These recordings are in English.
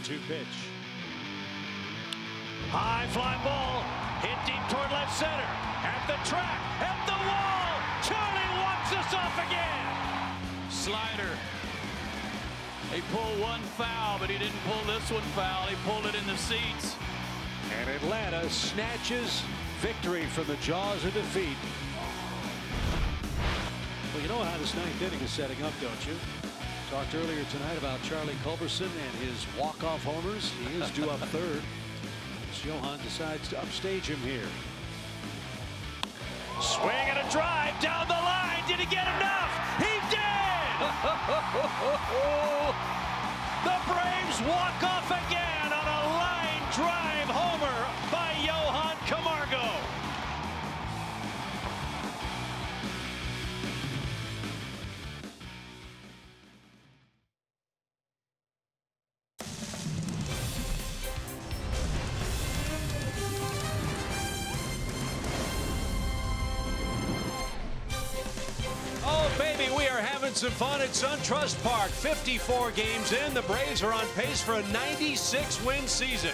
0-2 pitch. High fly ball, hit deep toward left center. At the track, at the wall. Charlie walks us off again. Slider. He pulled one foul, but he didn't pull this one foul. He pulled it in the seats. And Atlanta snatches victory from the jaws of defeat. Well, you know how this ninth inning is setting up, don't you? Talked earlier tonight about Charlie Culberson and his walk-off homers. He is due up third. Johan decides to upstage him here. Swing and a drive down the line. Did he get enough? He did! The Braves walk off again on a line drive homer by Johan Camargo. Baby, we are having some fun at SunTrust Park. 54 games in, the Braves are on pace for a 96-win season.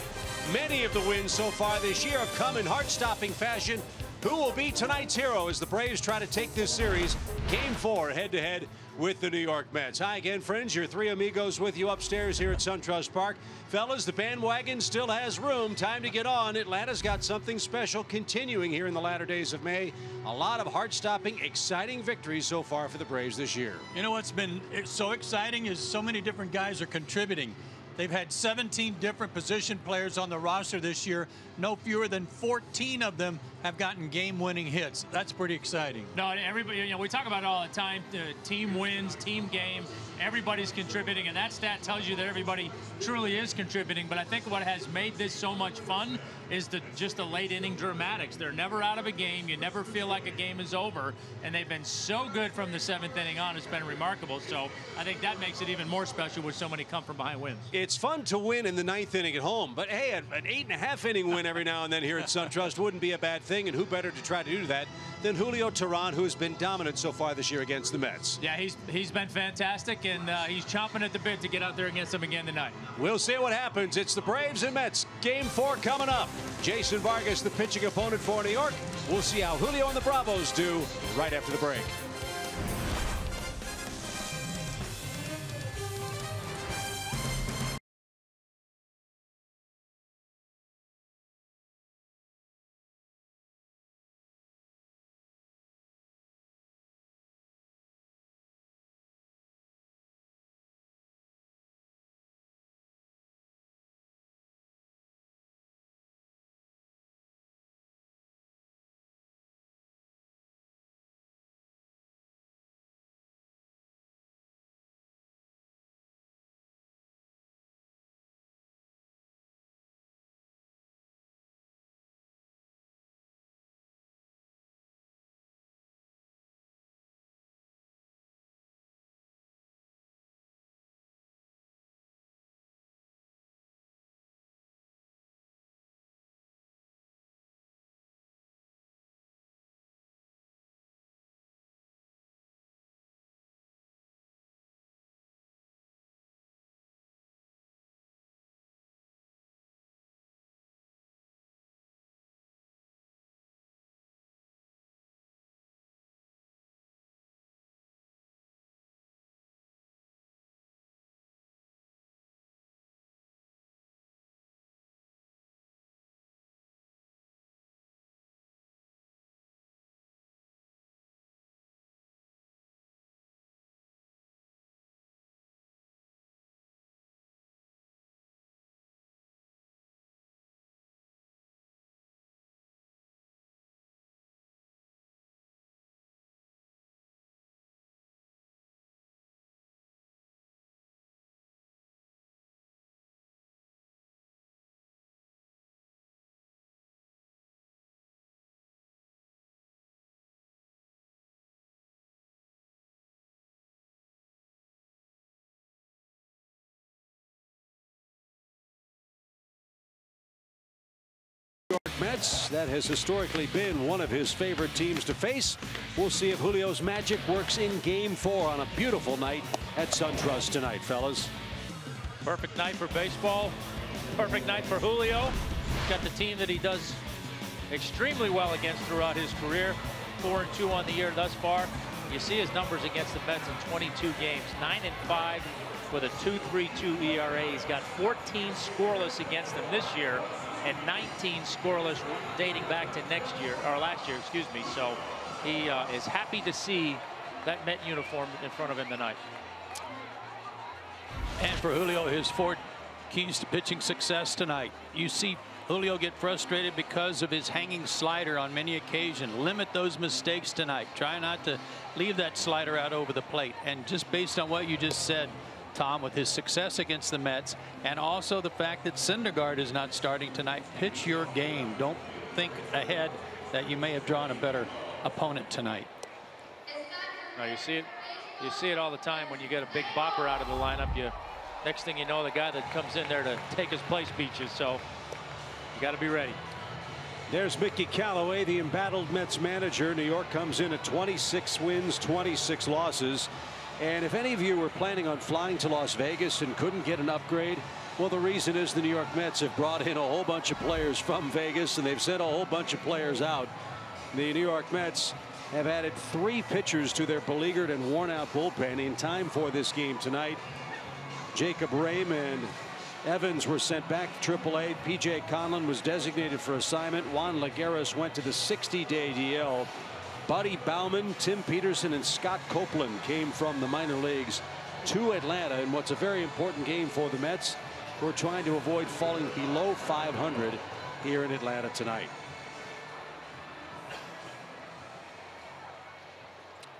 Many of the wins so far this year have come in heart-stopping fashion. Who will be tonight's hero as the Braves try to take this series Game 4 head-to-head with the New York Mets? Hi again, friends. Your three amigos with you upstairs here at SunTrust Park. Fellas, the bandwagon still has room. Time to get on. Atlanta's got something special continuing here in the latter days of May. A lot of heart-stopping, exciting victories so far for the Braves this year. You know what's been so exciting is so many different guys are contributing. They've had 17 different position players on the roster this year. No fewer than 14 of them have gotten game-winning hits. That's pretty exciting. No, everybody, you know, we talk about it all the time. The team wins, team game. Everybody's contributing, and that stat tells you that everybody truly is contributing. But I think what has made this so much fun is just the late inning dramatics. They're never out of a game. You never feel like a game is over, and they've been so good from the 7th inning on. It's been remarkable. So I think that makes it even more special with so many come from behind wins. It's fun to win in the 9th inning at home, but hey, an 8.5 inning win every now and then here at SunTrust wouldn't be a bad thing, and who better to try to do that than Julio Teheran, who has been dominant so far this year against the Mets. Yeah, he's been fantastic, and he's chomping at the bit to get out there against them again tonight. We'll see what happens. It's the Braves and Mets. Game 4 coming up. Jason Vargas, the pitching opponent for New York. We'll see how Julio and the Bravos do right after the break. Mets, that has historically been one of his favorite teams to face. We'll see if Julio's magic works in Game 4 on a beautiful night at SunTrust tonight, fellas. Perfect night for baseball. Perfect night for Julio. He's got the team that he does extremely well against throughout his career. 4-2 on the year thus far. You see his numbers against the Mets in 22 games. 9-5 with a 2.32 ERA. He's got 14 scoreless against them this year and 19 scoreless dating back to last year, excuse me. So he is happy to see that Met uniform in front of him tonight. And for Julio, his 4 keys to pitching success tonight. You see Julio get frustrated because of his hanging slider on many occasions. Limit those mistakes tonight. Try not to leave that slider out over the plate. And just based on what you just said, Tom, with his success against the Mets and also the fact that Syndergaard is not starting tonight, pitch your game. Don't think ahead that you may have drawn a better opponent tonight. Now you see it all the time when you get a big bopper out of the lineup. Next thing you know, the guy that comes in there to take his place beats you. So you got to be ready. There's Mickey Callaway, the embattled Mets manager. New York comes in at 26 wins, 26 losses. And if any of you were planning on flying to Las Vegas and couldn't get an upgrade, well, the reason is the New York Mets have brought in a whole bunch of players from Vegas, and they've sent a whole bunch of players out. The New York Mets have added 3 pitchers to their beleaguered and worn out bullpen in time for this game tonight. Jacob Rame and Evans were sent back to AAA. P.J. Conlon was designated for assignment. Juan Lagares went to the 60-day DL. Buddy Bauman, Tim Peterson, and Scott Copeland came from the minor leagues to Atlanta in what's a very important game for the Mets. We're trying to avoid falling below 500 here in Atlanta tonight.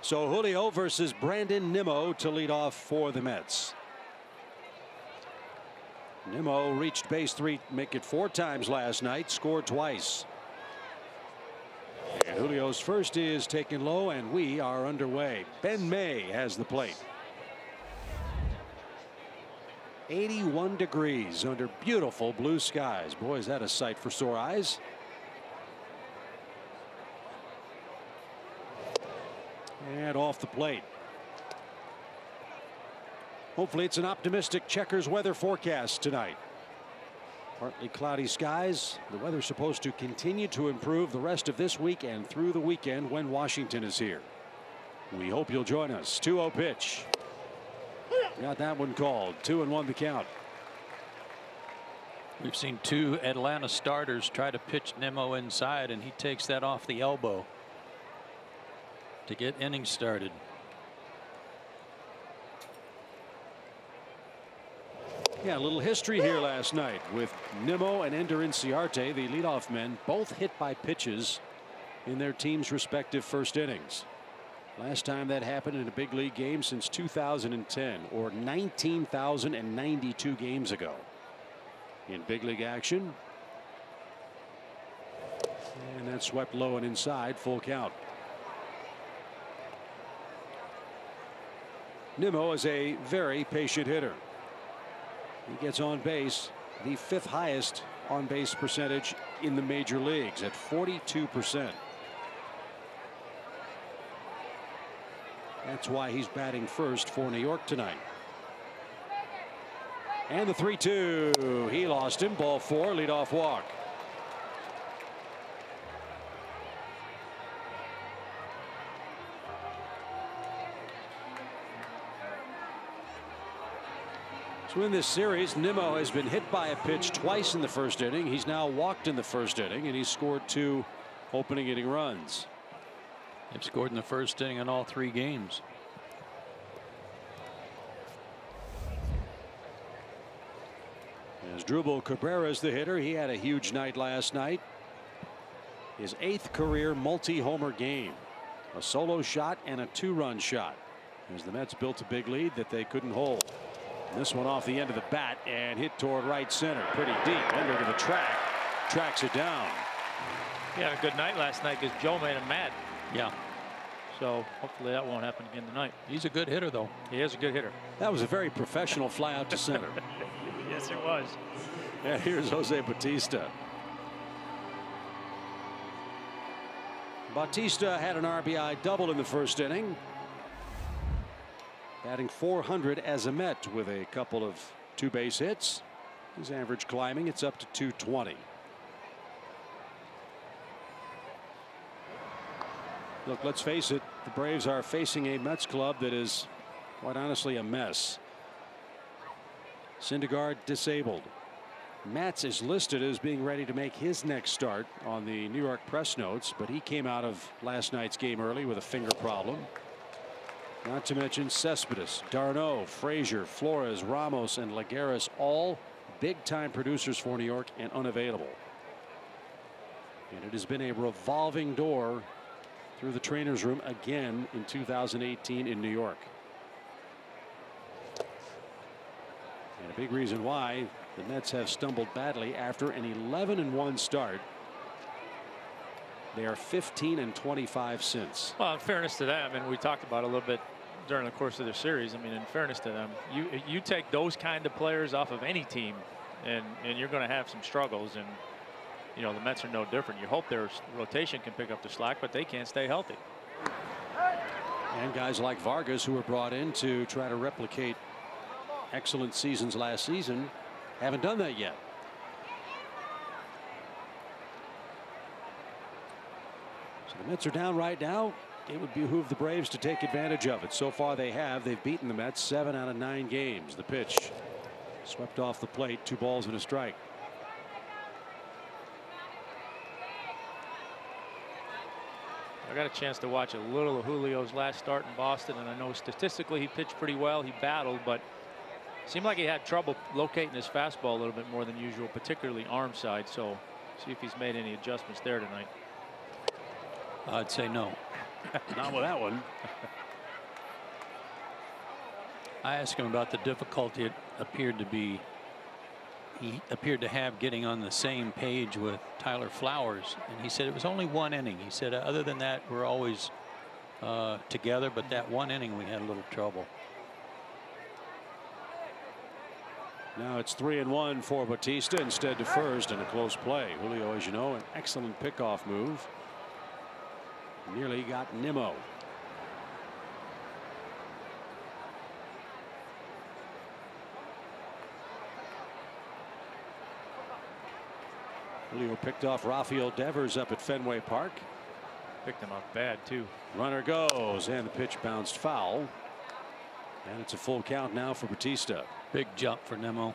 So Julio versus Brandon Nimmo to lead off for the Mets. Nimmo reached base 3, make it 4 times last night, scored twice. And Julio's first is taken low, and we are underway. Ben May has the plate. 81 degrees under beautiful blue skies. Boy, is that a sight for sore eyes. And off the plate. Hopefully it's an optimistic Checkers weather forecast tonight. Partly cloudy skies. The weather's supposed to continue to improve the rest of this week and through the weekend when Washington is here. We hope you'll join us. 2-0 pitch. Got that one called. 2-1 the count. We've seen 2 Atlanta starters try to pitch Nimmo inside, and he takes that off the elbow to get innings started. Yeah, a little history here last night with Nimmo and Ender Inciarte, the leadoff men, both hit by pitches in their team's respective first innings. Last time that happened in a big league game since 2010, or 19,092 games ago. In big league action. And that swept low and inside, full count. Nimmo is a very patient hitter. He gets on base, the 5th highest on base percentage in the major leagues at 42%. That's why he's batting first for New York tonight. And the 3-2. He lost him. Ball 4, leadoff walk. So in this series, Nimmo has been hit by a pitch twice in the first inning. He's now walked in the first inning, and he's scored 2 opening inning runs. They've scored in the first inning in all 3 games. As Drupal Cabrera is the hitter, he had a huge night last night. His 8th career multi-homer game. A solo shot and a 2-run shot. As the Mets built a big lead that they couldn't hold. This one off the end of the bat and hit toward right center. Pretty deep. Ender to the track. Tracks it down. He had a good night last night because Joe made him mad. Yeah. So hopefully that won't happen again tonight. He's a good hitter, though. He is a good hitter. That was a very professional fly out to center. Yes, it was. And here's Jose Bautista. Bautista had an RBI double in the first inning. Batting .400 as a Met with a couple of 2 base hits. His average climbing. It's up to 220. Look, let's face it, the Braves are facing a Mets club that is quite honestly a mess. Syndergaard disabled. Matz is listed as being ready to make his next start on the New York press notes, but he came out of last night's game early with a finger problem. Not to mention Cespedes, d'Arnaud, Frazier, Flores, Ramos, and Lagares, all big-time producers for New York and unavailable. And it has been a revolving door through the trainer's room again in 2018 in New York. And a big reason why the Mets have stumbled badly after an 11-1 start. They are 15-25 since. Well, in fairness to them, and we talked about it a little bit during the course of their series. I mean, in fairness to them, you take those kind of players off of any team, and you're going to have some struggles. And you know the Mets are no different. You hope their rotation can pick up the slack, but they can't stay healthy. And guys like Vargas, who were brought in to try to replicate excellent seasons last season, haven't done that yet. So the Mets are down right now. It would behoove the Braves to take advantage of it. So far they have. They've beaten the Mets 7 out of 9 games. The pitch swept off the plate. 2 balls and a strike. I got a chance to watch a little of Julio's last start in Boston, and I know statistically he pitched pretty well. He battled, but seemed like he had trouble locating his fastball a little bit more than usual, particularly arm side. So see if he's made any adjustments there tonight. I'd say no. Not with that one. I asked him about the difficulty it appeared to be. He appeared to have getting on the same page with Tyler Flowers, and he said it was only 1 inning. He said other than that we're always together, but that 1 inning we had a little trouble. Now it's 3-1 for Bautista instead to first in a close play. Julio, as you know, an excellent pickoff move. Nearly got Nimmo. Julio picked off Rafael Devers up at Fenway Park. Picked him up bad too. Runner goes, and the pitch bounced foul. And it's a full count now for Bautista. Big jump for Nimmo.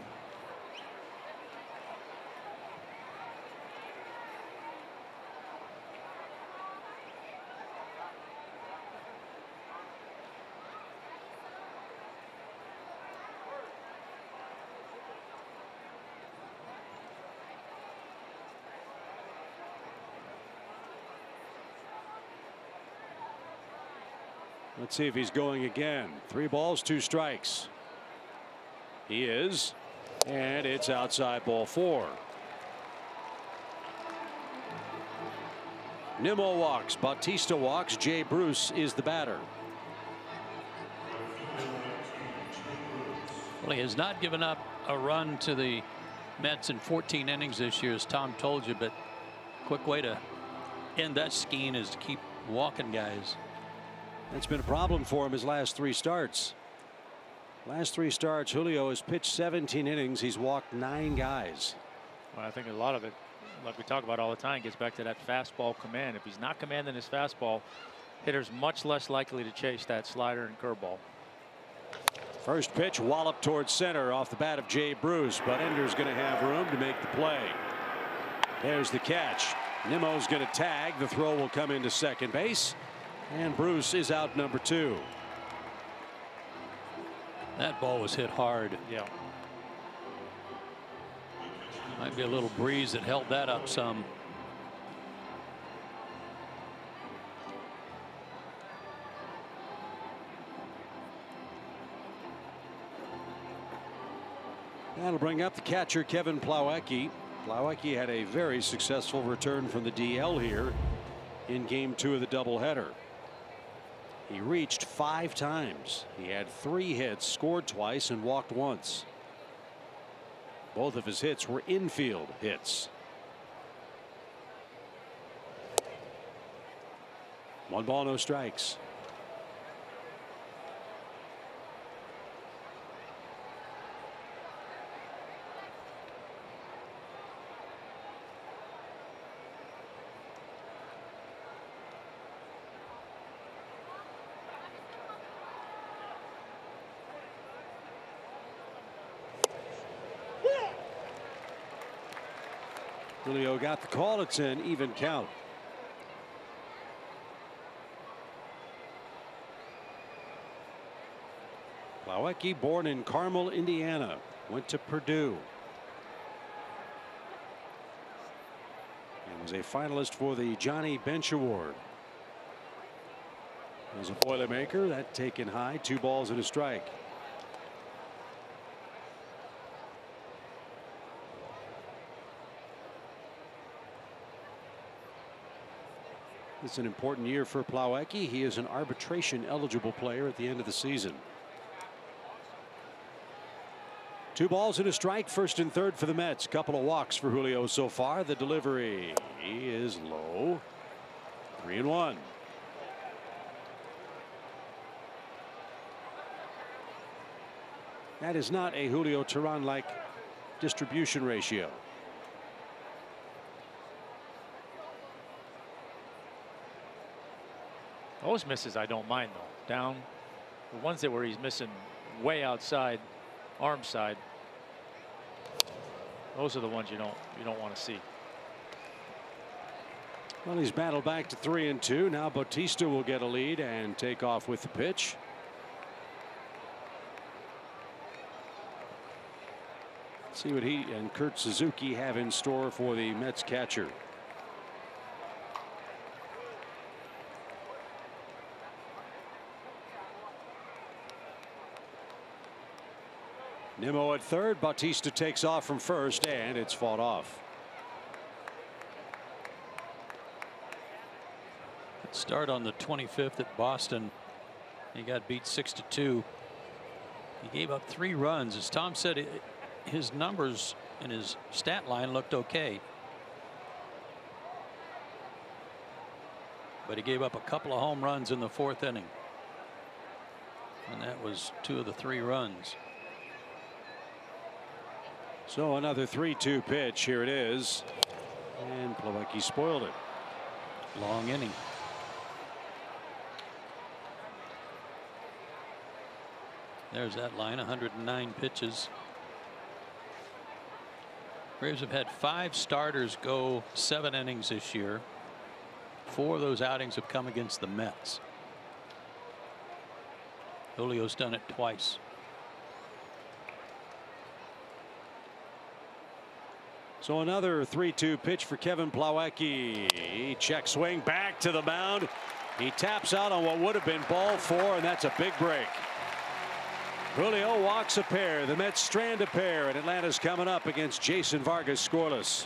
Let's see if he's going again. 3 balls, 2 strikes. He is, and it's outside ball 4. Nimmo walks, Bautista walks, Jay Bruce is the batter. Well, he has not given up a run to the Mets in 14 innings this year, as Tom told you, but quick way to end that scheme is to keep walking guys. That's been a problem for him his last 3 starts. Last 3 starts, Julio has pitched 17 innings. He's walked 9 guys. Well, I think a lot of it, like we talk about all the time, gets back to that fastball command. If he's not commanding his fastball, hitter's much less likely to chase that slider and curveball. First pitch wallop towards center off the bat of Jay Bruce, but Ender's going to have room to make the play. There's the catch. Nimmo's going to tag. The throw will come into second base. And Bruce is out number 2. That ball was hit hard. Yeah. Might be a little breeze that held that up some. That'll bring up the catcher Kevin Plawecki. Plawecki had a very successful return from the DL here in game 2 of the doubleheader. He reached 5 times. He had 3 hits, scored twice, and walked once. Both of his hits were infield hits. 1 ball, no strikes. Julio got the call. It's an even count. Plawecki, born in Carmel, Indiana, went to Purdue and was a finalist for the Johnny Bench Award. He's a Boilermaker. That taken high. 2 balls and a strike. It's an important year for Plawecki. He is an arbitration eligible player at the end of the season. 2 balls and a strike, 1st and 3rd for the Mets. Couple of walks for Julio so far. The delivery is low. 3-1. That is not a Julio Teheran-like distribution ratio. Those misses I don't mind though. Down, the ones that where he's missing way outside, arm side. Those are the ones you don't want to see. Well, he's battled back to 3-2. Now Bautista will get a lead and take off with the pitch. See what he and Kurt Suzuki have in store for the Mets catcher. Nimmo at 3rd. Bautista takes off from 1st, and it's fought off. Start on the 25th at Boston. He got beat 6-2. He gave up 3 runs. As Tom said, his numbers in his stat line looked okay, but he gave up a couple of home runs in the 4th inning, and that was 2 of the 3 runs. So another 3-2 pitch. Here it is, and Plawecki spoiled it. Long inning. There's that line. 109 pitches. Braves have had 5 starters go 7 innings this year. 4 of those outings have come against the Mets. Julio's done it twice. So another 3-2 pitch for Kevin Plawecki. Check swing back to the mound. He taps out on what would have been ball 4, and that's a big break. Julio walks a pair. The Mets strand a pair, and Atlanta's coming up against Jason Vargas scoreless.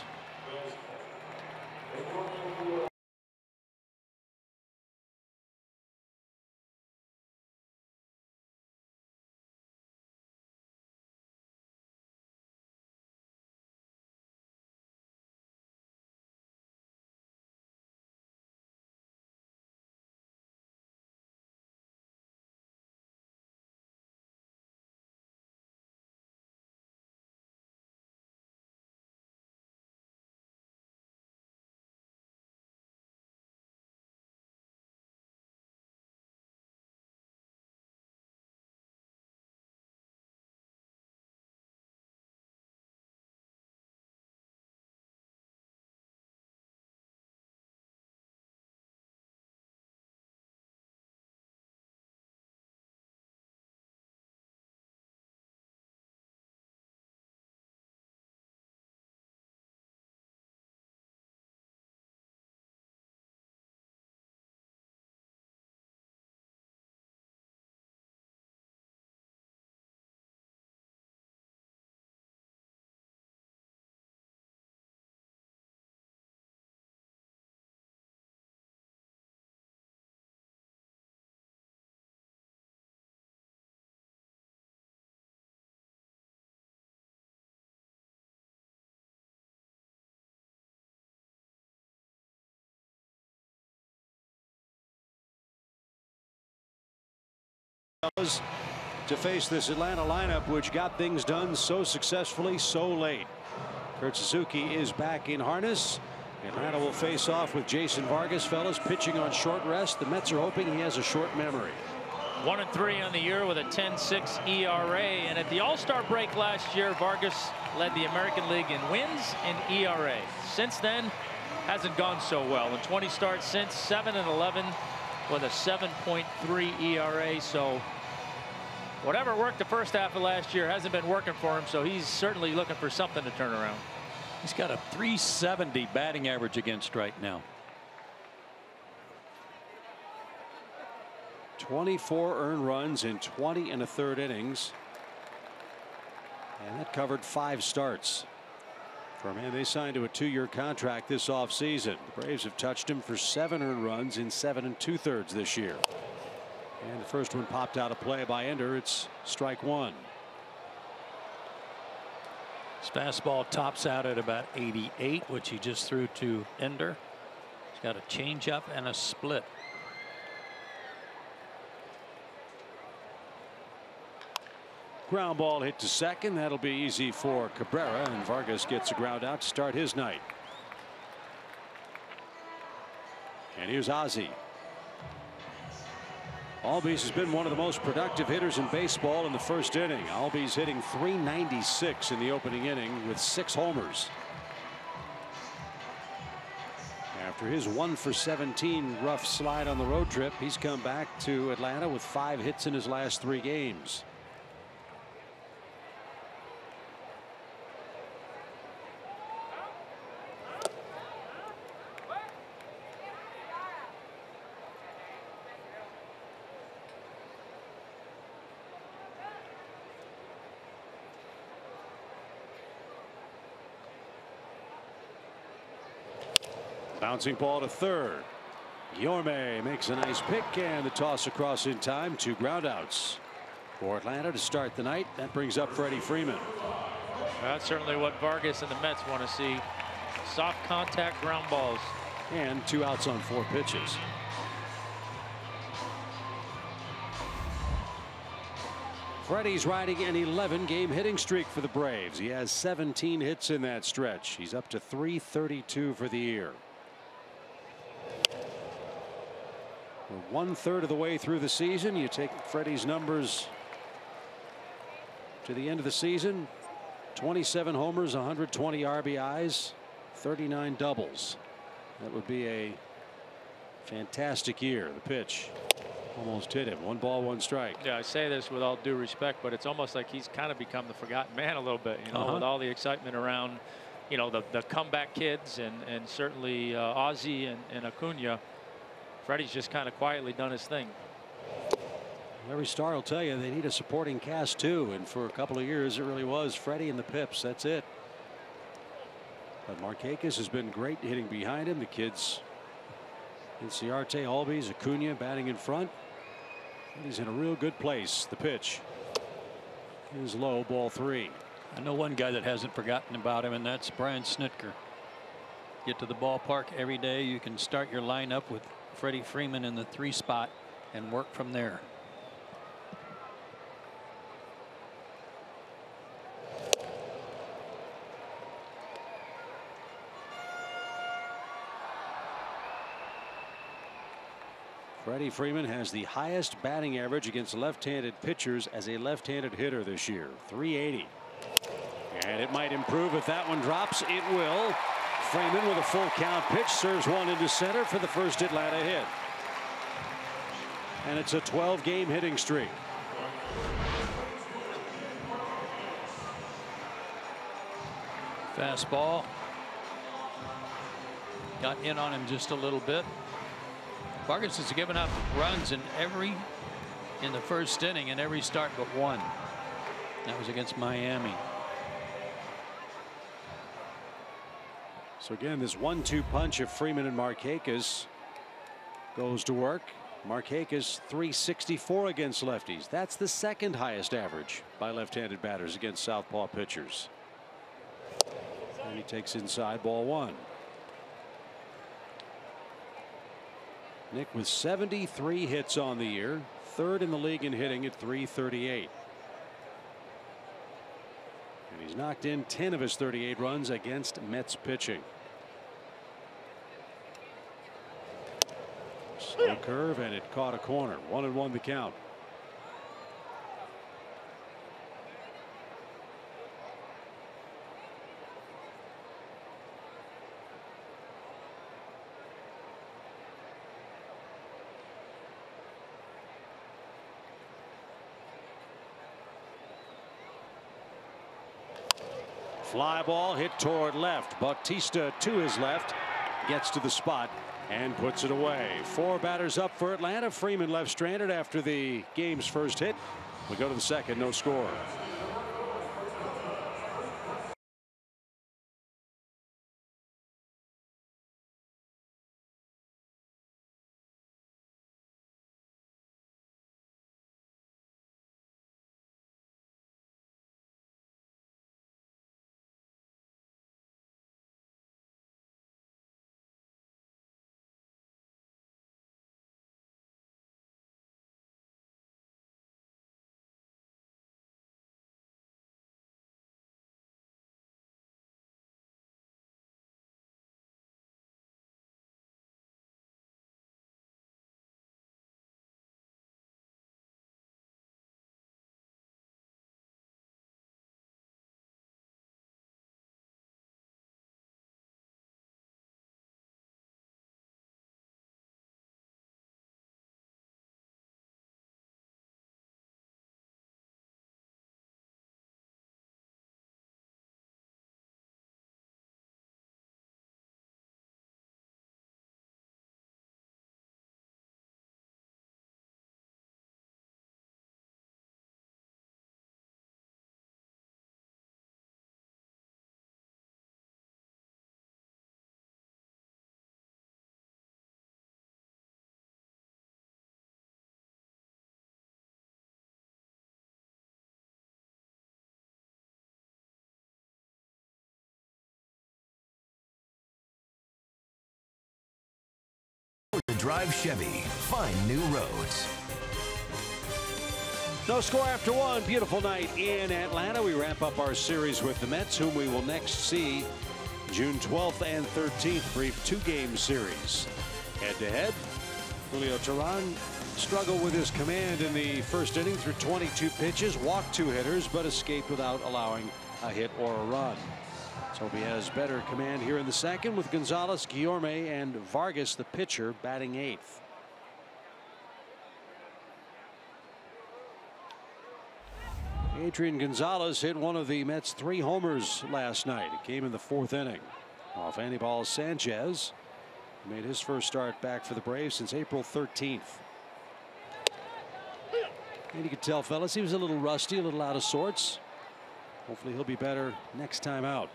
To face this Atlanta lineup, which got things done so successfully so late. Kurt Suzuki is back in harness. Atlanta will face off with Jason Vargas. Fellas pitching on short rest. The Mets are hoping he has a short memory. 1-3 on the year with a 10.6 ERA. And at the All-Star break last year, Vargas led the American League in wins and ERA. Since then, hasn't gone so well. In 20 starts since, 7-11 with a 7.3 ERA. So whatever worked the first half of last year hasn't been working for him. So he's certainly looking for something to turn around. He's got a .370 batting average against right now. 24 earned runs in 20 1/3 innings. And that covered 5 starts. For a man they signed to a 2-year contract this offseason. The Braves have touched him for 7 earned runs in 7 2/3 this year. And the first one popped out of play by Ender. It's strike 1. His fastball tops out at about 88, which he just threw to Ender. He's got a changeup and a split. Ground ball hit to second. That'll be easy for Cabrera, and Vargas gets a ground out to start his night. And here's Ozzie. Albies has been one of the most productive hitters in baseball in the first inning. Albies hitting .396 in the opening inning with 6 homers. After his 1-for-17 rough slide on the road trip, he's come back to Atlanta with 5 hits in his last 3 games. Bouncing ball to third. Yorme makes a nice pick, and the toss across in time. 2 groundouts for Atlanta to start the night. That brings up Freddie Freeman. That's certainly what Vargas and the Mets want to see. Soft contact ground balls. And 2 outs on 4 pitches. Freddie's riding an 11-game hitting streak for the Braves. He has 17 hits in that stretch. He's up to .332 for the year. We're 1/3 of the way through the season. You take Freddie's numbers to the end of the season: 27 homers, 120 RBIs, 39 doubles. That would be a fantastic year. The pitch almost hit him. 1 ball, 1 strike. Yeah, I say this with all due respect, but it's almost like he's kind of become the forgotten man a little bit, you know, with all the excitement around, you know, the comeback kids and certainly Ozzie and Acuna. Freddie's just kind of quietly done his thing. Every star will tell you they need a supporting cast too, and for a couple of years it really was Freddie and the Pips. That's it. But Markakis has been great hitting behind him. The kids, Inciarte, Albies, Acuna batting in front. He's in a real good place. The pitch is low, ball 3. I know one guy that hasn't forgotten about him, and that's Brian Snitker. Get to the ballpark every day. You can start your lineup with Freddie Freeman in the 3 spot and work from there. Freddie Freeman has the highest batting average against left-handed pitchers as a left-handed hitter this year, .380. And it might improve if that one drops. It will. Freeman with a full count pitch serves one into center for the first Atlanta hit. And it's a 12-game hitting streak. Fastball. Got in on him just a little bit. Vargas has given up runs in the first inning in every start but 1. That was against Miami. So again, this 1-2 punch of Freeman and Markakis goes to work. Markakis .364 against lefties. That's the 2nd highest average by left-handed batters against southpaw pitchers. And he takes inside, ball 1. Nick with 73 hits on the year, 3rd in the league in hitting at .338. And he's knocked in 10 of his 38 runs against Mets pitching. Slow curve, and it caught a corner. 1-1 the count. Fly ball hit toward left. Bautista to his left, gets to the spot and puts it away. 4 batters up for Atlanta. Freeman left stranded after the game's first hit. We go to the second, no score. Drive Chevy. Find new roads. No score after 1. Beautiful night in Atlanta. We wrap up our series with the Mets, whom we will next see June 12th and 13th. Brief 2-game series. Head-to-head, Julio Teheran struggled with his command in the first inning through 22 pitches, walked 2 hitters, but escaped without allowing a hit or a run. So he has better command here in the second with Gonzalez, Guillorme, and Vargas, the pitcher, batting 8th. Adrian Gonzalez hit one of the Mets' 3 homers last night. It came in the 4th inning off Anibal Sanchez. He made his first start back for the Braves since April 13th. And you can tell, fellas, he was a little rusty, a little out of sorts. Hopefully he'll be better next time out.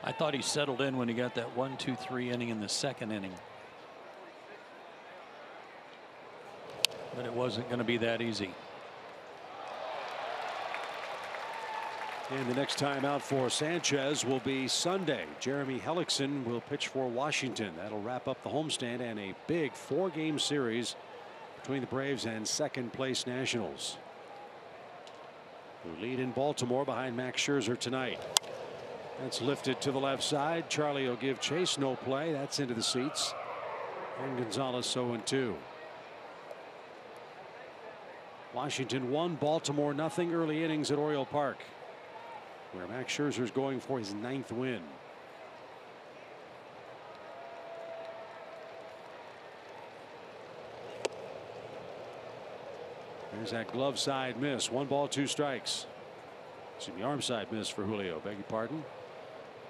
I thought he settled in when he got that 1-2-3 inning in the second inning. But it wasn't going to be that easy. And the next time out for Sanchez will be Sunday. Jeremy Hellickson will pitch for Washington. That'll wrap up the homestand and a big 4-game series between the Braves and second-place Nationals, who lead in Baltimore behind Max Scherzer tonight. That's lifted to the left side. Charlie will give chase, no play. That's into the seats. And Gonzalez 0-2. Washington 1, Baltimore nothing. Early innings at Oriole Park, where Max Scherzer is going for his 9th win. There's that glove side miss. 1 ball, 2 strikes. Excuse me, arm side miss for Julio. Beg your pardon.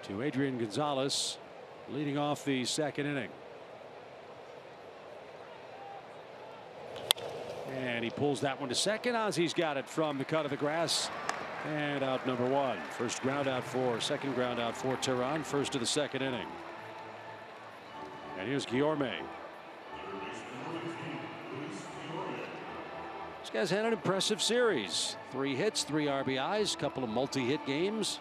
To Adrian Gonzalez, leading off the second inning. And he pulls that one to second. Ozzy's got it from the cut of the grass. And out number 1. First ground out for, second ground out for Teheran. First of the second inning. And here's Guillorme. This guy's had an impressive series. 3 hits, 3 RBIs, a couple of multi-hit games.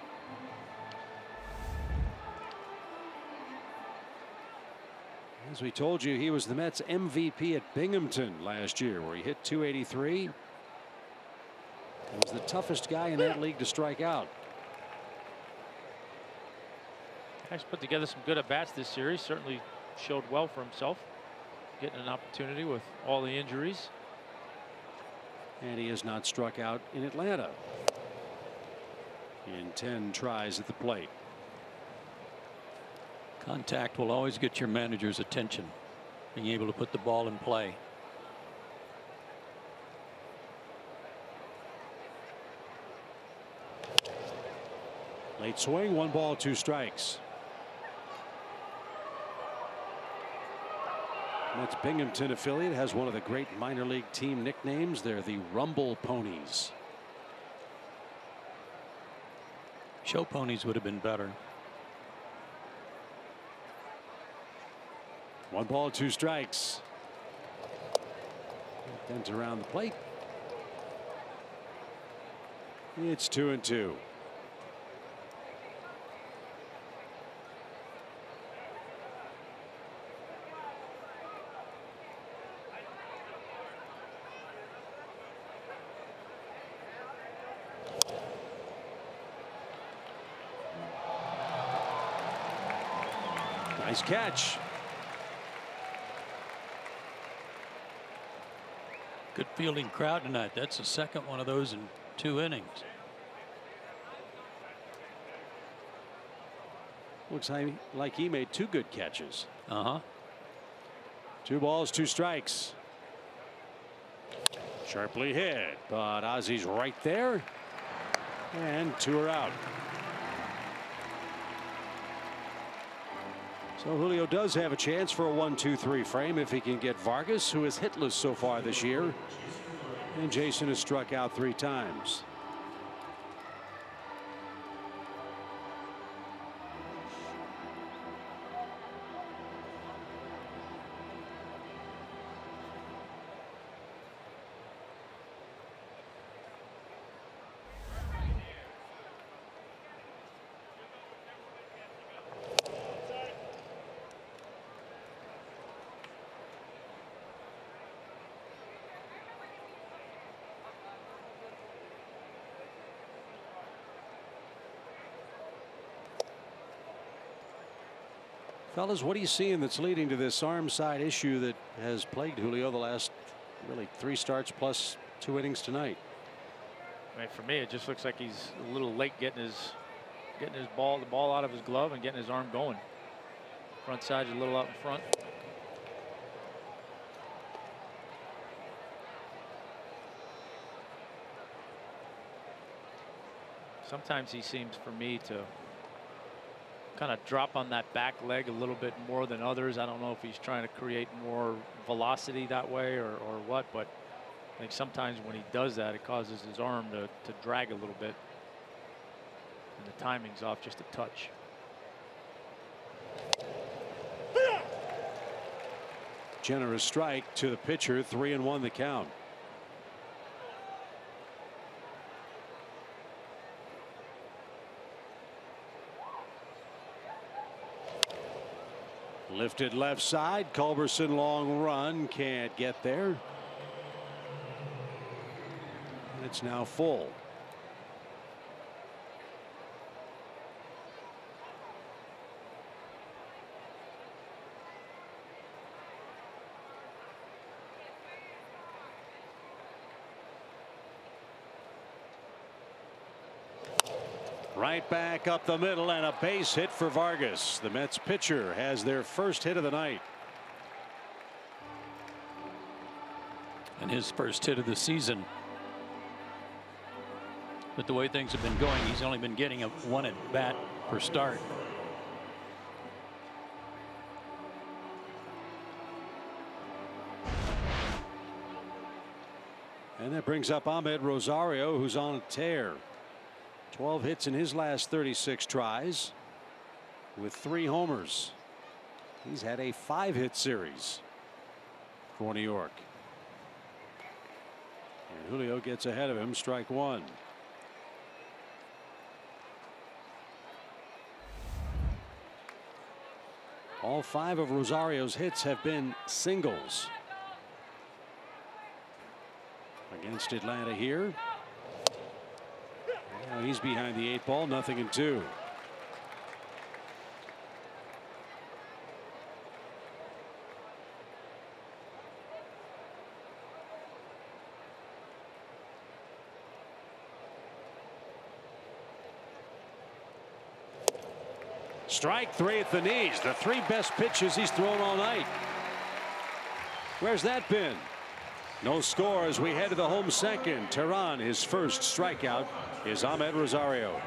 As we told you, he was the Mets MVP at Binghamton last year, where he hit .283. He was the toughest guy in that league to strike out. He's put together some good at-bats this series. Certainly showed well for himself, getting an opportunity with all the injuries. And he has not struck out in Atlanta in 10 tries at the plate. Contact will always get your manager's attention, being able to put the ball in play. Late swing, 1 ball, 2 strikes. That's Binghamton affiliate, has one of the great minor league team nicknames. They're the Rumble Ponies. Show Ponies would have been better. 1 ball, 2 strikes. Bent around the plate. It's 2-2. Nice catch. Good fielding crowd tonight. That's the second one of those in 2 innings. Looks like he made 2 good catches. 2 balls, 2 strikes. Sharply hit, but Ozzy's right there. And 2 are out. So Julio does have a chance for a 1-2-3 frame if he can get Vargas, who is hitless so far this year. And Jason has struck out 3 times. Fellas, what are you seeing that's leading to this arm side issue that has plagued Julio the last really 3 starts plus 2 innings tonight? I mean, for me, it just looks like he's a little late getting the ball out of his glove and getting his arm going. Front side's a little out in front. Sometimes he seems, for me, to kind of drop on that back leg a little bit more than others. I don't know if he's trying to create more velocity that way or what, but I think sometimes when he does that, it causes his arm to drag a little bit. And the timing's off just a touch. Generous strike to the pitcher, 3-1 the count. Lifted left side, Culberson long run, can't get there. It's now full. Right back up the middle and a base hit for Vargas. The Mets pitcher has their first hit of the night. And his first hit of the season. But the way things have been going, he's only been getting a 1 at bat per start. And that brings up Ahmed Rosario, who's on a tear. 12 hits in his last 36 tries with 3 homers. He's had a 5-hit series for New York. And Julio gets ahead of him, strike 1. All 5 of Rosario's hits have been singles. Against Atlanta here. Now he's behind the 8 ball, 0-2. Strike 3 at the knees. The 3 best pitches he's thrown all night. Where's that been? No score as we head to the home second. Tehran, his first strikeout is Ahmed Rosario.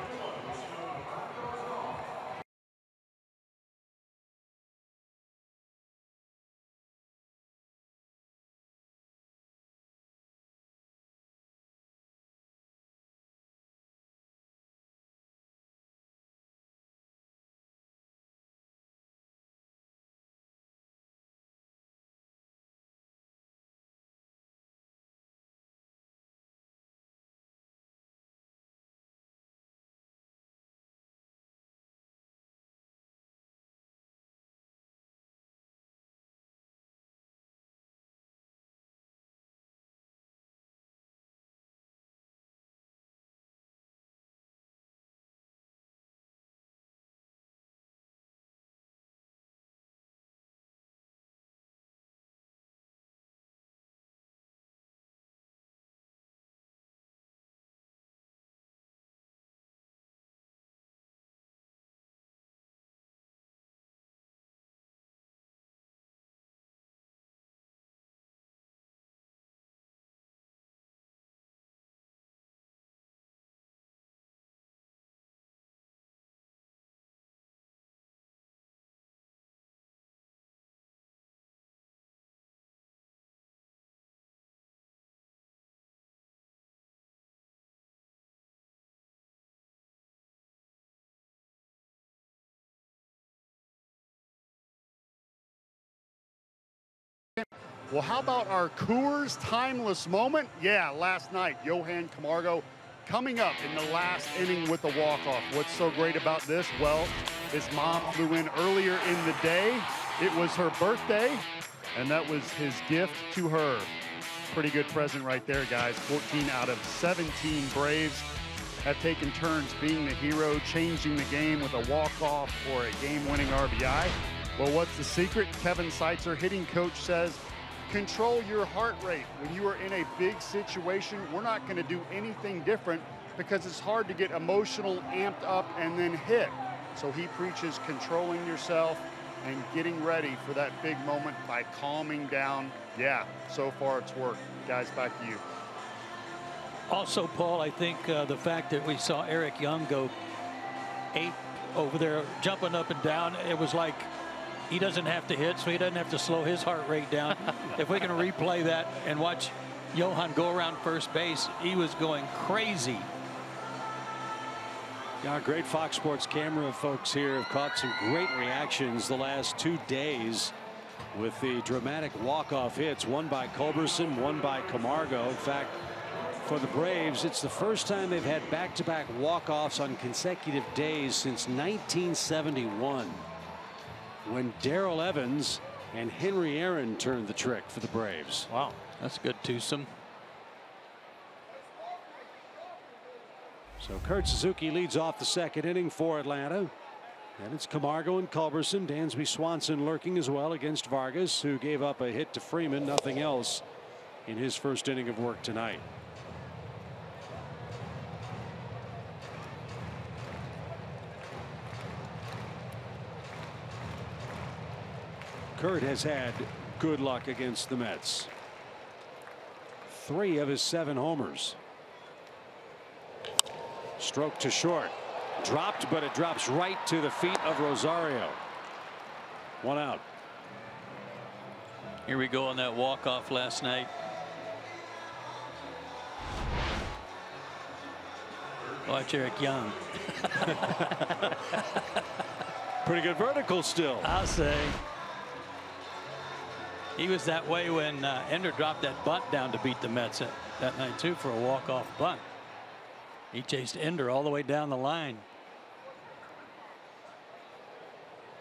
Well, how about our Coors timeless moment? Yeah, last night, Johan Camargo coming up in the last inning with a walk-off. What's so great about this? Well, his mom flew in earlier in the day. It was her birthday, and that was his gift to her. Pretty good present right there, guys. 14 out of 17 Braves have taken turns being the hero, changing the game with a walk-off or a game-winning RBI. Well, what's the secret? Kevin Seitzer, hitting coach, says, control your heart rate. When you are in a big situation, we're not going to do anything different because it's hard to get emotional, amped up, and then hit. So he preaches controlling yourself and getting ready for that big moment by calming down. Yeah, so far it's worked. Guys, back to you. Also, Paul, I think the fact that we saw Eric Young go 8 over there, jumping up and down, it was like he doesn't have to hit, so he doesn't have to slow his heart rate down. If we can replay that and watch Johan go around first base, he was going crazy. Yeah, our great Fox Sports camera folks here have caught some great reactions the last 2 days with the dramatic walk-off hits, one by Culberson, one by Camargo. In fact, for the Braves, it's the first time they've had back-to-back walk-offs on consecutive days since 1971. When Darrell Evans and Henry Aaron turned the trick for the Braves. Wow, that's good twosome. So Kurt Suzuki leads off the second inning for Atlanta. And it's Camargo and Culberson. Dansby Swanson lurking as well against Vargas, who gave up a hit to Freeman, nothing else in his first inning of work tonight. Kurt has had good luck against the Mets. 3 of his 7 homers. Stroke to short. Dropped, but it drops right to the feet of Rosario. 1 out. Here we go on that walk-off last night. Watch Eric Young. Pretty good vertical still, I'll say. He was that way when Ender dropped that bunt down to beat the Mets that night too for a walk-off bunt. He chased Ender all the way down the line.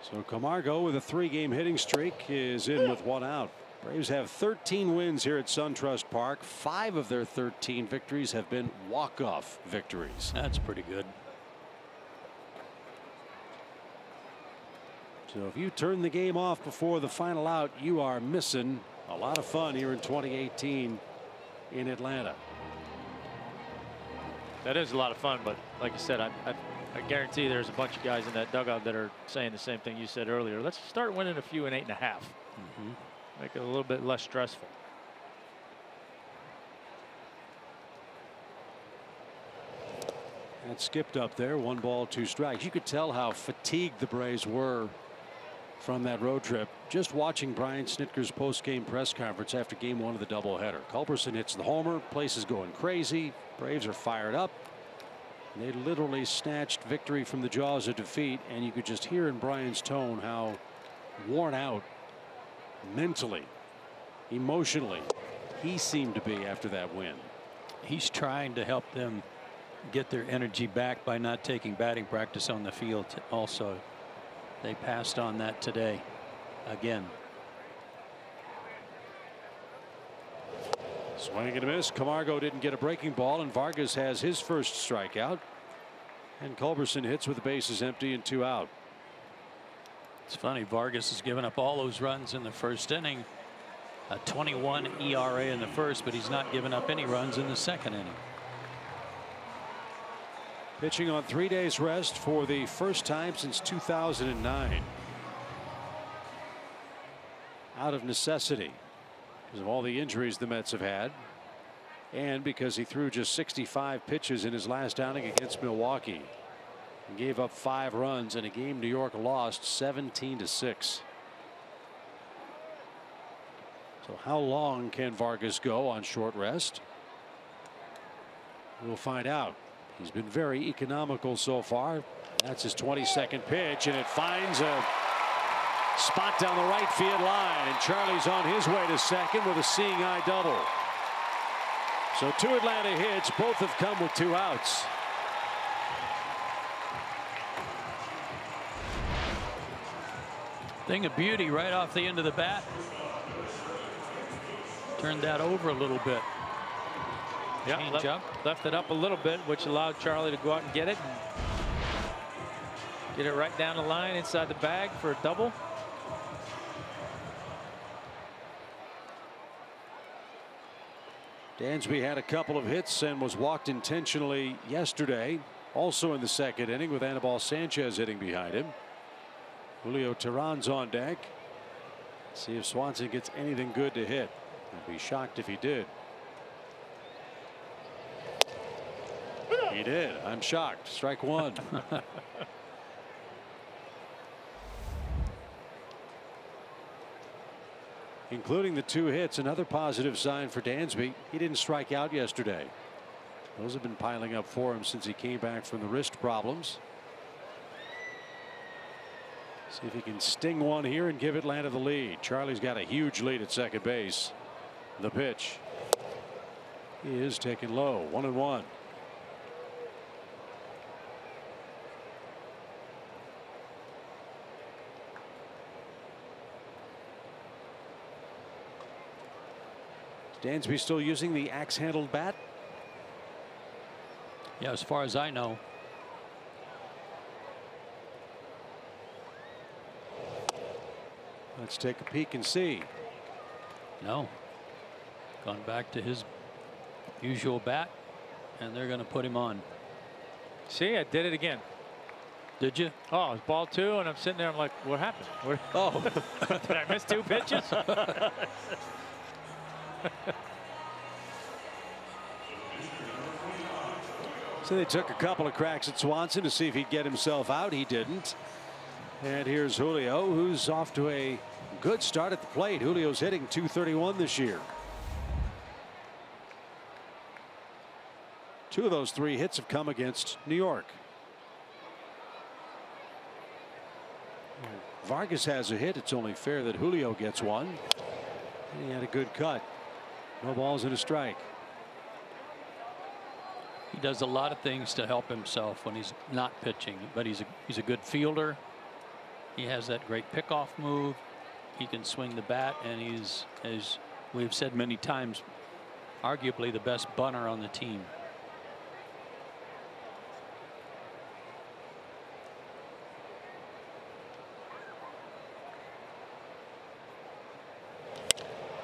So Camargo with a 3-game hitting streak is in with 1 out. Braves have 13 wins here at SunTrust Park. 5 of their 13 victories have been walk-off victories. That's pretty good. So if you turn the game off before the final out, you are missing a lot of fun here in 2018 in Atlanta. That is a lot of fun, but like you said, I guarantee there's a bunch of guys in that dugout that are saying the same thing you said earlier. Let's start winning a few in 8.5. Make it a little bit less stressful. That skipped up there. 1 ball, 2 strikes. You could tell how fatigued the Braves were from that road trip just watching Brian Snitker's post-game press conference after game 1 of the doubleheader. Culberson hits the homer. Place is going crazy. Braves are fired up. They literally snatched victory from the jaws of defeat, and you could just hear in Brian's tone how worn out mentally, emotionally he seemed to be after that win. He's trying to help them get their energy back by not taking batting practice on the field also. They passed on that today again. Swing and a miss. Camargo didn't get a breaking ball, and Vargas has his first strikeout. And Culberson hits with the bases empty and 2 out. It's funny, Vargas has given up all those runs in the first inning. A 21 ERA in the first, but he's not given up any runs in the second inning. Pitching on 3 days rest for the first time since 2009. Out of necessity because of all the injuries the Mets have had, and because he threw just 65 pitches in his last outing against Milwaukee and gave up 5 runs in a game New York lost 17-6. So how long can Vargas go on short rest? We'll find out. He's been very economical so far. That's his 22nd pitch, and it finds a Spot down the right field line, and Charlie's on his way to second with a seeing eye double. So 2 Atlanta hits, both have come with 2 outs. Thing of beauty right off the end of the bat. Turned that over a little bit. Yeah, left it up a little bit, which allowed Charlie to go out and get it. Get it right down the line inside the bag for a double. Dansby had a couple of hits and was walked intentionally yesterday. Also in the second inning with Anibal Sanchez hitting behind him. Julio Teheran's on deck. See if Swanson gets anything good to hit. I'd be shocked if he did. He did. I'm shocked. Strike 1. Including the 2 hits, another positive sign for Dansby. He didn't strike out yesterday. Those have been piling up for him since he came back from the wrist problems. See if he can sting one here and give Atlanta the lead. Charlie's got a huge lead at second base. The pitch. He is taken low. 1-1. Dansby still using the axe-handled bat? Yeah, as far as I know. Let's take a peek and see. No. Gone back to his usual bat, and they're going to put him on. See, I did it again. Did you? Oh, it's ball 2, and I'm sitting there. I'm like, what happened? Oh, did I miss 2 pitches? So they took a couple of cracks at Swanson to see if he'd get himself out. He didn't. And here's Julio, who's off to a good start at the plate. Julio's hitting .231 this year. 2 of those 3 hits have come against New York. Vargas has a hit. It's only fair that Julio gets one. And he had a good cut. No balls and a strike. he does a lot of things to help himself when he's not pitching, but he's a good fielder. He has that great pickoff move. He can swing the bat, and he's, as we've said many times, arguably the best bunter on the team.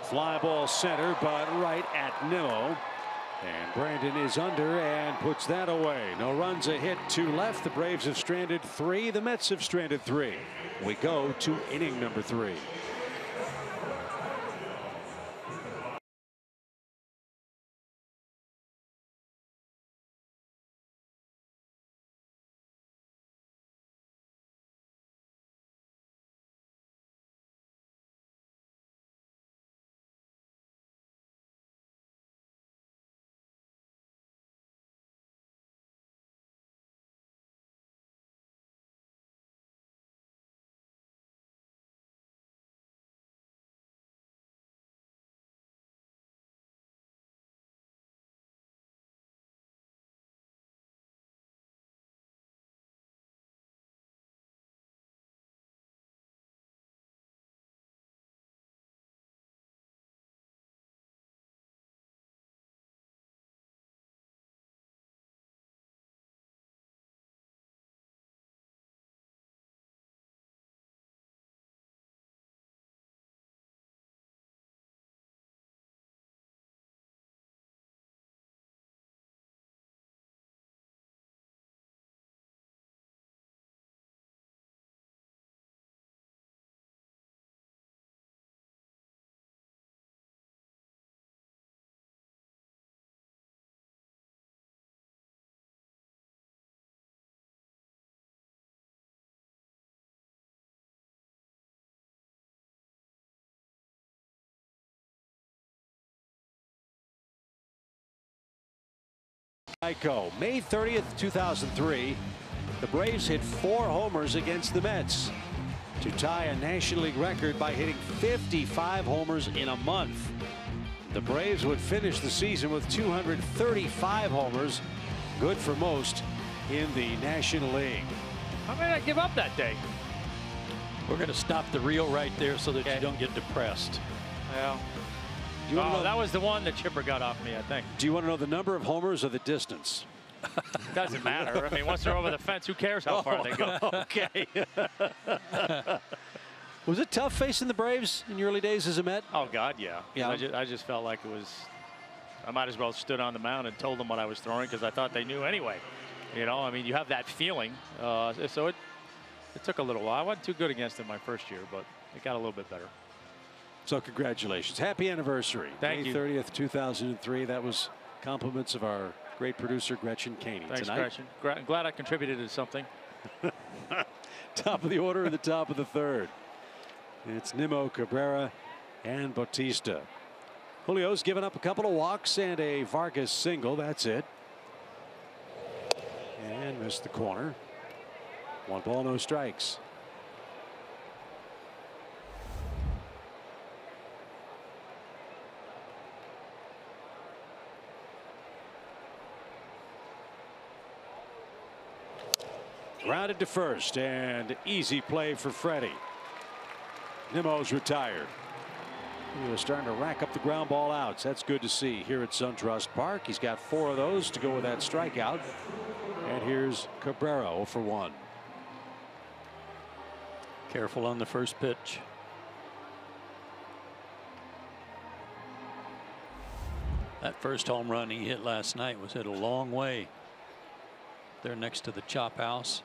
Fly ball center, but right at Nimmo. And Brandon is under and puts that away. No runs, a hit, 2 left. The Braves have stranded 3. The Mets have stranded 3. We go to inning number 3. May 30th, 2003. The Braves hit 4 homers against the Mets. to tie a National League record by hitting 55 homers in a month. The Braves would finish the season with 235 homers, good for most in the National League. How many did I give up that day? We're going to stop the reel right there so that you don't get depressed. Yeah. That was the one that Chipper got off me, I think. Do you want to know the number of homers or the distance? Doesn't matter. I mean, once they're over the fence, who cares how far they go? Okay. Was it tough facing the Braves in your early days as a Met? Oh, God, yeah. Yeah. I just felt like it was, I might as well have stood on the mound and told them what I was throwing because I thought they knew anyway. You know, I mean, you have that feeling. So it took a little while. I wasn't too good against them my first year, but it got a little bit better. So congratulations. Happy anniversary. Thank you. May 30th, 2003. That was compliments of our great producer, Gretchen Caney. Thanks, tonight. Gretchen. Glad I contributed to something. Top of the order in the top of the third. It's Nimmo, Cabrera, and Bautista. Julio's given up a couple of walks and a Vargas single. That's it. And missed the corner. 1 ball, no strikes. Grounded to first, and easy play for Freddie. Nimmo's retired. He was starting to rack up the ground ball outs. That's good to see here at SunTrust Park. He's got 4 of those to go with that strikeout. And here's Cabrera 0 for 1. Careful on the first pitch. That first home run he hit last night was hit a long way. There next to the chop house.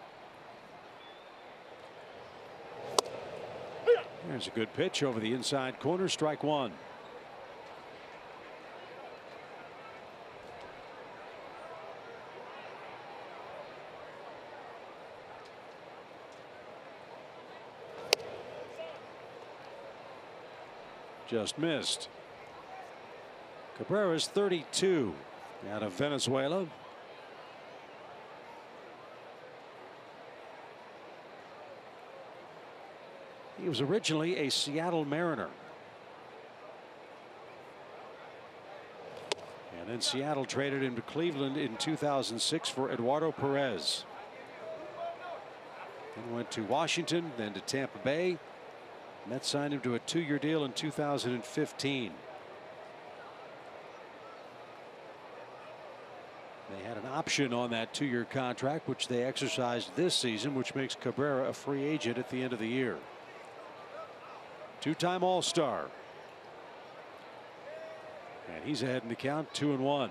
There's a good pitch over the inside corner. Strike 1. Just missed. Cabrera's 32 out of Venezuela. He was originally a Seattle Mariner. And then Seattle traded him to Cleveland in 2006 for Eduardo Perez. Then went to Washington, then to Tampa Bay. Mets signed him to a 2-year deal in 2015. They had an option on that 2-year contract, which they exercised this season, which makes Cabrera a free agent at the end of the year. 2-time All-Star. And he's ahead in the count, 2-1.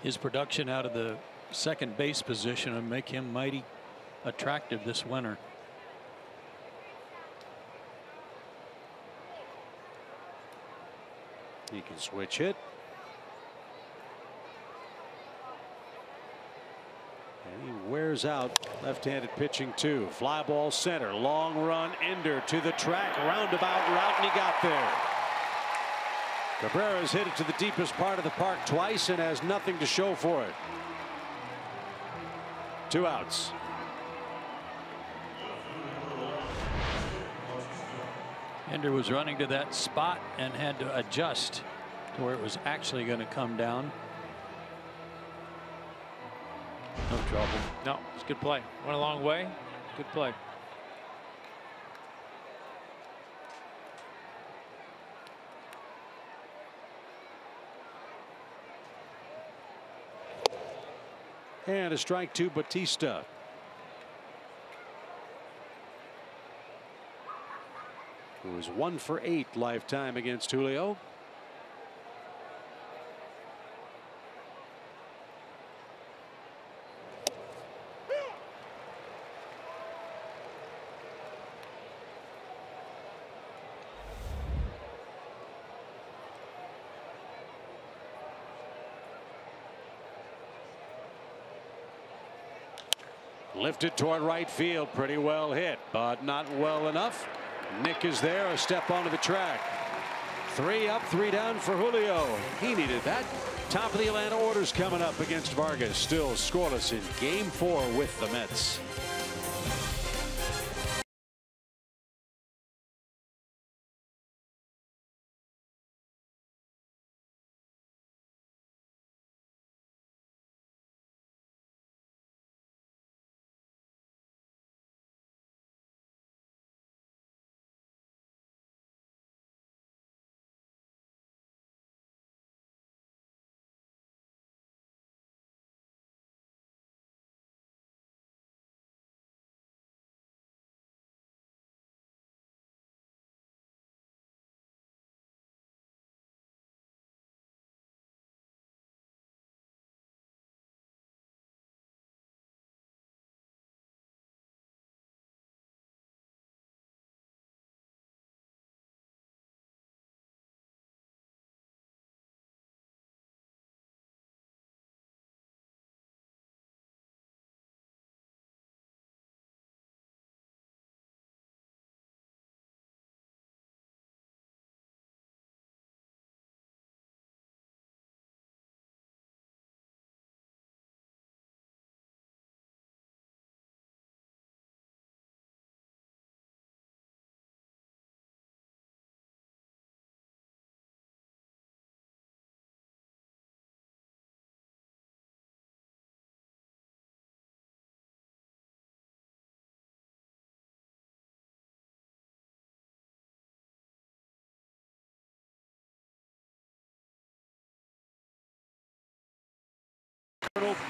His production out of the second base position will make him mighty attractive this winter. He can switch hit. And he wears out left-handed pitching too. Fly ball center, long run, ender to the track, roundabout route, and he got there. Cabrera's hit it to the deepest part of the park twice and has nothing to show for it. 2 outs. Ender was running to that spot and had to adjust to where it was actually going to come down. No trouble. No, it's good play. Went a long way. Good play. And a strike to Bautista. Who was 1 for 8 lifetime against Julio. Lifted toward right field. Pretty well hit, but not well enough. Nick is there, a step onto the track. 3 up, 3 down for Julio. He needed that. Top of the Atlanta orders coming up against Vargas. Still scoreless in Game 4 with the Mets.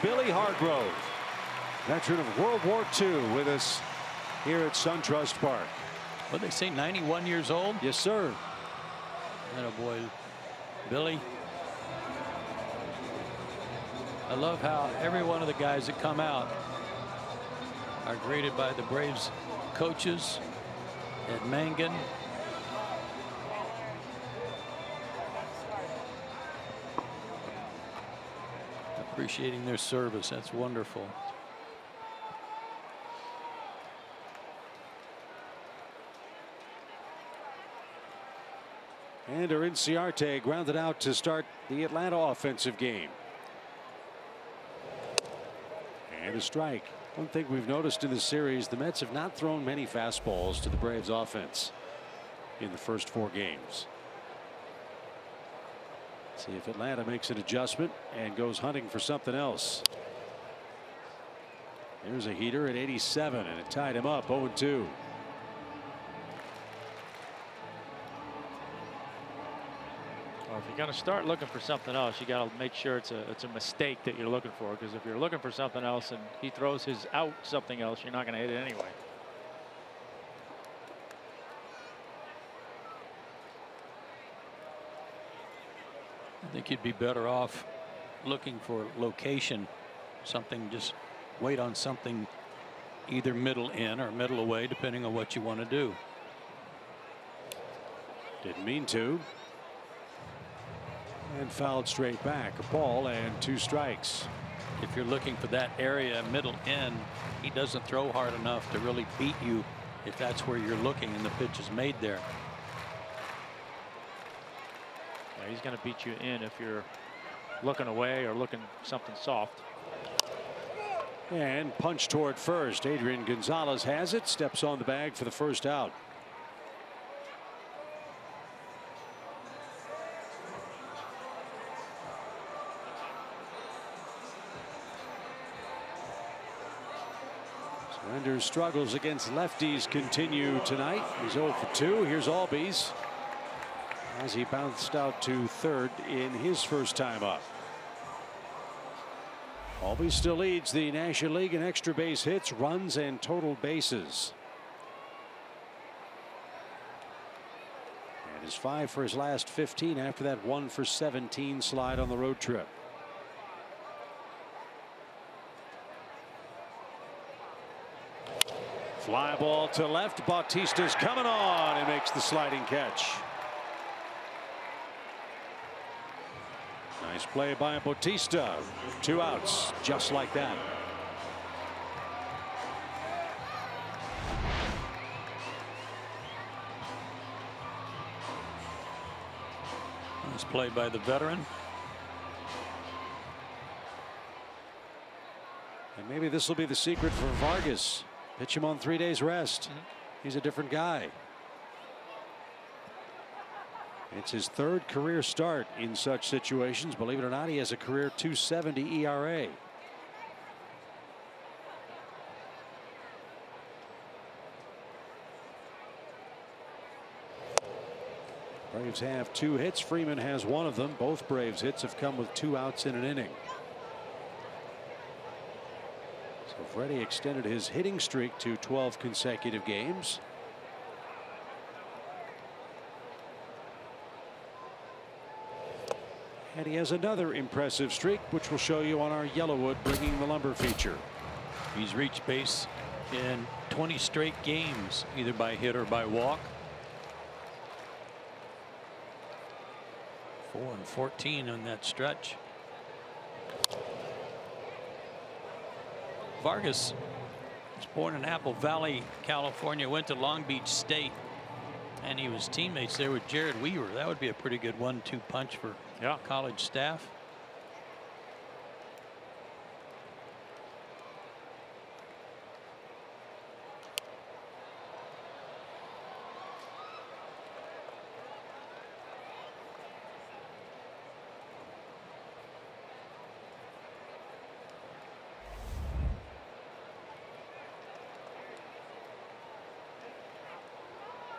Billy Hargrove, veteran of World War II, with us here at SunTrust Park. What they say, 91 years old? Yes, sir. Atta boy, Billy. I love how every one of the guys that come out are greeted by the Braves coaches at Mangan. Appreciating their service. That's wonderful. And Inciarte grounded out to start the Atlanta offensive game. And a strike. One thing we've noticed in this series, the Mets have not thrown many fastballs to the Braves offense in the first 4 games. See if Atlanta makes an adjustment and goes hunting for something else. There's a heater at 87, and it tied him up 0-2. Well, if you're going to start looking for something else, you got to make sure it's a mistake that you're looking for, because if you're looking for something else and he throws his out something else, you're not going to hit it anyway. I think you'd be better off looking for location, something, just wait on something either middle in or middle away, depending on what you want to do. Didn't mean to. And fouled straight back. A ball and 2 strikes. If you're looking for that area middle in, he doesn't throw hard enough to really beat you if that's where you're looking and the pitch is made there. Yeah, he's going to beat you in if you're looking away or looking something soft. And punch toward first. Adrian Gonzalez has it, steps on the bag for the first out. Surrender's struggles against lefties continue tonight. He's 0 for 2. Here's Albies as he bounced out to third in his first time up. Albies still leads the National League in extra base hits, runs, and total bases. And is 5 for his last 15 after that 1 for 17 slide on the road trip. Fly ball to left. Bautista's coming on and makes the sliding catch. Nice play by Bautista. 2 outs just like that. Nice play by the veteran. maybe this will be the secret for Vargas. Pitch him on 3 days rest. He's a different guy. It's his third career start in such situations. Believe it or not, he has a career .270 ERA. Braves have 2 hits. Freeman has 1 of them. Both Braves hits have come with 2 outs in an inning. So Freddie extended his hitting streak to 12 consecutive games. And he has another impressive streak, which we'll show you on our Yellowwood Bringing the Lumber feature. He's reached base in 20 straight games, either by hit or by walk. 4 and 14 on that stretch. Vargas was born in Apple Valley, California, went to Long Beach State, and he was teammates there with Jared Weaver. That would be a pretty good 1-2 punch for college staff.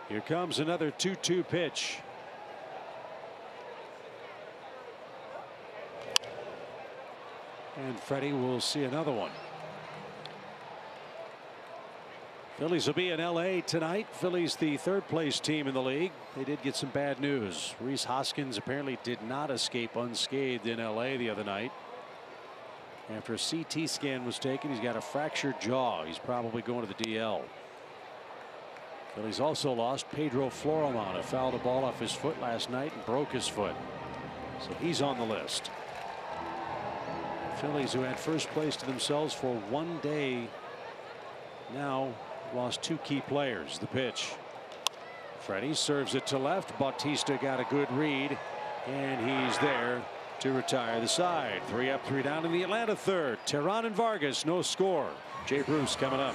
Here comes another 2-2 pitch. And Freddie will see another one. Phillies will be in LA tonight. Phillies, the 3rd place team in the league. They did get some bad news. Rhys Hoskins apparently did not escape unscathed in LA the other night. After a CT scan was taken, he's got a fractured jaw. He's probably going to the DL. Phillies also lost Pedro Florimon, who fouled a ball off his foot last night and broke his foot. So he's on the list. Phillies, who had first place to themselves for 1 day, now lost 2 key players. The pitch. Freddie serves it to left. Bautista got a good read, and he's there to retire the side. 3 up, 3 down in the Atlanta 3rd. Teheran and Vargas, no score. Jay Bruce coming up.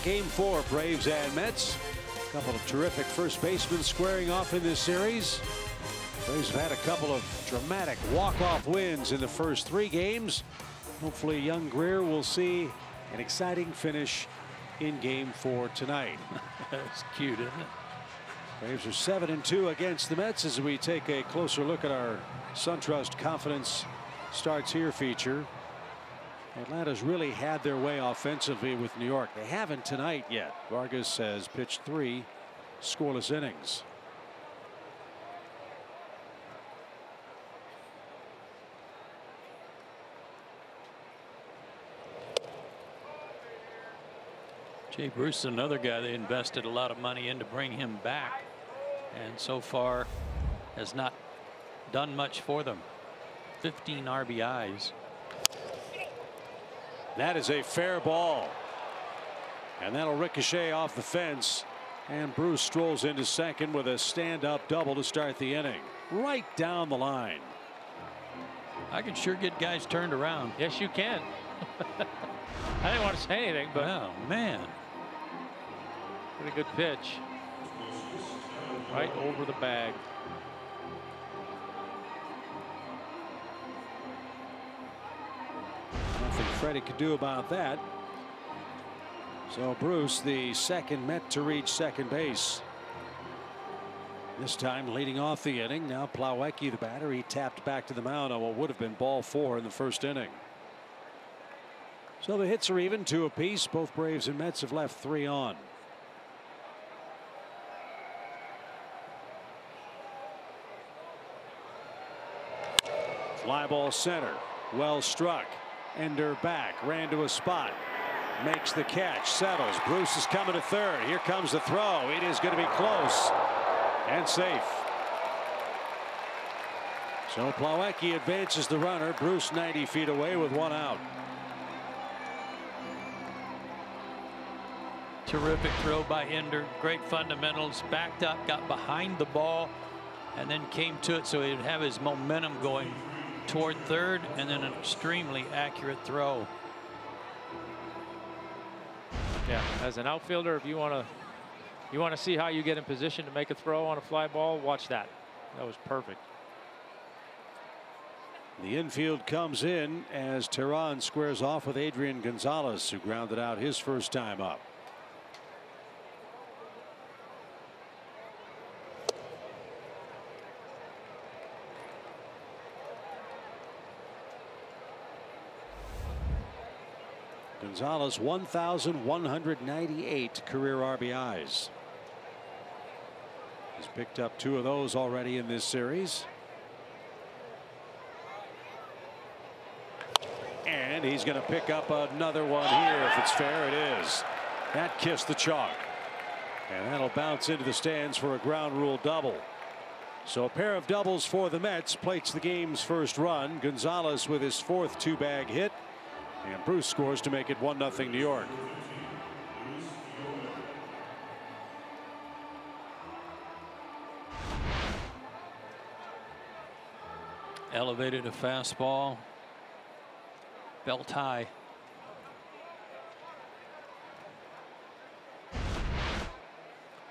Game 4, Braves and Mets. A couple of terrific first basemen squaring off in this series. Braves have had a couple of dramatic walk-off wins in the first 3 games. Hopefully young Greer will see an exciting finish in Game 4 tonight. That's cute, isn't it? Braves are 7-2 against the Mets as we take a closer look at our SunTrust Confidence Starts Here feature. Atlanta's really had their way offensively with New York. They haven't tonight yet. Vargas has pitched 3 scoreless innings. Jay Bruce is another guy they invested a lot of money in to bring him back, and so far has not done much for them. 15 RBIs. That is a fair ball, and that'll ricochet off the fence, and Bruce strolls into second with a stand-up double to start the inning. Right down the line. I can sure get guys turned around. Yes, you can. I didn't want to say anything, but oh man, pretty good pitch. Right over the bag. Nothing Freddie could do about that. So Bruce, the second Met to reach second base. This time leading off the inning. Now Plawecki, the batter, he tapped back to the mound on what would have been ball 4 in the first inning. So the hits are even, 2 apiece. Both Braves and Mets have left 3 on. Fly ball center. Well struck. Ender back. Ran to a spot. Makes the catch. Settles. Bruce is coming to third. Here comes the throw. It is going to be close and safe. So Plawecki advances the runner. Bruce 90 feet away with 1 out. terrific throw by Ender. Great fundamentals. Backed up, got behind the ball, and then came to it so he'd have his momentum going toward third, and then an extremely accurate throw. Yeah, as an outfielder, if you want to see how you get in position to make a throw on a fly ball, watch that. That was perfect. The infield comes in as Tehran squares off with Adrian Gonzalez, who grounded out his first time up. Gonzalez 1,198 career RBIs. He's picked up 2 of those already in this series. And he's going to pick up another one here if it's fair. It is. That kissed the chalk. And that'll bounce into the stands for a ground rule double. So a pair of doubles for the Mets plates the game's first run. Gonzalez with his 4th 2-bag hit. And Bruce scores to make it 1-0 New York. Elevated a fastball. Belt high.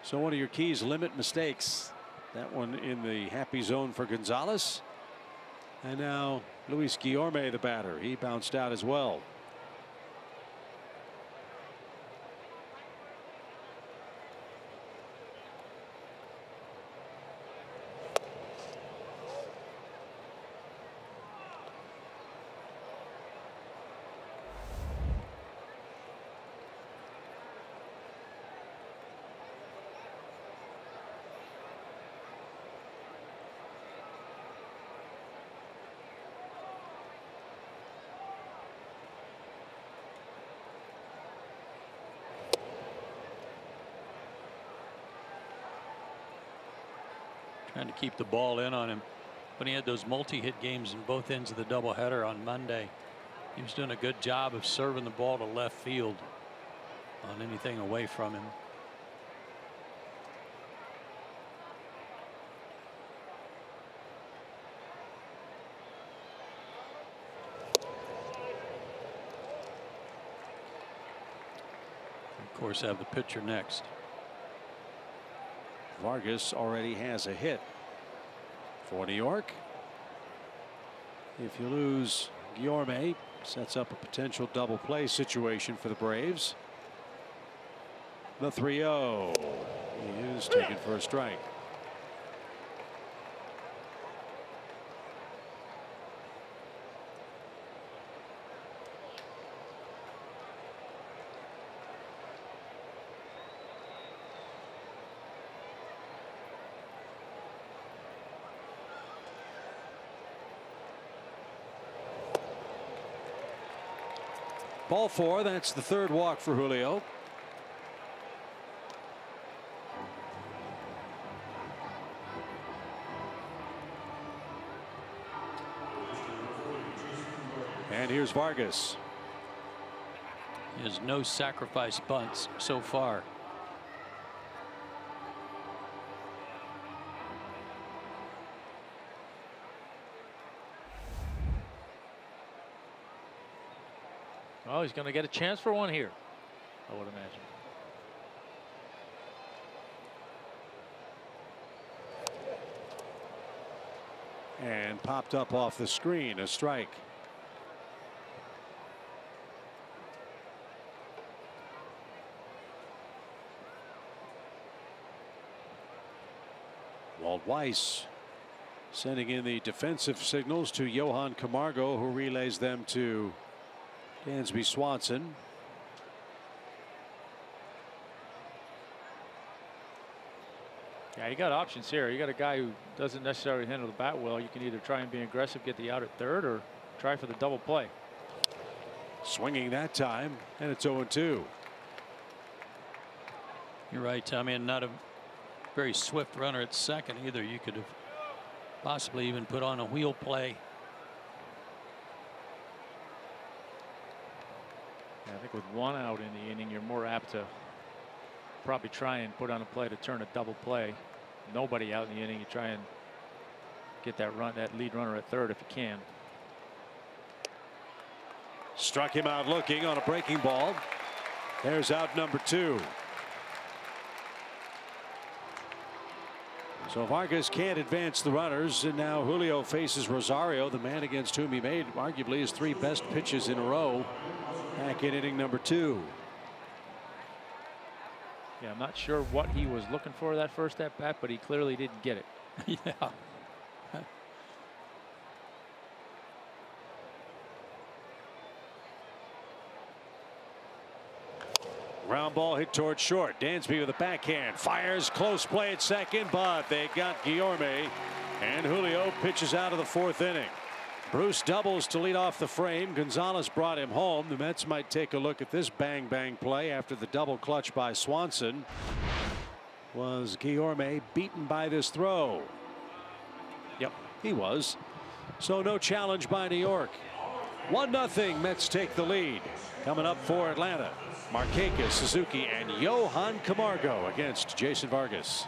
So one of your keys, limit mistakes. That one in the happy zone for Gonzalez. And now Luis Guillorme, the batter, he bounced out as well. Trying to keep the ball in on him. When he had those multi-hit games in both ends of the doubleheader on Monday, he was doing a good job of serving the ball to left field on anything away from him. Of course, have the pitcher next. Vargas already has a hit for New York. If you lose Guillorme, sets up a potential double play situation for the Braves. The 3-0. He is taken for a strike. Ball 4. That's the 3rd walk for Julio. And here's Vargas. He has no sacrifice bunts so far. Oh, he's going to get a chance for one here, I would imagine. And popped up off the screen, a strike. Walt Weiss sending in the defensive signals to Johan Camargo, who relays them to Dansby Swanson. Yeah, you got options here. You got a guy who doesn't necessarily handle the bat well. You can either try and be aggressive, get the out at third, or try for the double play. Swinging that time, and it's 0-2. You're right, Tommy, and not a very swift runner at second either. You could have possibly even put on a wheel play. Yeah, I think with one out in the inning, you're more apt to probably try and put on a play to turn a double play. Nobody out in the inning, you try and get that run, that lead runner at third if you can. Struck him out looking on a breaking ball. There's out number 2. So Vargas can't advance the runners, and now Julio faces Rosario, the man against whom he made arguably his 3 best pitches in a row back in inning number 2. Yeah, I'm not sure what he was looking for that first at bat, but he clearly didn't get it. Yeah. Ground ball hit towards short. Dansby with a backhand. Fires, close play at second, but they got Guillorme. And Julio pitches out of the 4th inning. Bruce doubles to lead off the frame. Gonzalez brought him home. The Mets might take a look at this bang-bang play after the double clutch by Swanson. Was Guillorme beaten by this throw? Yep, he was. So no challenge by New York. 1-0, Mets take the lead. Coming up for Atlanta, Markakis, Suzuki, and Johan Camargo against Jason Vargas.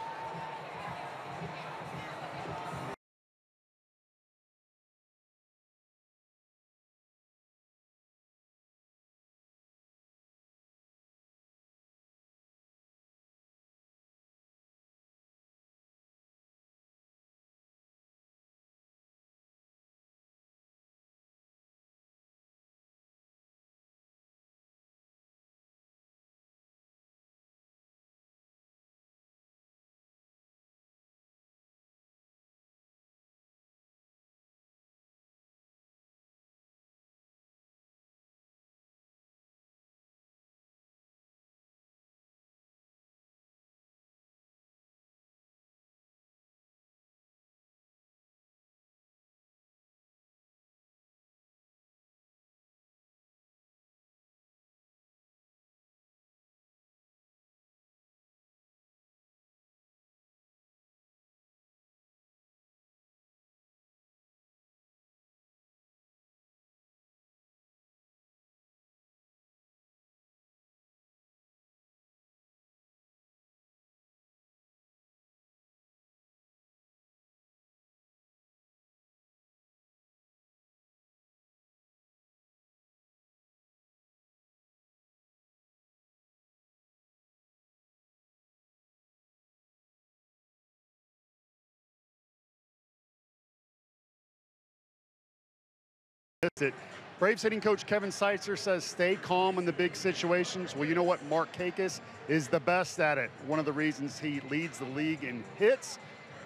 It. Braves hitting coach Kevin Seitzer says stay calm in the big situations. Well, you know what? Markakis is the best at it. One of the reasons he leads the league in hits.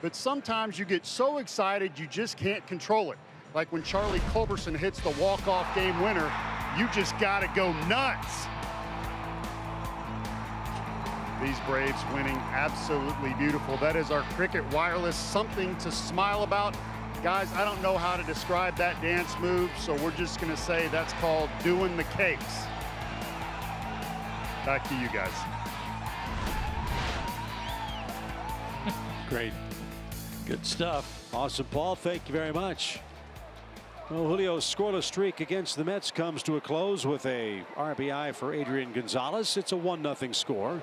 But sometimes you get so excited you just can't control it. Like when Charlie Culberson hits the walk-off game winner, you just got to go nuts. These Braves winning absolutely beautiful. That is our Cricket Wireless, something to smile about. Guys, I don't know how to describe that dance move, so we're just going to say that's called doing the cakes. Back to you guys. Great. Good stuff. Awesome, Paul. Thank you very much. Well, Julio's scoreless streak against the Mets comes to a close with a RBI for Adrian Gonzalez. It's a 1-0 score.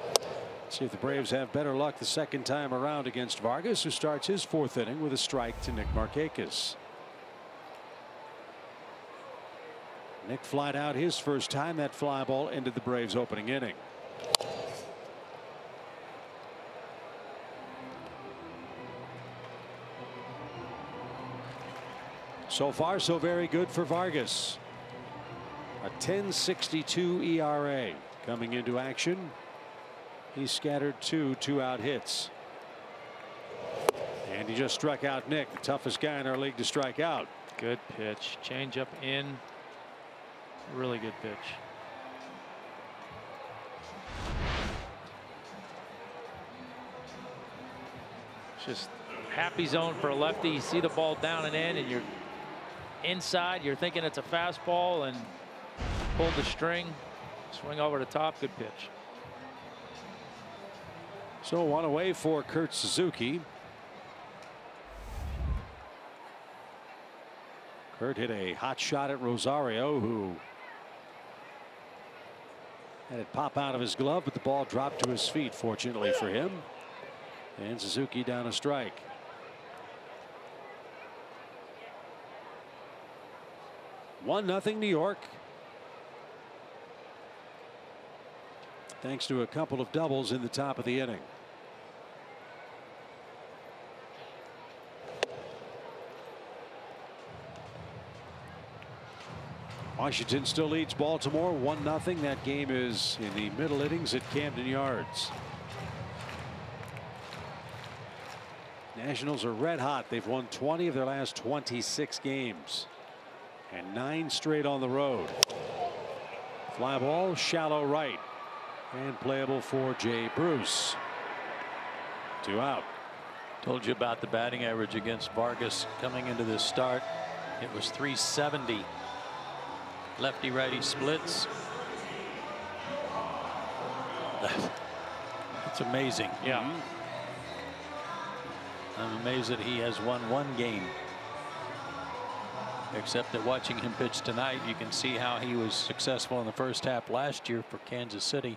See if the Braves have better luck the second time around against Vargas, who starts his 4th inning with a strike to Nick Markakis. Nick flied out his first time. That fly ball ended the Braves' opening inning. So far, so very good for Vargas. A 10.62 ERA coming into action. He scattered 2 2-out hits. And he just struck out Nick, the toughest guy in our league to strike out. Good pitch. Change up in. Really good pitch. Just happy zone for a lefty. You see the ball down and in, and you're inside. You're thinking it's a fastball, and pull the string, swing over the top. Good pitch. So 1 away for Kurt Suzuki. Kurt hit a hot shot at Rosario, who had it pop out of his glove, but the ball dropped to his feet, fortunately for him. And Suzuki down a strike. One nothing New York. Thanks to a couple of doubles in the top of the inning. Washington still leads Baltimore 1-0. That game is in the middle innings at Camden Yards. Nationals are red hot. They've won 20 of their last 26 games. And 9 straight on the road. Fly ball shallow right. And playable for Jay Bruce. 2 out. Told you about the batting average against Vargas coming into this start. It was .370. Lefty righty splits. It's amazing. Yeah. I'm amazed that he has won 1 game. Except that watching him pitch tonight, you can see how he was successful in the first half last year for Kansas City.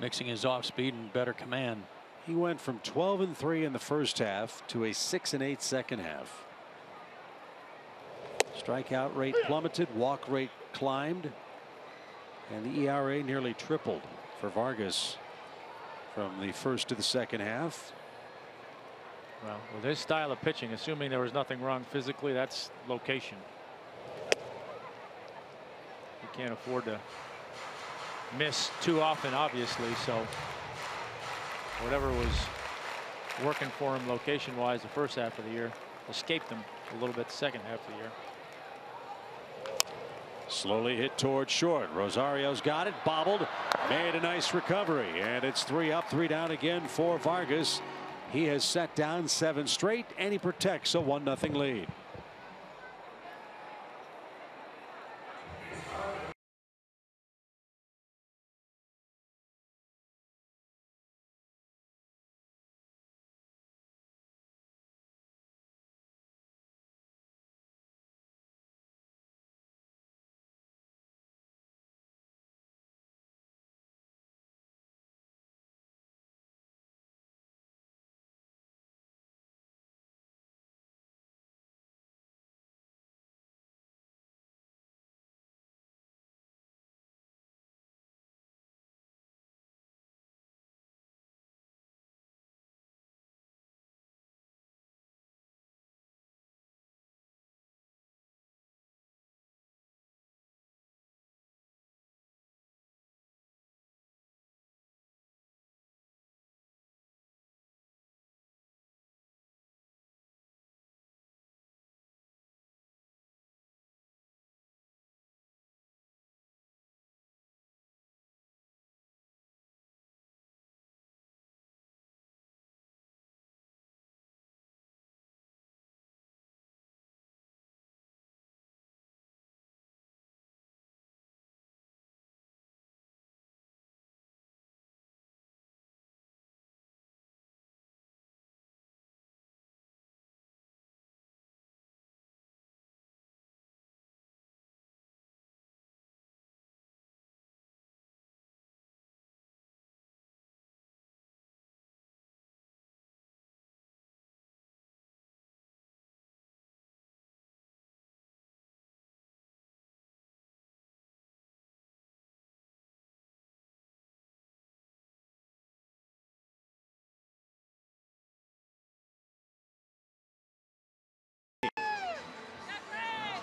Mixing his off speed and better command. He went from 12-3 in the first half to a 6-8 second half. Strikeout rate plummeted, walk rate climbed, and the ERA nearly tripled for Vargas from the first to the second half. Well, with his style of pitching, assuming there was nothing wrong physically, that's location. You can't afford to miss too often, obviously, so whatever was working for him location wise the first half of the year escaped him a little bit the second half of the year. Slowly hit towards short. Rosario's got it, bobbled, made a nice recovery, and it's 3 up 3 down again for Vargas. He has set down 7 straight, and he protects a 1-0 lead.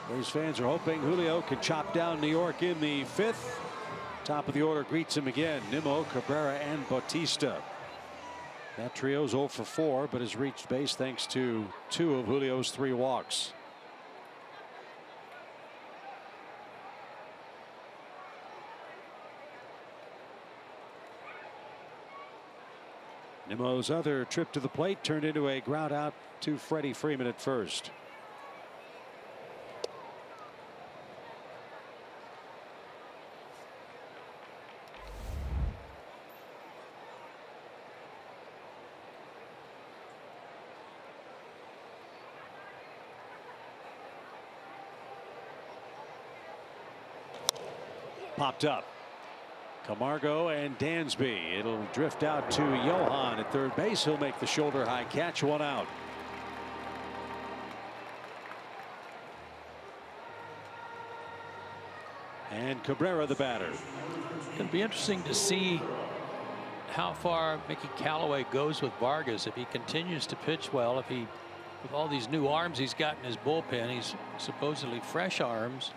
Rays fans are hoping Julio can chop down New York in the 5th. Top of the order greets him again. Nimmo, Cabrera, and Bautista. That trio's 0 for 4, but has reached base thanks to 2 of Julio's 3 walks. Nimmo's other trip to the plate turned into a ground out to Freddie Freeman at first. Popped up. Camargo and Dansby. It'll drift out to Johan at third base. He'll make the shoulder high catch, 1 out. And Cabrera the batter. It'll be interesting to see how far Mickey Callaway goes with Vargas. If he continues to pitch well, if he, with all these new arms he's got in his bullpen, he's supposedly fresh arms.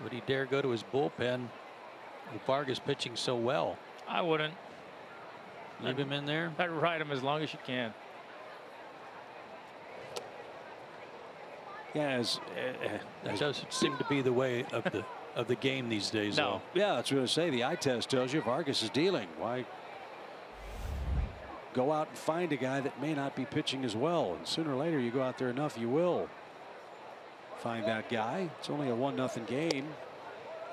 Would he dare go to his bullpen with Vargas pitching so well? I wouldn't. Leave him in there? I'd ride him as long as you can. Yeah, that doesn't seem to be the way of the game these days. No. Though. Yeah, that's what I say. The eye test tells you Vargas is dealing. Why go out and find a guy that may not be pitching as well? And sooner or later, you go out there enough, you will find that guy. It's only a 1-0 game.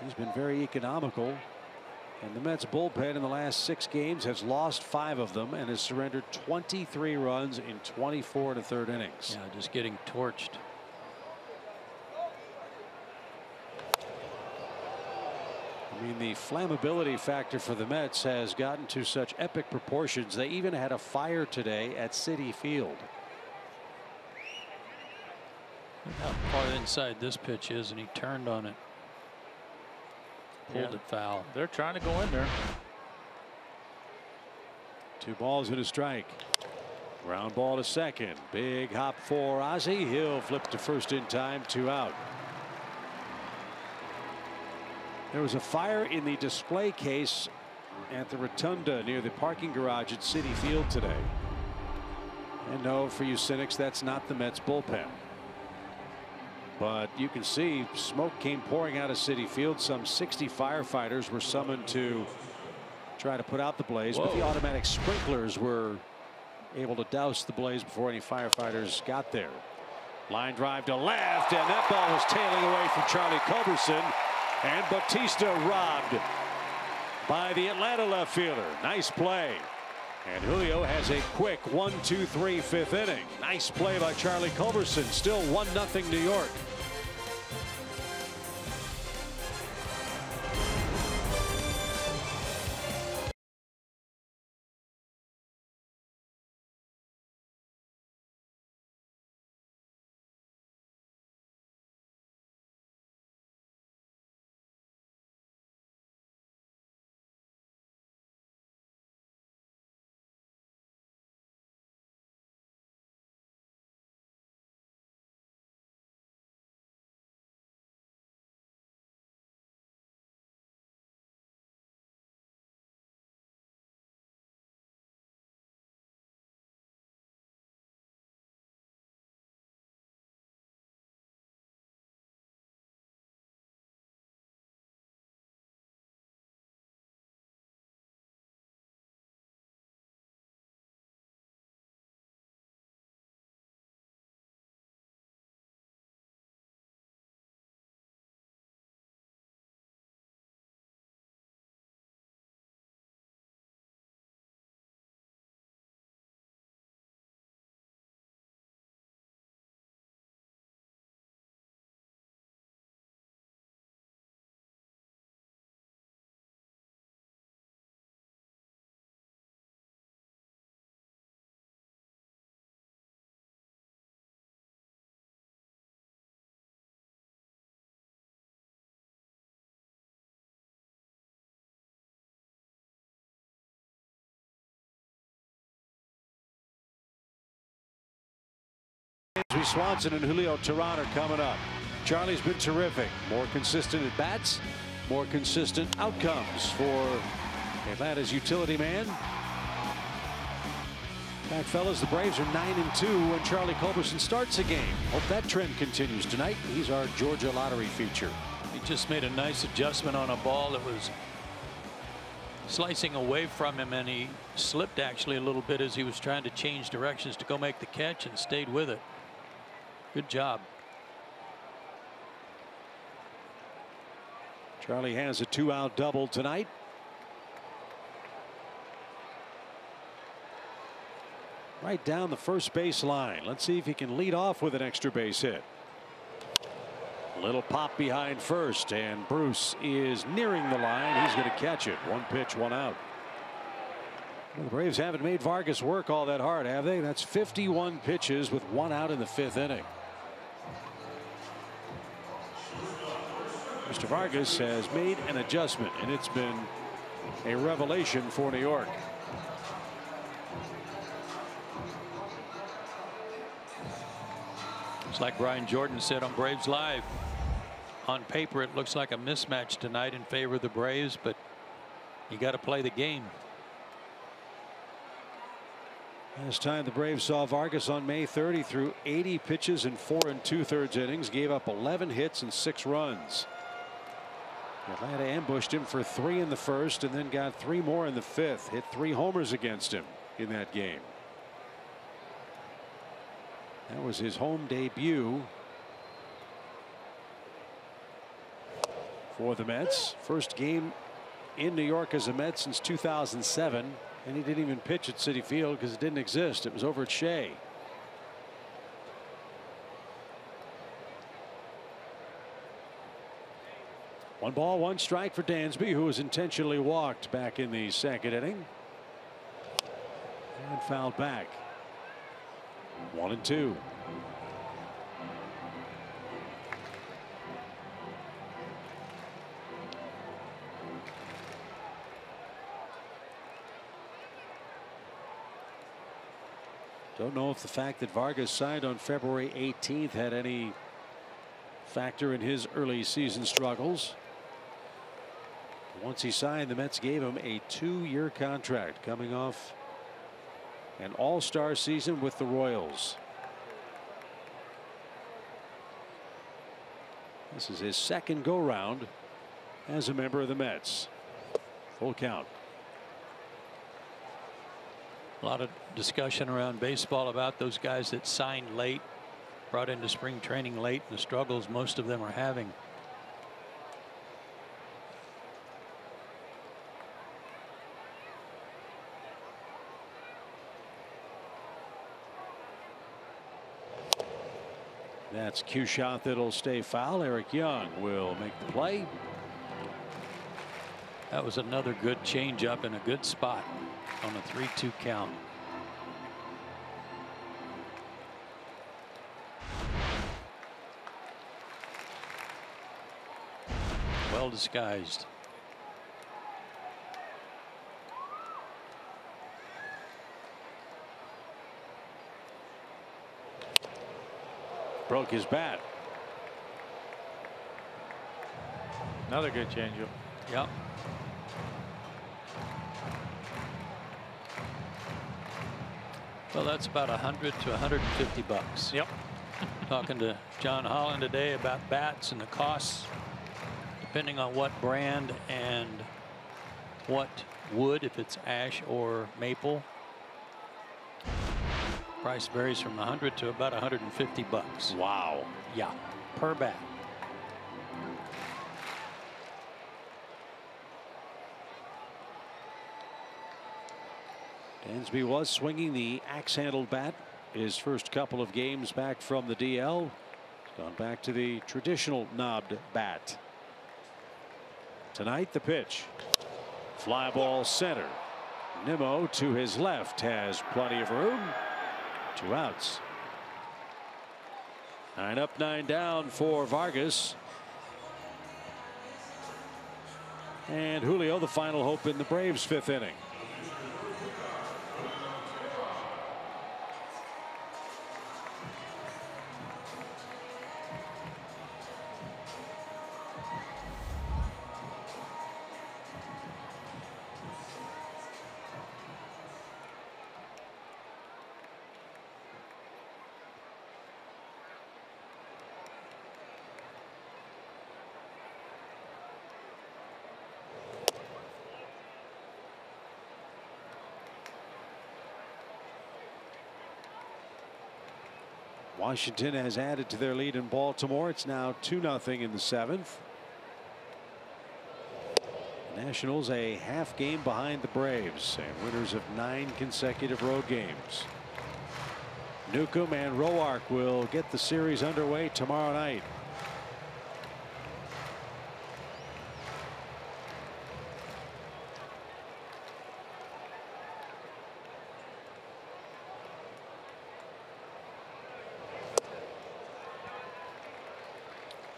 He's been very economical. And the Mets bullpen in the last 6 games has lost 5 of them and has surrendered 23 runs in 24 1/3 innings. Yeah, just getting torched. I mean, the flammability factor for the Mets has gotten to such epic proportions. They even had a fire today at Citi Field. Look how far inside this pitch is, and he turned on it. Pulled it foul. They're trying to go in there. 2 balls and a strike. Ground ball to second. Big hop for Ozzie. He'll flip to first in time. 2 out. There was a fire in the display case at the rotunda near the parking garage at Citi Field today. And no, for you cynics, that's not the Mets bullpen. But you can see smoke came pouring out of Citi Field. Some 60 firefighters were summoned to try to put out the blaze. But the automatic sprinklers were able to douse the blaze before any firefighters got there. Line drive to left, and that ball was tailing away from Charlie Culberson. And Bautista robbed by the Atlanta left fielder. Nice play. And Julio has a quick 1-2-3 5th inning. Nice play by Charlie Culberson. Still 1-0 New York. Swanson and Julio Teheran are coming up. Charlie's been terrific. More consistent at bats, more consistent outcomes for Atlanta's utility man. In fact, fellas, the Braves are 9-2 when Charlie Culberson starts a game. Hope that trend continues tonight. He's our Georgia Lottery feature. He just made a nice adjustment on a ball that was slicing away from him, and he slipped actually a little bit as he was trying to change directions to go make the catch, and stayed with it. Good job. Charlie has a 2-out double tonight. Right down the first base line. Let's see if he can lead off with an extra base hit. Little pop behind first, and Bruce is nearing the line. He's going to catch it. 1 pitch, 1 out. Well, the Braves haven't made Vargas work all that hard, have they? That's 51 pitches with 1 out in the 5th inning. Mr. Vargas has made an adjustment, and it's been a revelation for New York. It's like Brian Jordan said on Braves Live. On paper, it looks like a mismatch tonight in favor of the Braves, but you got to play the game. Last time the Braves saw Vargas on May 3rd, he threw 80 pitches in 4 2/3 innings, gave up 11 hits and 6 runs. Atlanta ambushed him for 3 in the 1st and then got 3 more in the 5th. Hit 3 homers against him in that game. That was his home debut for the Mets. First game in New York as a Met since 2007, and he didn't even pitch at Citi Field because it didn't exist. It was over at Shea. One ball, 1 strike for Dansby, who was intentionally walked back in the 2nd inning. And fouled back. 1-2. Don't know if the fact that Vargas signed on February 18th had any factor in his early season struggles. Once he signed, the Mets gave him a 2-year contract coming off an all-star season with the Royals. This is his 2nd go-round as a member of the Mets. Full count. A lot of discussion around baseball about those guys that signed late, brought into spring training late, and the struggles most of them are having. That's cue shot that'll stay foul. Eric Young will make the play. That was another good changeup in a good spot on a 3-2 count. Well disguised. Broke his bat. Another good changeup. Yep. Well, that's about 100 to 150 bucks. Yep. Talking to John Holland today about bats and the costs, depending on what brand and what wood, if it's ash or maple. Price varies from 100 to about 150 bucks. Wow. Yeah, per bat. Dansby was swinging the axe-handled bat his first couple of games back from the DL. He's gone back to the traditional knobbed bat. Tonight the pitch. Fly ball center. Nimmo to his left has plenty of room. 2 outs. 9 up, 9 down for Vargas. And Julio, the final hope in the Braves' 5th inning. Washington has added to their lead in Baltimore. It's now 2-0 in the 7th. Nationals a half game behind the Braves and winners of 9 consecutive road games. Newcomb and Roark will get the series underway tomorrow night.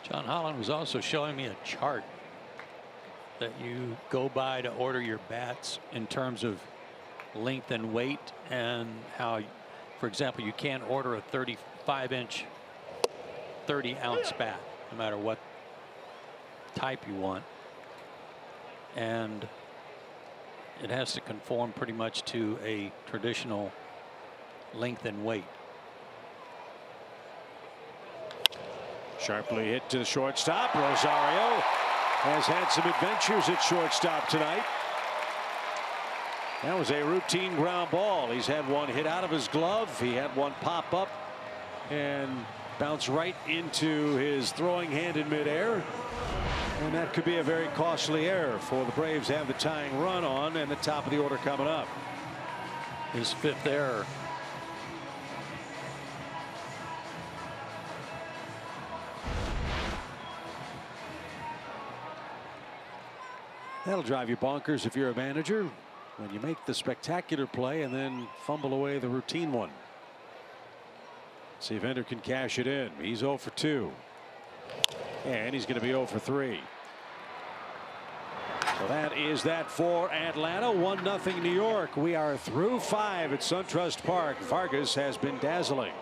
John Holland was also showing me a chart that you go by to order your bats in terms of length and weight, and how, for example, you can't order a 35-inch 30-ounce bat no matter what type you want, and it has to conform pretty much to a traditional length and weight. Sharply hit to the shortstop. Rosario has had some adventures at shortstop tonight. That was a routine ground ball. He's had one hit out of his glove. He had one pop up and bounce right into his throwing hand in midair. And that could be a very costly error for the Braves to have the tying run on and the top of the order coming up. His 5th error. That'll drive you bonkers if you're a manager, when you make the spectacular play and then fumble away the routine one. See if Ender can cash it in. He's 0 for 2. And he's going to be 0 for 3. So that is that for Atlanta. 1-0 New York. We are through 5 at SunTrust Park. Vargas has been dazzling.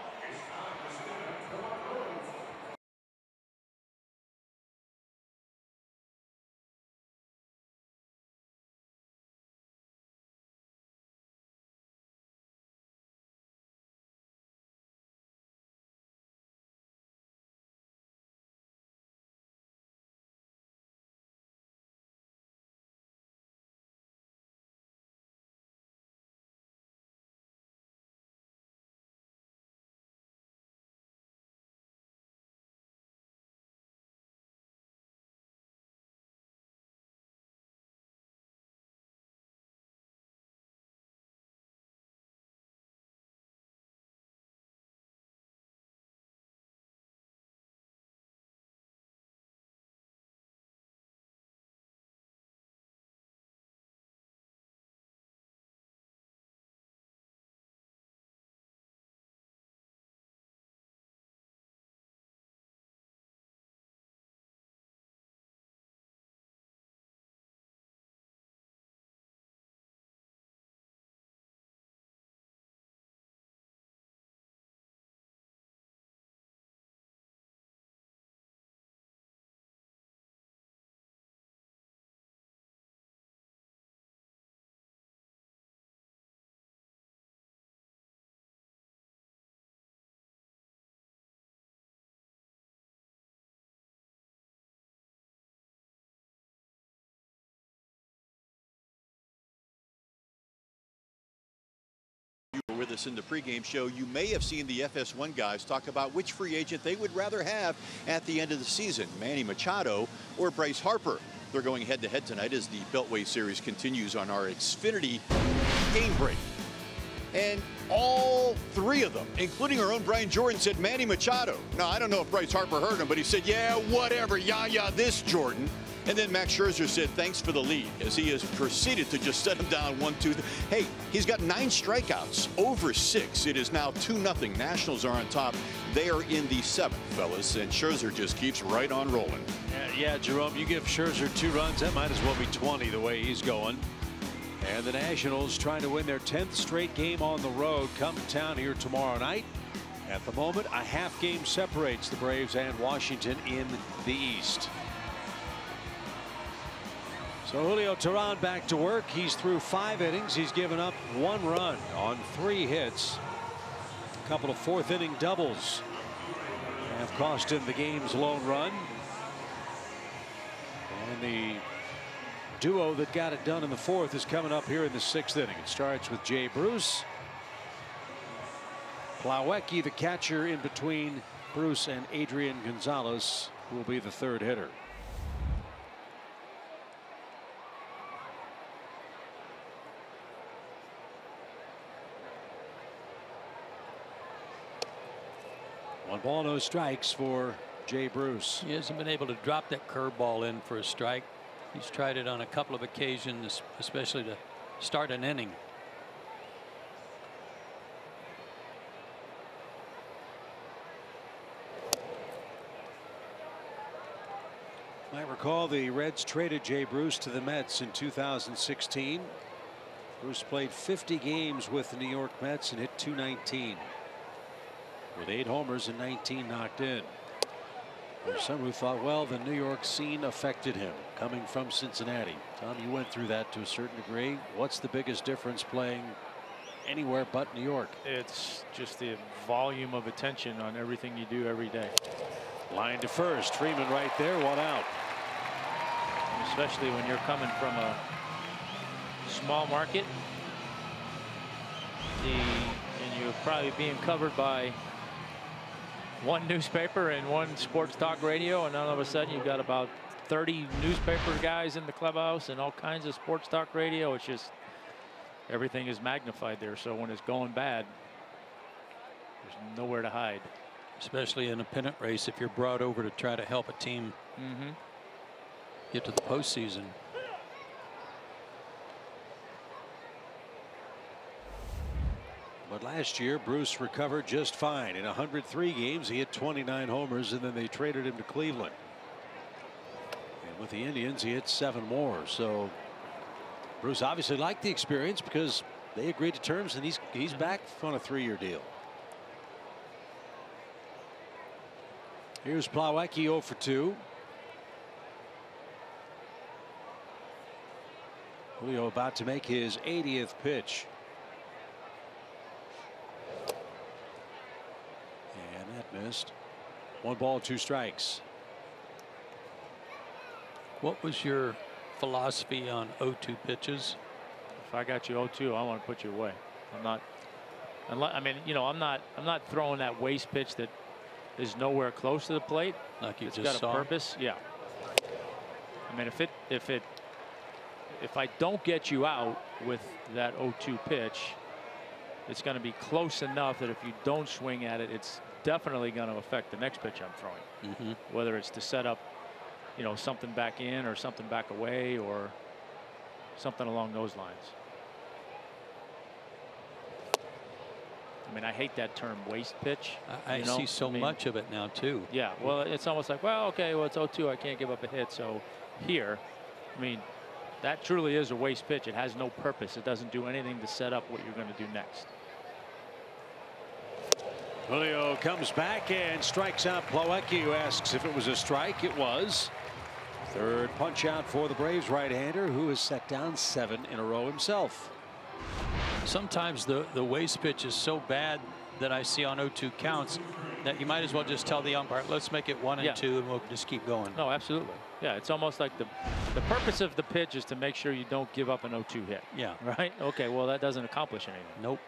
With us in the pregame show, you may have seen the FS1 guys talk about which free agent they would rather have at the end of the season, Manny Machado or Bryce Harper. They're going head-to-head tonight as the Beltway Series continues on our Xfinity game break. And all 3 of them, including our own Brian Jordan, said Manny Machado. Now, I don't know if Bryce Harper heard him, but he said, yeah, whatever, yeah, this Jordan. And then Max Scherzer said thanks for the lead as he has proceeded to just set him down 1-2. Hey, he's got 9 strikeouts over 6. It is now 2-0. Nationals are on top. They are in the 7th, fellas, and Scherzer just keeps right on rolling. Yeah, Jerome, you give Scherzer 2 runs, that might as well be 20 the way he's going. And the Nationals trying to win their 10th straight game on the road come to town here tomorrow night. At the moment, a half game separates the Braves and Washington in the East. So Julio Teheran back to work. He's through 5 innings. He's given up 1 run on 3 hits. A couple of 4th inning doubles have cost him the game's lone run. And the duo that got it done in the 4th is coming up here in the 6th inning. It starts with Jay Bruce. Plawecki, the catcher in between Bruce and Adrian Gonzalez, will be the third hitter. One ball, no strikes for Jay Bruce. He hasn't been able to drop that curveball in for a strike. He's tried it on a couple of occasions, especially to start an inning. I recall the Reds traded Jay Bruce to the Mets in 2016. Bruce played 50 games with the New York Mets and hit .219 with 8 homers and 19 knocked in. There's some who thought, well, the New York scene affected him coming from Cincinnati. Tom, you went through that to a certain degree. What's the biggest difference playing anywhere but New York? It's just the volume of attention on everything you do every day. Line to first. Freeman right there, 1 out. Especially when you're coming from a small market. And you're probably being covered by one newspaper and one sports talk radio, and all of a sudden you've got about 30 newspaper guys in the clubhouse and all kinds of sports talk radio. It's just everything is magnified there. So when it's going bad, there's nowhere to hide. Especially in a pennant race, if you're brought over to try to help a team get to the postseason. But last year, Bruce recovered just fine. In 103 games, he hit 29 homers, and then they traded him to Cleveland. And with the Indians, he hit 7 more. So Bruce obviously liked the experience because they agreed to terms, and he's back on a 3-year deal. Here's Plawecki 0 for 2. Julio about to make his 80th pitch. And that missed. 1 ball, 2 strikes. What was your philosophy on 0-2 pitches? If I got you 0-2, I want to put you away. I'm not. I mean, you know, I'm not throwing that waste pitch that is nowhere close to the plate. Like you it's just got saw. a purpose. Yeah. I mean, if I don't get you out with that 0-2 pitch, it's going to be close enough that if you don't swing at it, it's definitely going to affect the next pitch I'm throwing. Whether it's to set up, you know, something back in or something back away or something along those lines. I mean, I hate that term waste pitch. I see so much of it now too. Yeah, well, it's almost like, well, okay, well, it's 0-2, I can't give up a hit. So here, I mean, that truly is a waste pitch. It has no purpose. It doesn't do anything to set up what you're going to do next. Julio comes back and strikes out Plawecki, who asks if it was a strike. It was. Third punch out for the Braves right-hander, who has set down 7 in a row himself. Sometimes the waste pitch is so bad that I see on 0-2 counts that you might as well just tell the umpire, let's make it 1 and 2 and we'll just keep going. No, absolutely. Yeah, it's almost like the purpose of the pitch is to make sure you don't give up an 0-2 hit. Yeah. Right? Okay, well, that doesn't accomplish anything. Nope.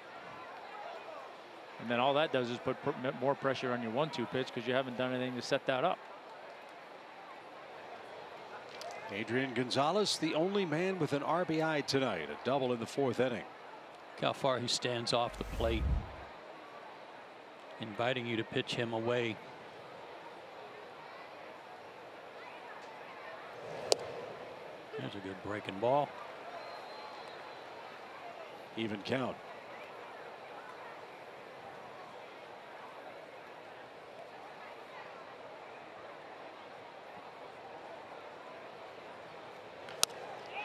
And then all that does is put more pressure on your 1-2 pitch because you haven't done anything to set that up. Adrian Gonzalez, the only man with an RBI tonight, a double in the 4th inning. Look how far he stands off the plate, inviting you to pitch him away. There's a good breaking ball. Even count.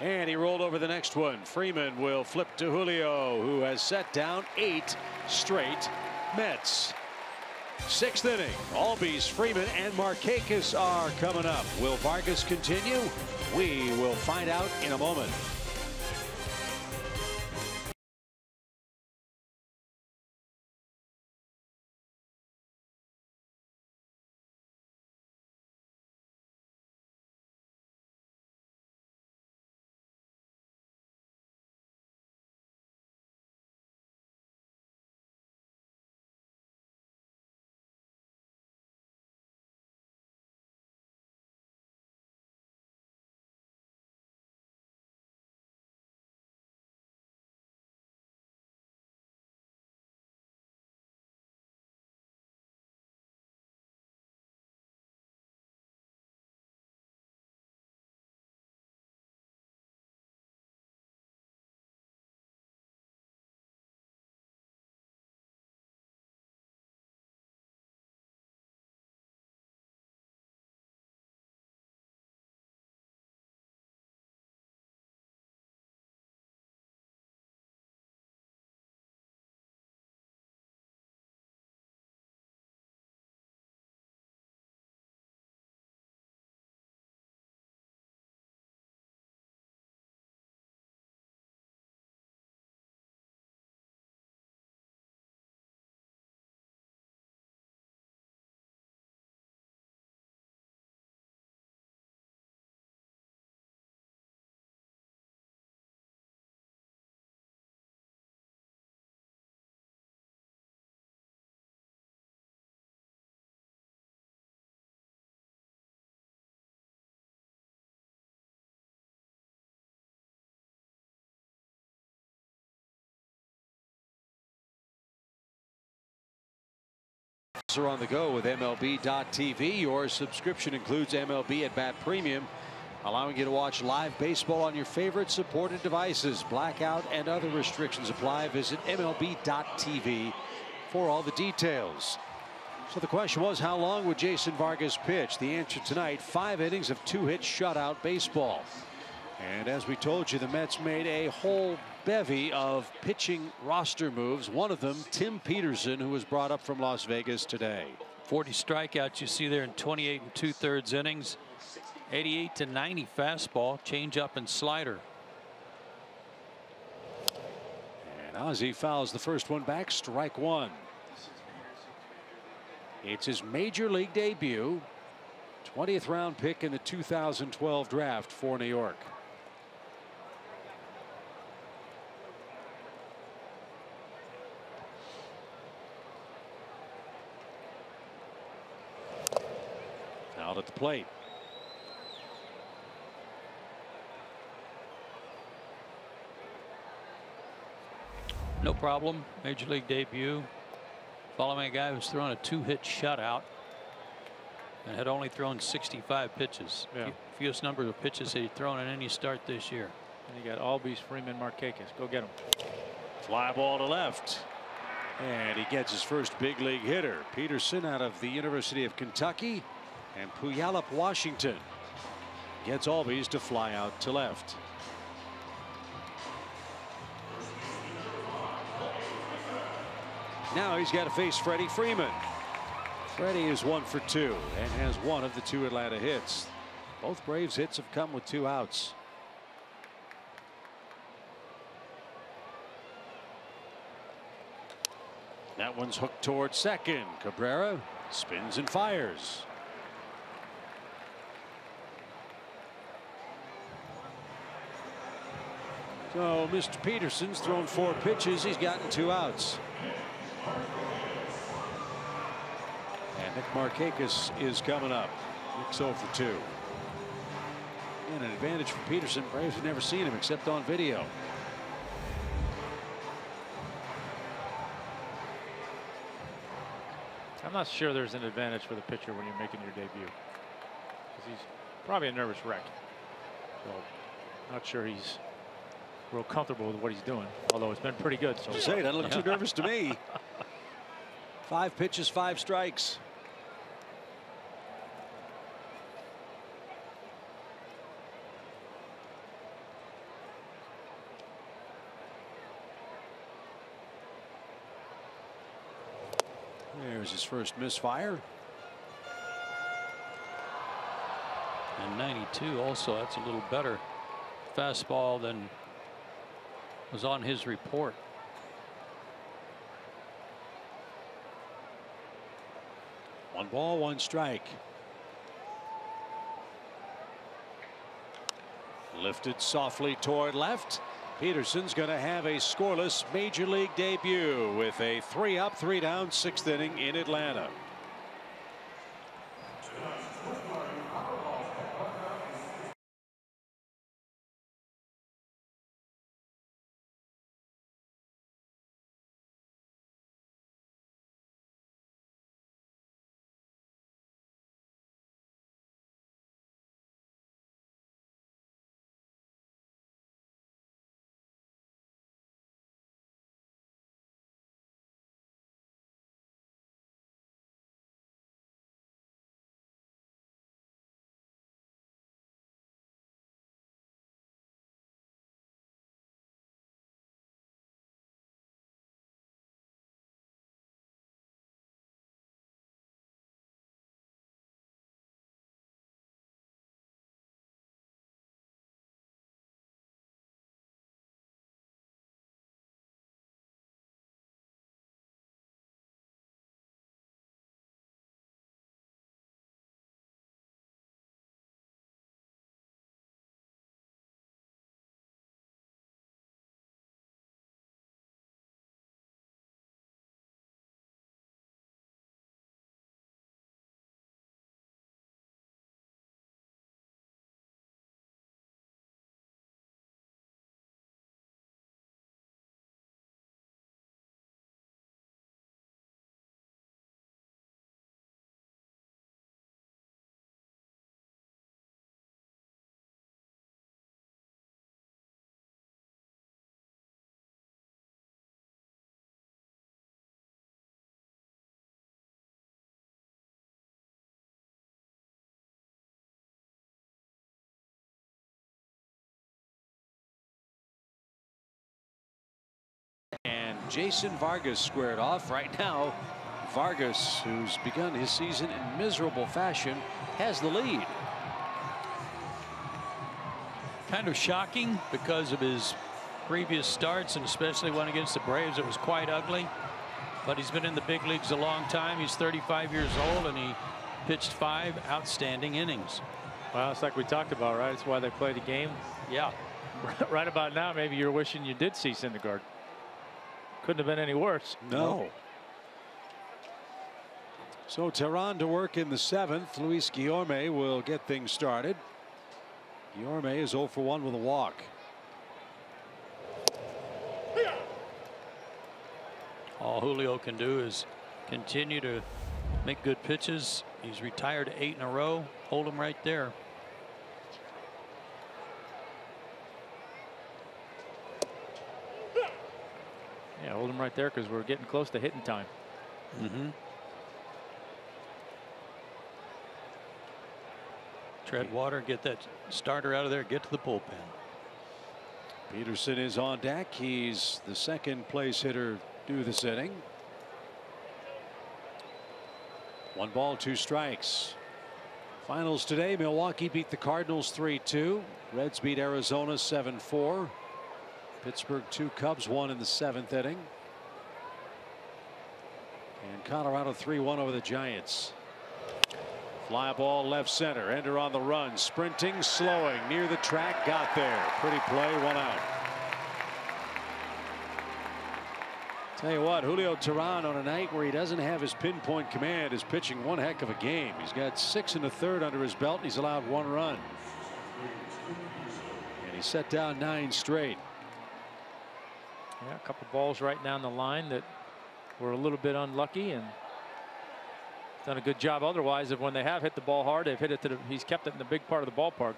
And he rolled over the next one. Freeman will flip to Julio, who has set down 8 straight Mets. 6th inning. Albies, Freeman, and Markakis are coming up. Will Vargas continue? We will find out in a moment. Are on the go with MLB.tv. Your subscription includes MLB at Bat Premium, allowing you to watch live baseball on your favorite supported devices. Blackout and other restrictions apply. Visit MLB.tv for all the details. So the question was, how long would Jason Vargas pitch? The answer tonight, 5 innings of 2-hit shutout baseball. And as we told you, the Mets made a whole bevy of pitching roster moves. One of them, Tim Peterson, who was brought up from Las Vegas today. 40 strikeouts you see there in 28 2/3 innings. 88 to 90 fastball, changeup and slider. And Ozzie fouls the first one back, strike one. It's his major league debut. 20th round pick in the 2012 draft for New York. Out at the plate. No problem. Major league debut. Following a guy who's thrown a 2-hit shutout and had only thrown 65 pitches. Yeah. Fewest number of pitches he'd thrown in any start this year. And you got Albies, Freeman, Markakis. Go get him. Fly ball to left. And he gets his first big league hitter. Peterson out of the University of Kentucky. And Puyallup, Washington, gets Albies to fly out to left. Now he's got to face Freddie Freeman. Freddie is 1 for 2 and has one of the 2 Atlanta hits. Both Braves hits have come with 2 outs. That one's hooked towards second. Cabrera spins and fires. So Mr. Peterson's thrown 4 pitches. He's gotten 2 outs. And Nick Markakis is coming up. Nick's 0 for 2. And an advantage for Peterson. Braves have never seen him except on video. I'm not sure there's an advantage for the pitcher when you're making your debut, because he's probably a nervous wreck. So not sure he's real comfortable with what he's doing, although it's been pretty good so far. Say, doesn't look too nervous to me. 5 pitches, 5 strikes. There's his first misfire. And 92 also, that's a little better fastball than was on his report. One ball, 1 strike. Lifted softly toward left. Peterson's going to have a scoreless major league debut with a 3-up, 3-down 6th inning in Atlanta. Jason Vargas squared off. Right now, Vargas, who's begun his season in miserable fashion, has the lead. Kind of shocking because of his previous starts, and especially one against the Braves. It was quite ugly, but he's been in the big leagues a long time. He's 35 years old, and he pitched 5 outstanding innings. Well, it's like we talked about, right? It's why they play the game. Yeah. Right about now, maybe you're wishing you did see Syndergaard. Couldn't have been any worse. No. So Tehran to work in the 7th. Luis Guillorme will get things started. Guillorme is 0 for 1 with a walk. All Julio can do is continue to make good pitches. He's retired 8 in a row. Hold him right there. Yeah, hold him right there because we're getting close to hitting time. Tread water, get that starter out of there, get to the bullpen. Peterson is on deck. He's the 2nd place hitter due this inning. 1 ball, 2 strikes. Finals today, Milwaukee beat the Cardinals 3-2. Reds beat Arizona 7-4. Pittsburgh 2, Cubs 1 in the 7th inning. And Colorado 3-1 over the Giants. Fly ball left center. Ender on the run. Sprinting, slowing, near the track. Got there. Pretty play, 1 out. Tell you what, Julio Tehran on a night where he doesn't have his pinpoint command is pitching one heck of a game. He's got 6 1/3 under his belt, and he's allowed 1 run. And he set down 9 straight. Yeah, a couple balls right down the line that were a little bit unlucky, and done a good job otherwise of when they have hit the ball hard, they've hit it to the, he's kept it in the big part of the ballpark.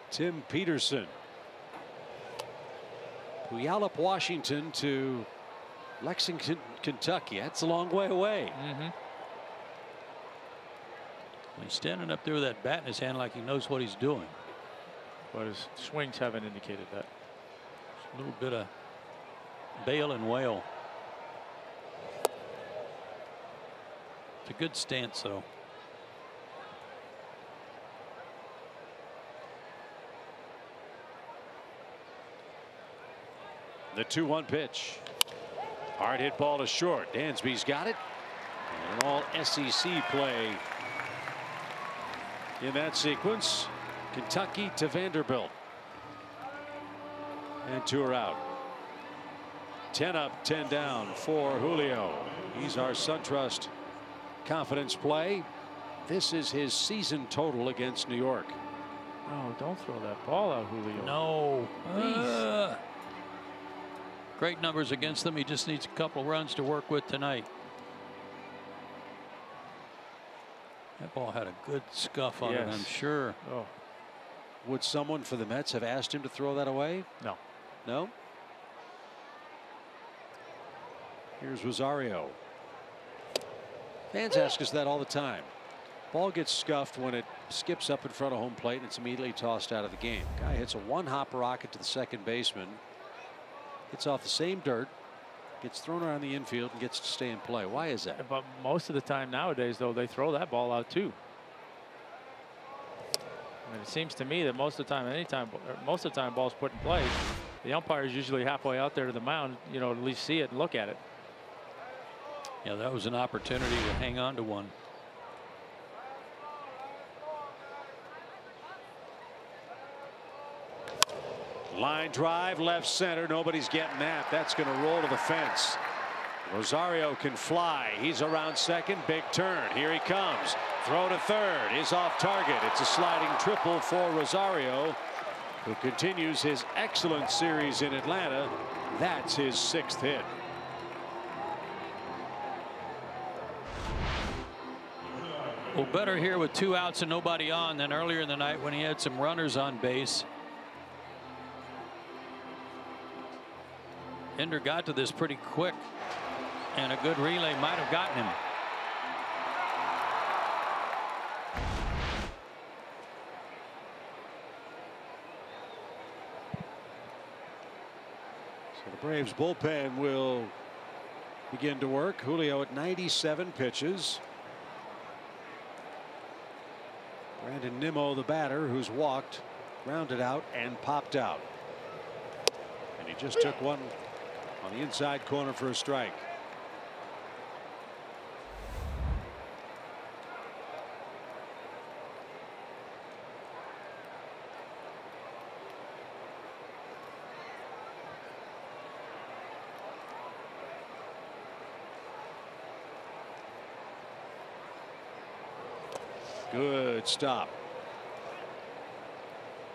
Tim Peterson. Puyallup, Washington to Lexington, Kentucky. That's a long way away. He's standing up there with that bat in his hand like he knows what he's doing. But his swings haven't indicated that. Just a little bit of bail and wail. It's a good stance, though. The 2-1 pitch. Hard hit ball to short. Dansby's got it. And an all SEC play in that sequence. Kentucky to Vanderbilt. And 2 are out. 10 up, 10 down for Julio. He's our SunTrust confidence play. This is his season total against New York. Oh, don't throw that ball out, Julio. No. Please. Great numbers against them. He just needs a couple runs to work with tonight. That ball had a good scuff on it, I'm sure. Oh. Would someone for the Mets have asked him to throw that away? No. No? Here's Rosario. Fans ask us that all the time. Ball gets scuffed when it skips up in front of home plate and it's immediately tossed out of the game. Guy hits a 1-hop rocket to the second baseman. Gets off the same dirt. Gets thrown around the infield and gets to stay in play. Why is that? But most of the time nowadays, though, they throw that ball out too. I mean, it seems to me that most of the time balls put in play, the umpire is usually halfway out there to the mound, you know, at least see it and look at it. Yeah, that was an opportunity to hang on to one. Line drive left center. Nobody's getting that. That's going to roll to the fence. Rosario can fly. He's around second. Big turn. Here he comes. Throw to third is off target. It's a sliding triple for Rosario, who continues his excellent series in Atlanta. That's his 6th hit. Well, better here with 2 outs and nobody on than earlier in the night when he had some runners on base. Ender got to this pretty quick, and a good relay might have gotten him. The Braves bullpen will begin to work. Julio at 97 pitches. Brandon Nimmo, the batter, who's walked, grounded out, and popped out. And he just took one on the inside corner for a strike. Good stop.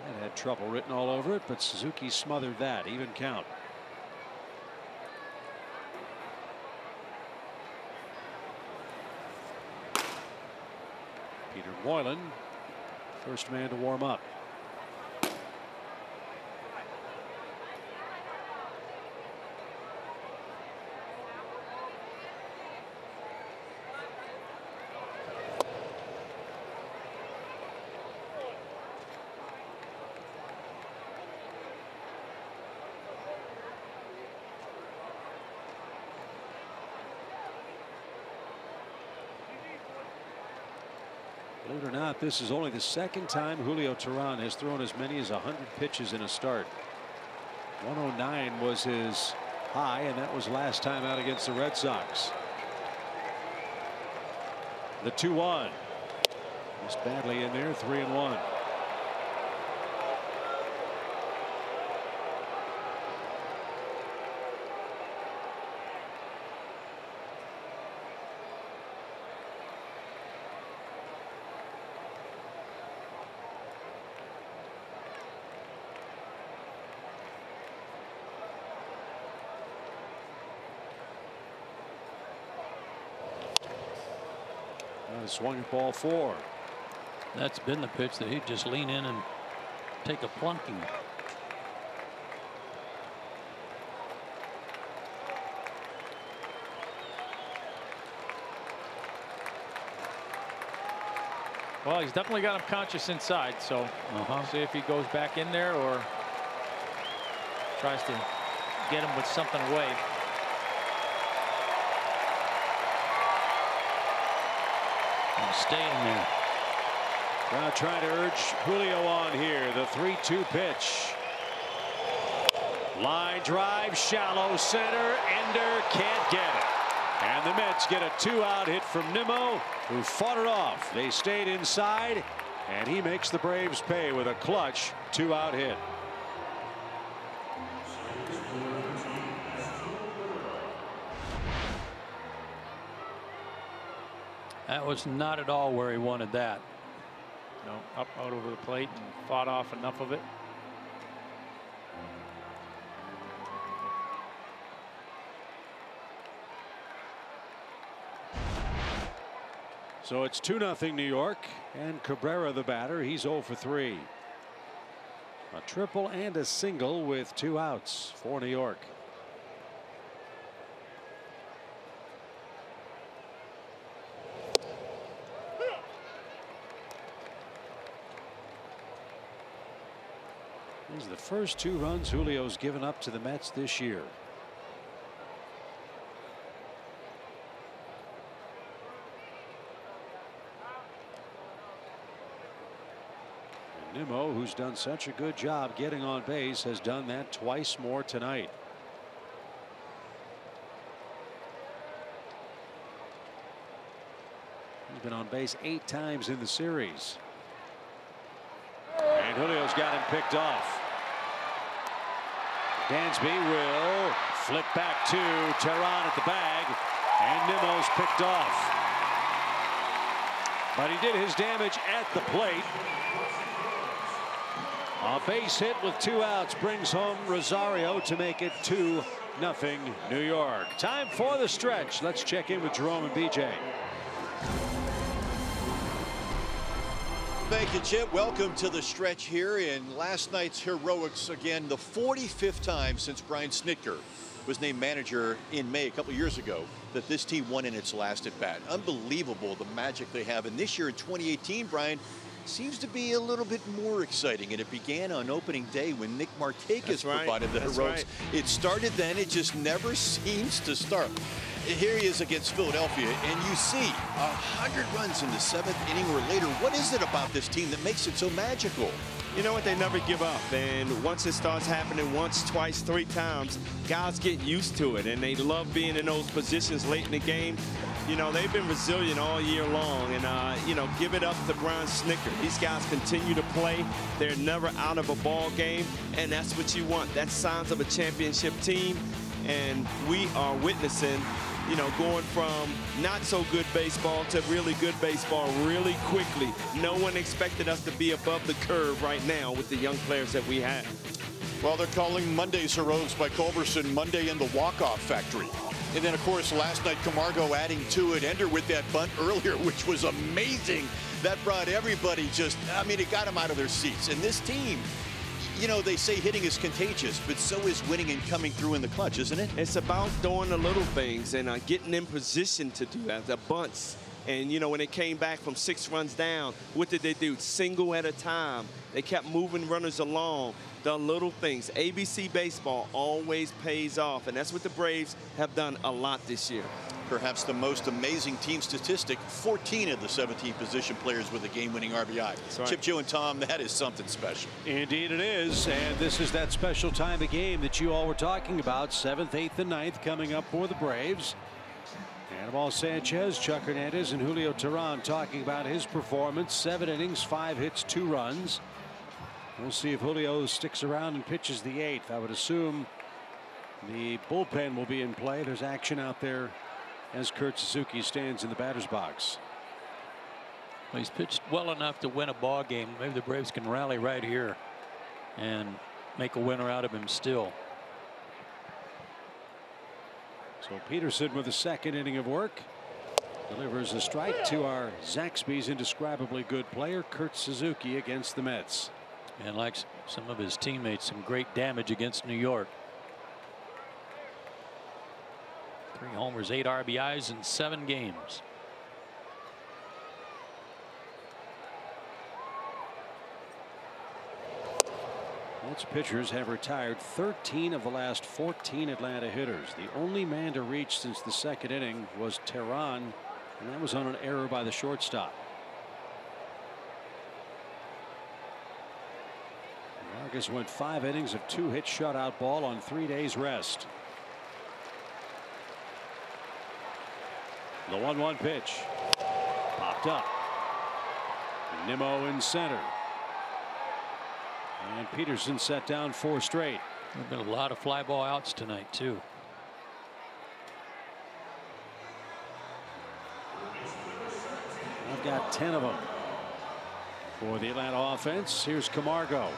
That had trouble written all over it, but Suzuki smothered that. Even count. Peter Moylan, first man to warm up. Believe it or not, this is only the second time Julio Teheran has thrown as many as 100 pitches in a start. 109 was his high, and that was last time out against the Red Sox. The 2-1. Missed badly in there, 3-1. Swung at ball 4. That's been the pitch that he'd just lean in and take a plunking. Well, he's definitely got him conscious inside, so see if he goes back in there or tries to get him with something away. Stay in there. Now trying to urge Julio on here. The 3-2 pitch. Line drive, shallow center. Ender can't get it. And the Mets get a 2-out hit from Nimmo, who fought it off. They stayed inside, and he makes the Braves pay with a clutch 2-out hit. That was not at all where he wanted that. No, up out over the plate and fought off enough of it. So it's 2-0 New York, and Cabrera the batter. He's 0 for 3. A triple and a single with 2 outs for New York. These are the first 2 runs Julio's given up to the Mets this year. And Nimmo, who's done such a good job getting on base, has done that twice more tonight. He's been on base 8 times in the series. And Julio's got him picked off. Dansby will flip back to Teheran at the bag, and Nimmo's picked off. But he did his damage at the plate. A base hit with 2 outs brings home Rosario to make it 2-0 New York. Time for the stretch. Let's check in with Jerome and BJ. Thank you, Chip. Welcome to the stretch here in last night's heroics. Again, the 45th time since Brian Snitker was named manager in May a couple years ago that this team won in its last at bat. Unbelievable the magic they have. And this year in 2018, Brian, seems to be a little bit more exciting, and it began on opening day when Nick Markakis provided the heroics. It started then, it just never seems to start. Here he is against Philadelphia, and you see 100 runs in the 7th inning or later. What is it about this team that makes it so magical? You know what? They never give up. And once it starts happening once, twice, 3 times, guys get used to it, and they love being in those positions late in the game. You know, they've been resilient all year long, and, you know, give it up to Brian Snicker. These guys continue to play. They're never out of a ball game, and that's what you want. That's signs of a championship team, and we are witnessing, you know, going from not so good baseball to really good baseball really quickly. No one expected us to be above the curve right now with the young players that we have. Well, they're calling Monday's heroics by Culberson Monday in the walk-off factory. And then, of course, last night, Camargo adding to it. Ender with that bunt earlier, which was amazing. That brought everybody just, I mean, it got them out of their seats. And this team, you know, they say hitting is contagious, but so is winning and coming through in the clutch, isn't it? It's about doing the little things and getting in position to do that, the bunts. And, you know, when it came back from 6 runs down, what did they do? Single at a time. They kept moving runners along. The little things. ABC baseball always pays off, and that's what the Braves have done a lot this year. Perhaps the most amazing team statistic, 14 of the 17 position players with a game-winning RBI. Right. Chip, Joe, and Tom, that is something special. Indeed it is, and this is that special time of game that you all were talking about. 7th, 8th, and 9th coming up for the Braves. Anibal Sanchez, Chuck Hernandez, and Julio Teheran talking about his performance. 7 innings, 5 hits, 2 runs. We'll see if Julio sticks around and pitches the 8th. I would assume the bullpen will be in play. There's action out there as Kurt Suzuki stands in the batter's box. Well, he's pitched well enough to win a ball game. Maybe the Braves can rally right here and make a winner out of him still. So Peterson with the 2nd inning of work delivers a strike to our Zaxby's indescribably good player Kurt Suzuki against the Mets. And like some of his teammates, some great damage against New York. 3 homers, 8 RBIs in 7 games. Mets pitchers have retired 13 of the last 14 Atlanta hitters. The only man to reach since the 2nd inning was Teheran, and that was on an error by the shortstop. Vargas went 5 innings of 2-hit shutout ball on 3 days rest. The 1-1 pitch popped up. Nimmo in center. And Peterson set down 4 straight. There have been a lot of fly ball outs tonight, too. I've got 10 of them for the Atlanta offense. Here's Camargo.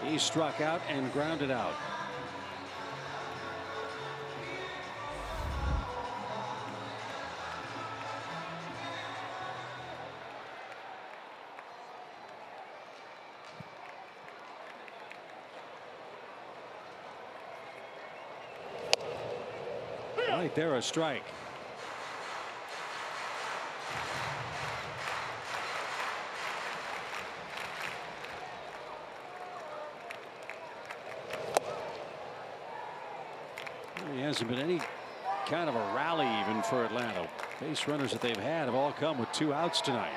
He struck out and grounded out. Right there, a strike. There hasn't been any kind of a rally even for Atlanta. Base runners that they've had have all come with 2 outs tonight.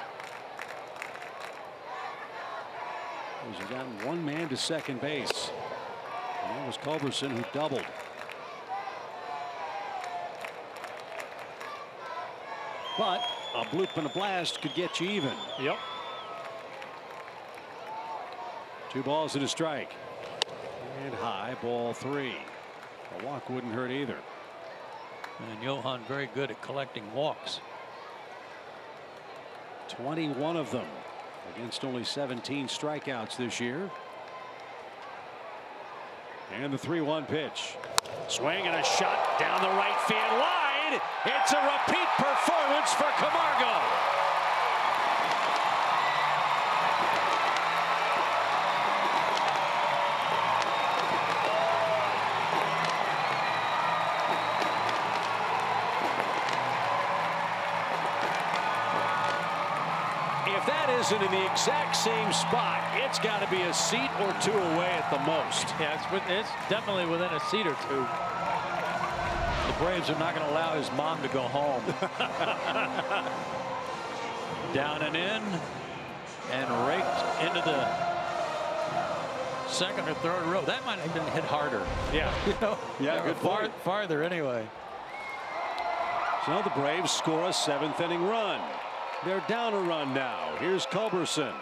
He's gotten 1 man to second base. And that was Culberson who doubled. But a bloop and a blast could get you even. Yep. 2 balls and a strike. And high, ball 3. A walk wouldn't hurt either. And Johan very good at collecting walks. 21 of them against only 17 strikeouts this year. And the 3-1 pitch. Swing and a shot down the right field line. It's a repeat performance for Camargo. If that isn't in the exact same spot, it's got to be a seat or two away at the most. Yeah, it's definitely within a seat or two. The Braves are not going to allow his mom to go home. Down and in, and raked into the second or third row. That might have been hit harder. Yeah. You know? Yeah, good point. Farther anyway. So the Braves score a 7th inning run. They're down a run now. Here's Culberson.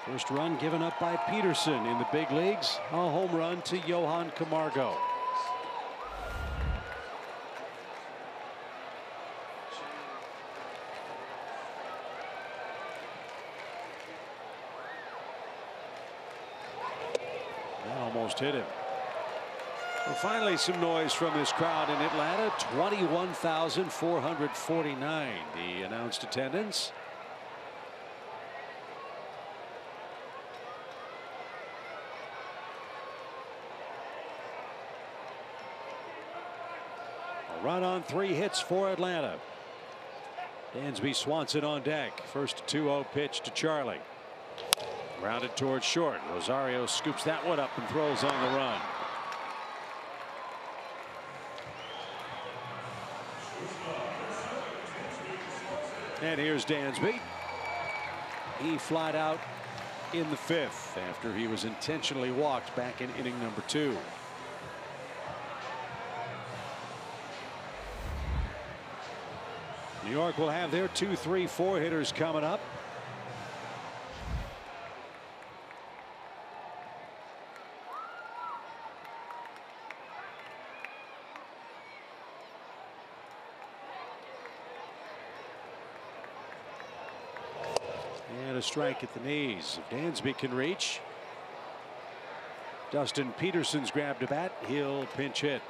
First run given up by Peterson in the big leagues. A home run to Johan Camargo. That almost hit him. Well, finally, some noise from this crowd in Atlanta. 21,449, the announced attendance. A run on 3 hits for Atlanta. Dansby Swanson on deck. First 2-0 pitch to Charlie. Grounded towards short. Rosario scoops that one up and throws on the run. And here's Dansby. He flied out in the 5th after he was intentionally walked back in inning number 2. New York will have their 2, 3, 4 hitters coming up. And a strike at the knees. If Dansby can reach. Dustin Peterson's grabbed a bat. He'll pinch hit.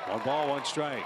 One ball, one strike.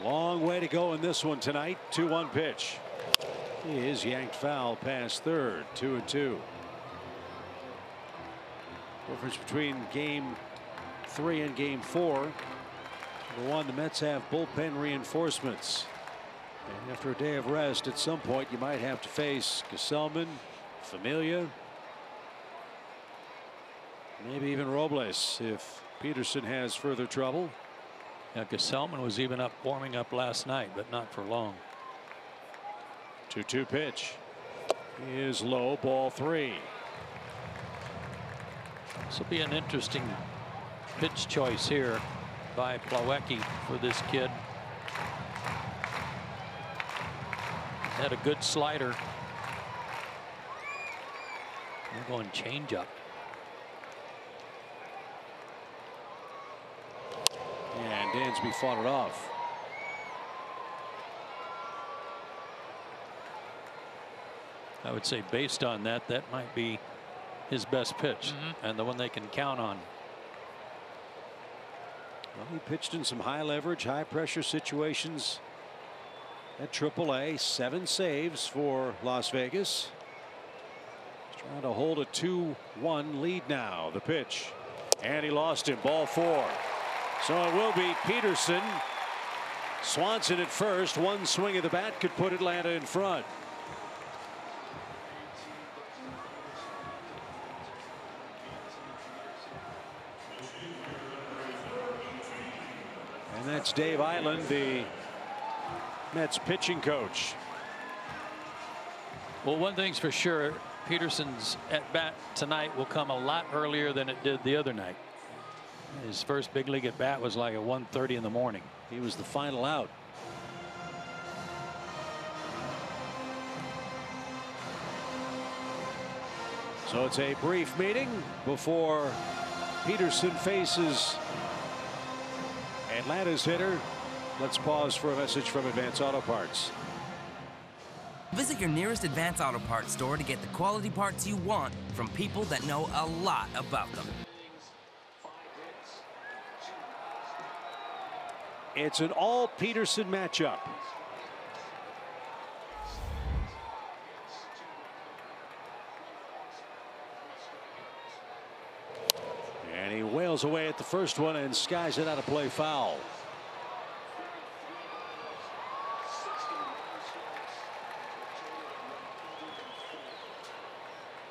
Long way to go in this one tonight. 2-1 pitch. He is yanked foul past third. 2-2. Difference between game 3 and game 4. Number 1, the Mets have bullpen reinforcements. And after a day of rest, at some point you might have to face Gesellman, Familia, maybe even Robles if Peterson has further trouble. Yeah, Gesellman was even warming up last night, but not for long. 2-2 pitch. He is low, ball 3. This will be an interesting pitch choice here by Plawecki for this kid. Had a good slider. They're going changeup. And Dansby fought it off. I would say based on that, that might be his best pitch and the one they can count on. Well, he pitched in some high leverage, high pressure situations at AAA. 7 saves for Las Vegas. He's trying to hold a 2-1 lead now. The pitch. And he lost him. Ball 4. So it will be Peterson. Swanson at first. One swing of the bat could put Atlanta in front. And that's Dave Island, the Mets pitching coach. Well, one thing's for sure, Peterson's at bat tonight will come a lot earlier than it did the other night. His first big league at bat was like at 1:30 in the morning. He was the final out. So it's a brief meeting before Peterson faces Atlanta's hitter. Let's pause for a message from Advance Auto Parts. Visit your nearest Advance Auto Parts store to get the quality parts you want from people that know a lot about them. It's an all Peterson matchup. And he wails away at the first one and skies it out of play foul.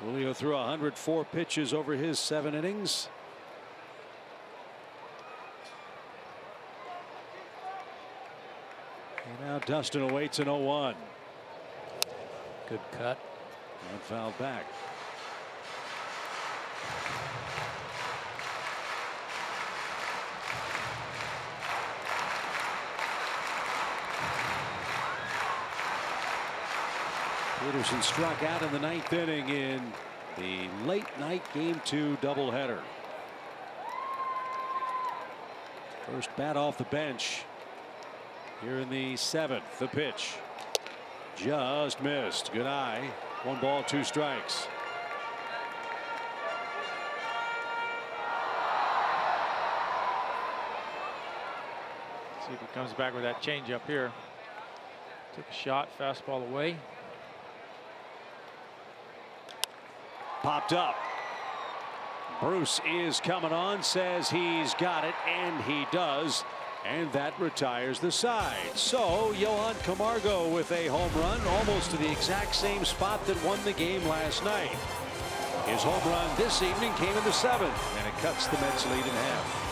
Julio threw 104 pitches over his 7 innings. And now Dustin awaits an 0-1. Good cut. And fouled back. Peterson struck out in the 9th inning in the late night Game 2 doubleheader. First bat off the bench here in the 7th. The pitch just missed. Good eye. 1 ball, 2 strikes. See if he comes back with that changeup here. Took a shot, fastball away. Popped up. Bruce is coming on, says he's got it, and he does. And that retires the side. So Johan Camargo with a home run, almost to the exact same spot that won the game last night. His home run this evening came in the 7th, and it cuts the Mets lead in half.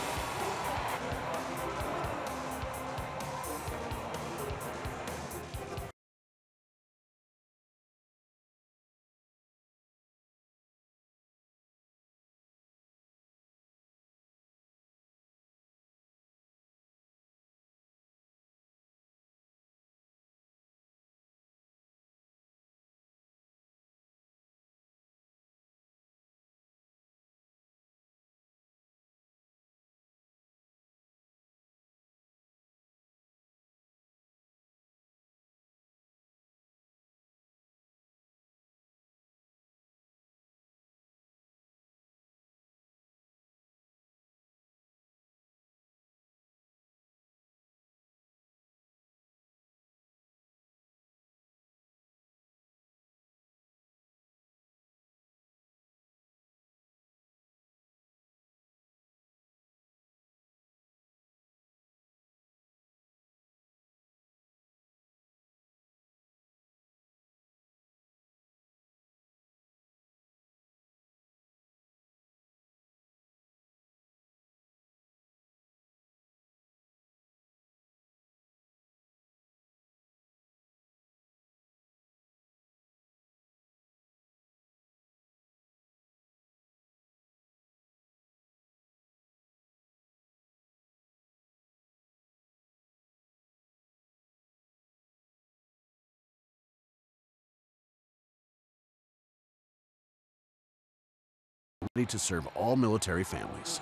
Ready to serve all military families.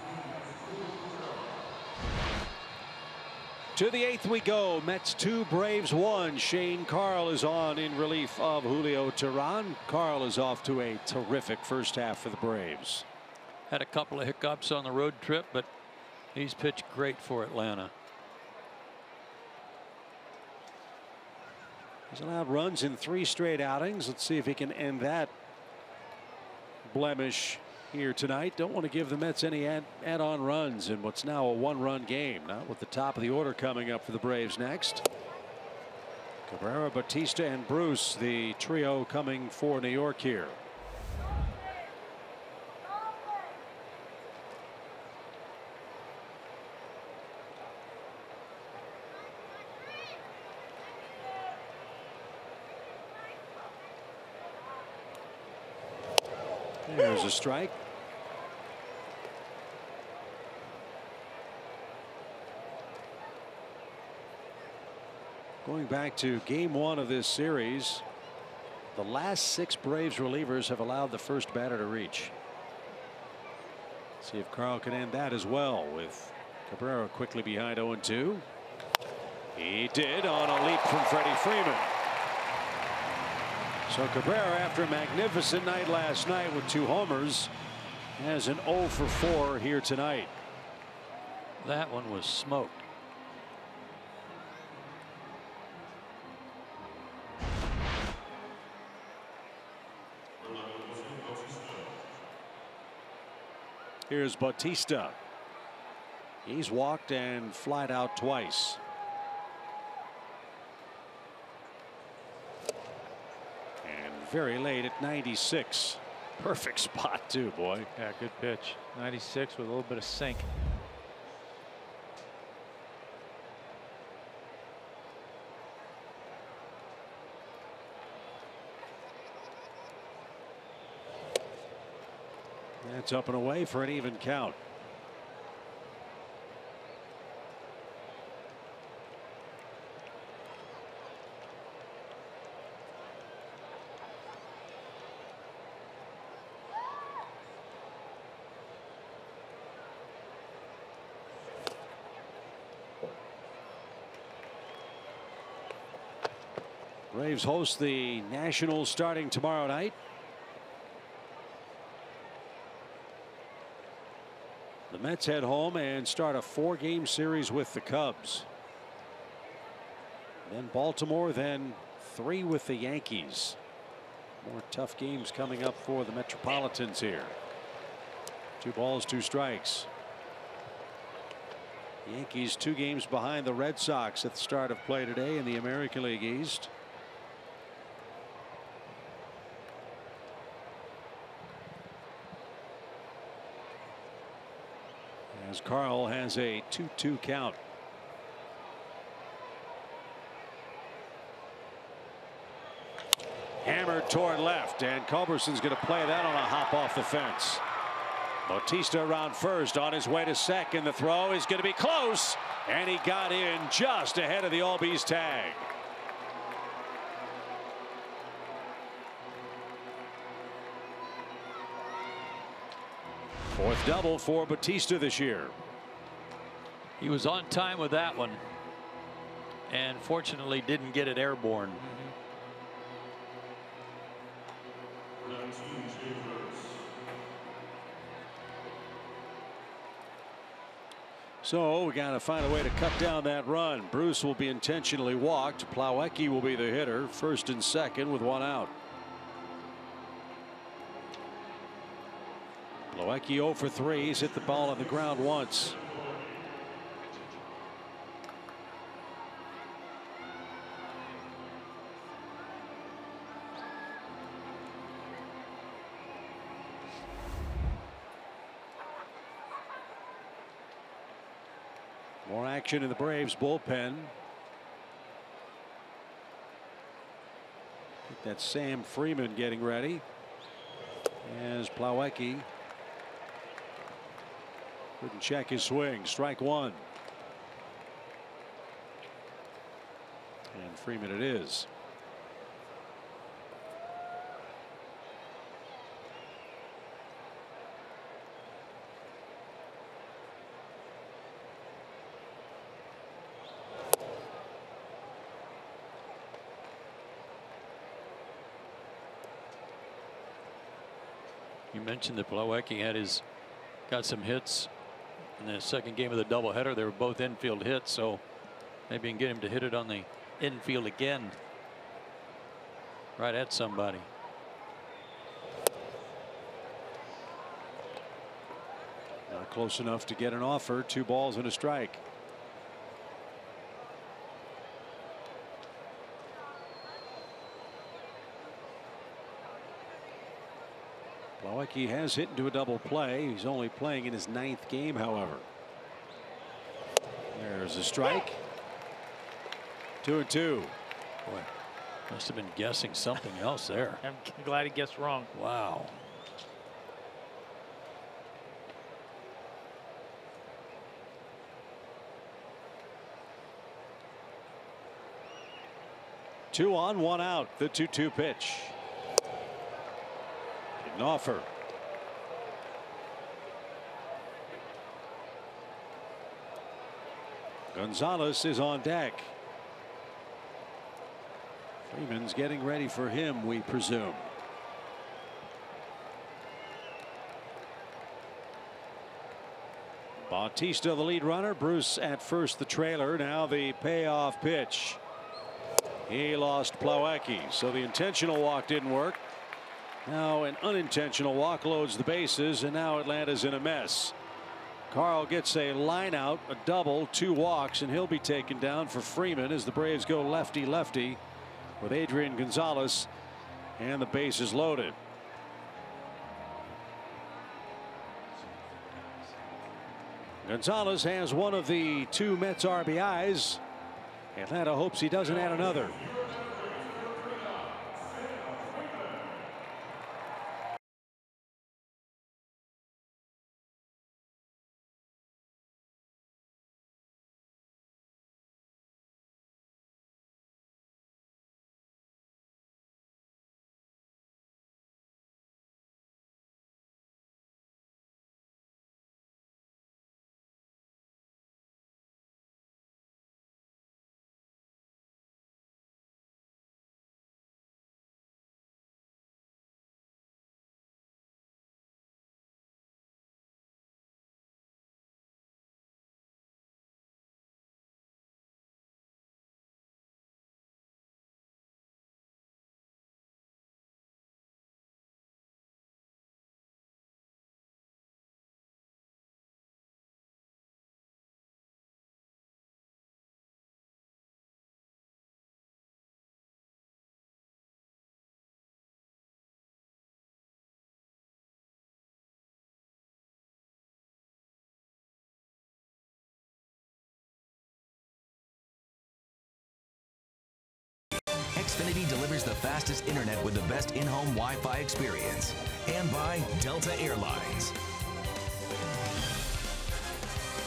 To the 8th we go. Mets 2, Braves 1. Shane Carl is on in relief of Julio Teheran. Carl is off to a terrific first half for the Braves. Had a couple of hiccups on the road trip, but he's pitched great for Atlanta. He's allowed runs in 3 straight outings. Let's see if he can end that blemish here tonight. Don't want to give the Mets any add-on runs in what's now a 1-run game. Not with the top of the order coming up for the Braves next. Cabrera, Batista, and Bruce, the trio coming for New York here. There's a strike. Going back to game 1 of this series, The last 6 Braves relievers have allowed the first batter to reach. See if Carl can end that as well, with Cabrera quickly behind 0-2. He did on a leap from Freddie Freeman. So Cabrera, after a magnificent night last night with 2 homers, has an 0 for 4 here tonight. That one was smoked. Here's Bautista. He's walked and flied out twice. And very late at 96. Perfect spot too, boy. Yeah, good pitch. 96 with a little bit of sink. That's up and away for an even count. Braves host the Nationals starting tomorrow night. The Mets head home and start a 4-game series with the Cubs. Then Baltimore, then 3 with the Yankees. More tough games coming up for the Metropolitans here. 2 balls, 2 strikes. The Yankees 2 games behind the Red Sox at the start of play today in the American League East. As Carl has a 2-2 count. Hammered toward left, and Culberson's going to play that on a hop off the fence. Bautista around first, on his way to second. The throw is going to be close, and he got in just ahead of the Albies tag. Fourth double for Bautista this year. He was on time with that one, and fortunately didn't get it airborne. So we got to find a way to cut down that run. Bruce will be intentionally walked. Plawecki will be the hitter, first and second with 1 out. Plawecki 0 for 3. He's hit the ball on the ground once. More action in the Braves bullpen. That's Sam Freeman getting ready as Plawecki couldn't check his swing. Strike 1. And Freeman it is. You mentioned that Plawecki got some hits in the second game of the doubleheader. They were both infield hits, so maybe you can get him to hit it on the infield again, right at somebody. Not close enough to get an offer. 2 balls and a strike. Plawecki has hit into a double play. He's only playing in his 9th game, however. There's a strike. 2-2. Boy, must have been guessing something else there. I'm glad he guessed wrong. Wow. Two on, 1 out. The 2-2 pitch. an offer. Gonzalez is on deck. Freeman's getting ready for him, we presume. Bautista, the lead runner. Bruce at first, the trailer. Now the payoff pitch. He lost Plawecki, so the intentional walk didn't work. Now an unintentional walk loads the bases, and now Atlanta's in a mess. Carl gets a line out, a double, 2 walks, and he'll be taken down for Freeman as the Braves go lefty-lefty with Adrian Gonzalez, and the base is loaded. Gonzalez has one of the 2 Mets RBIs. Atlanta hopes he doesn't add another. Xfinity delivers the fastest internet with the best in-home Wi-Fi experience. And by Delta Airlines.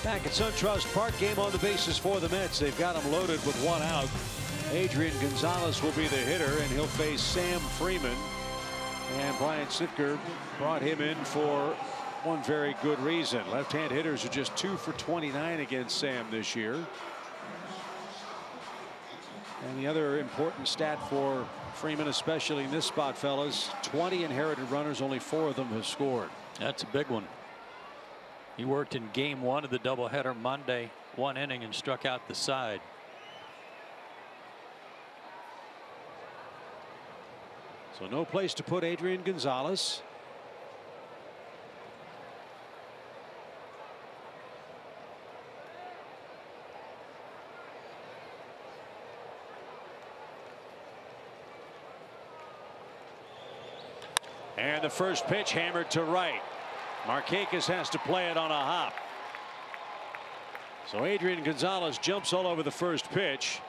Back at SunTrust Park, game on the bases for the Mets. They've got him loaded with 1 out. Adrian Gonzalez will be the hitter, and he'll face Sam Freeman. And Brian Sitker brought him in for one very good reason. Left-hand hitters are just 2 for 29 against Sam this year. And the other important stat for Freeman, especially in this spot, fellas, 20 inherited runners, only 4 of them have scored. That's a big one. He worked in game 1 of the doubleheader Monday, 1 inning, and struck out the side. So no place to put Adrian Gonzalez. And the first pitch hammered to right. Markakis has to play it on a hop. So Adrian Gonzalez jumps all over the first pitch.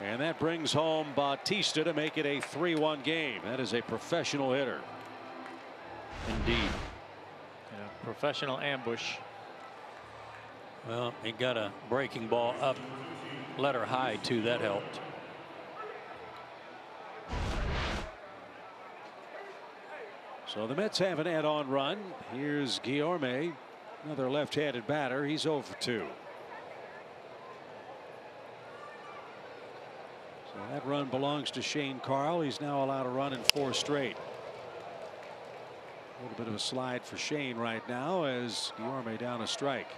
And that brings home Bautista to make it a 3-1 game. That is a professional hitter. Indeed. Yeah, professional ambush. Well, he got a breaking ball up, letter high too. That helped. So the Mets have an add-on run. Here's Guillorme, another left-handed batter. He's 0 for 2. So that run belongs to Shane Carl. He's now allowed a run in 4 straight. A little bit of a slide for Shane right now as Guillorme down a strike.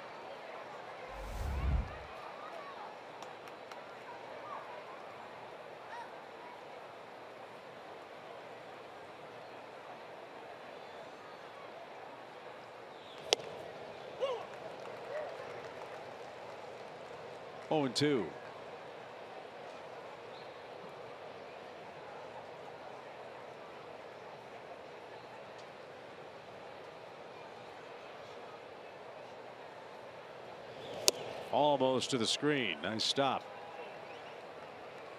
Oh, and 2. Almost to the screen. Nice stop.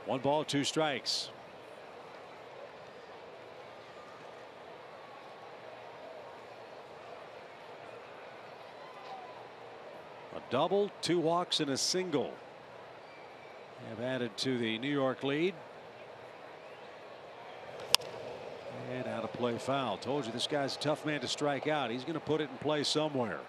1 ball, 2 strikes. A double, 2 walks, and a single have added to the New York lead. And out of play foul. Told you this guy's a tough man to strike out. He's going to put it in play somewhere.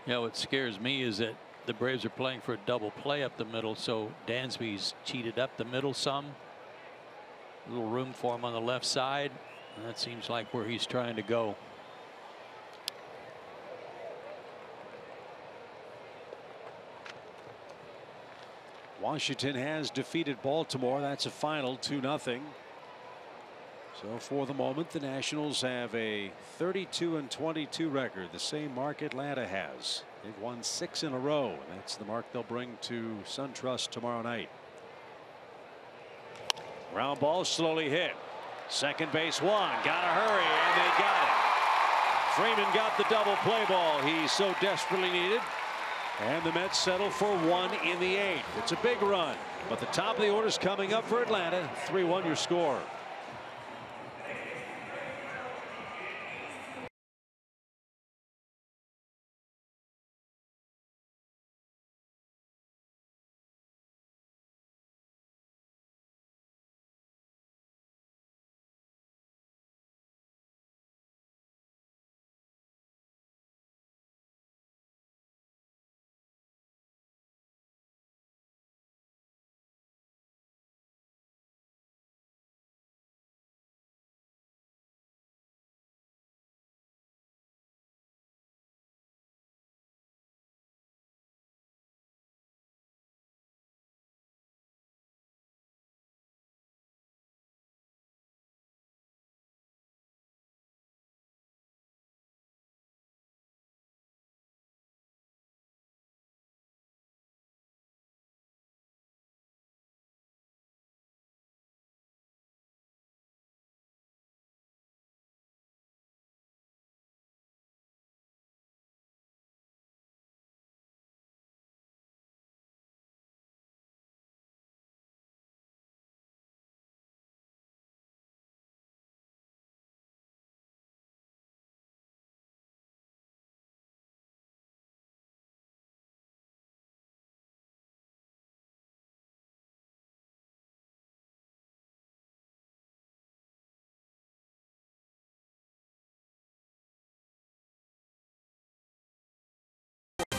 Yeah, what scares me is that the Braves are playing for a double play up the middle, so Dansby's cheated up the middle some. A little room for him on the left side. And that seems like where he's trying to go. Washington has defeated Baltimore. That's a final 2-0. So for the moment, the Nationals have a 32-22 record, the same mark Atlanta has. They've won 6 in a row, and that's the mark they'll bring to SunTrust tomorrow night. Ground ball slowly hit. Second base one. Gotta hurry, and they got it. Freeman got the double play ball he so desperately needed. And the Mets settle for 1 in the 8th. It's a big run, but the top of the order is coming up for Atlanta. 3-1 your score.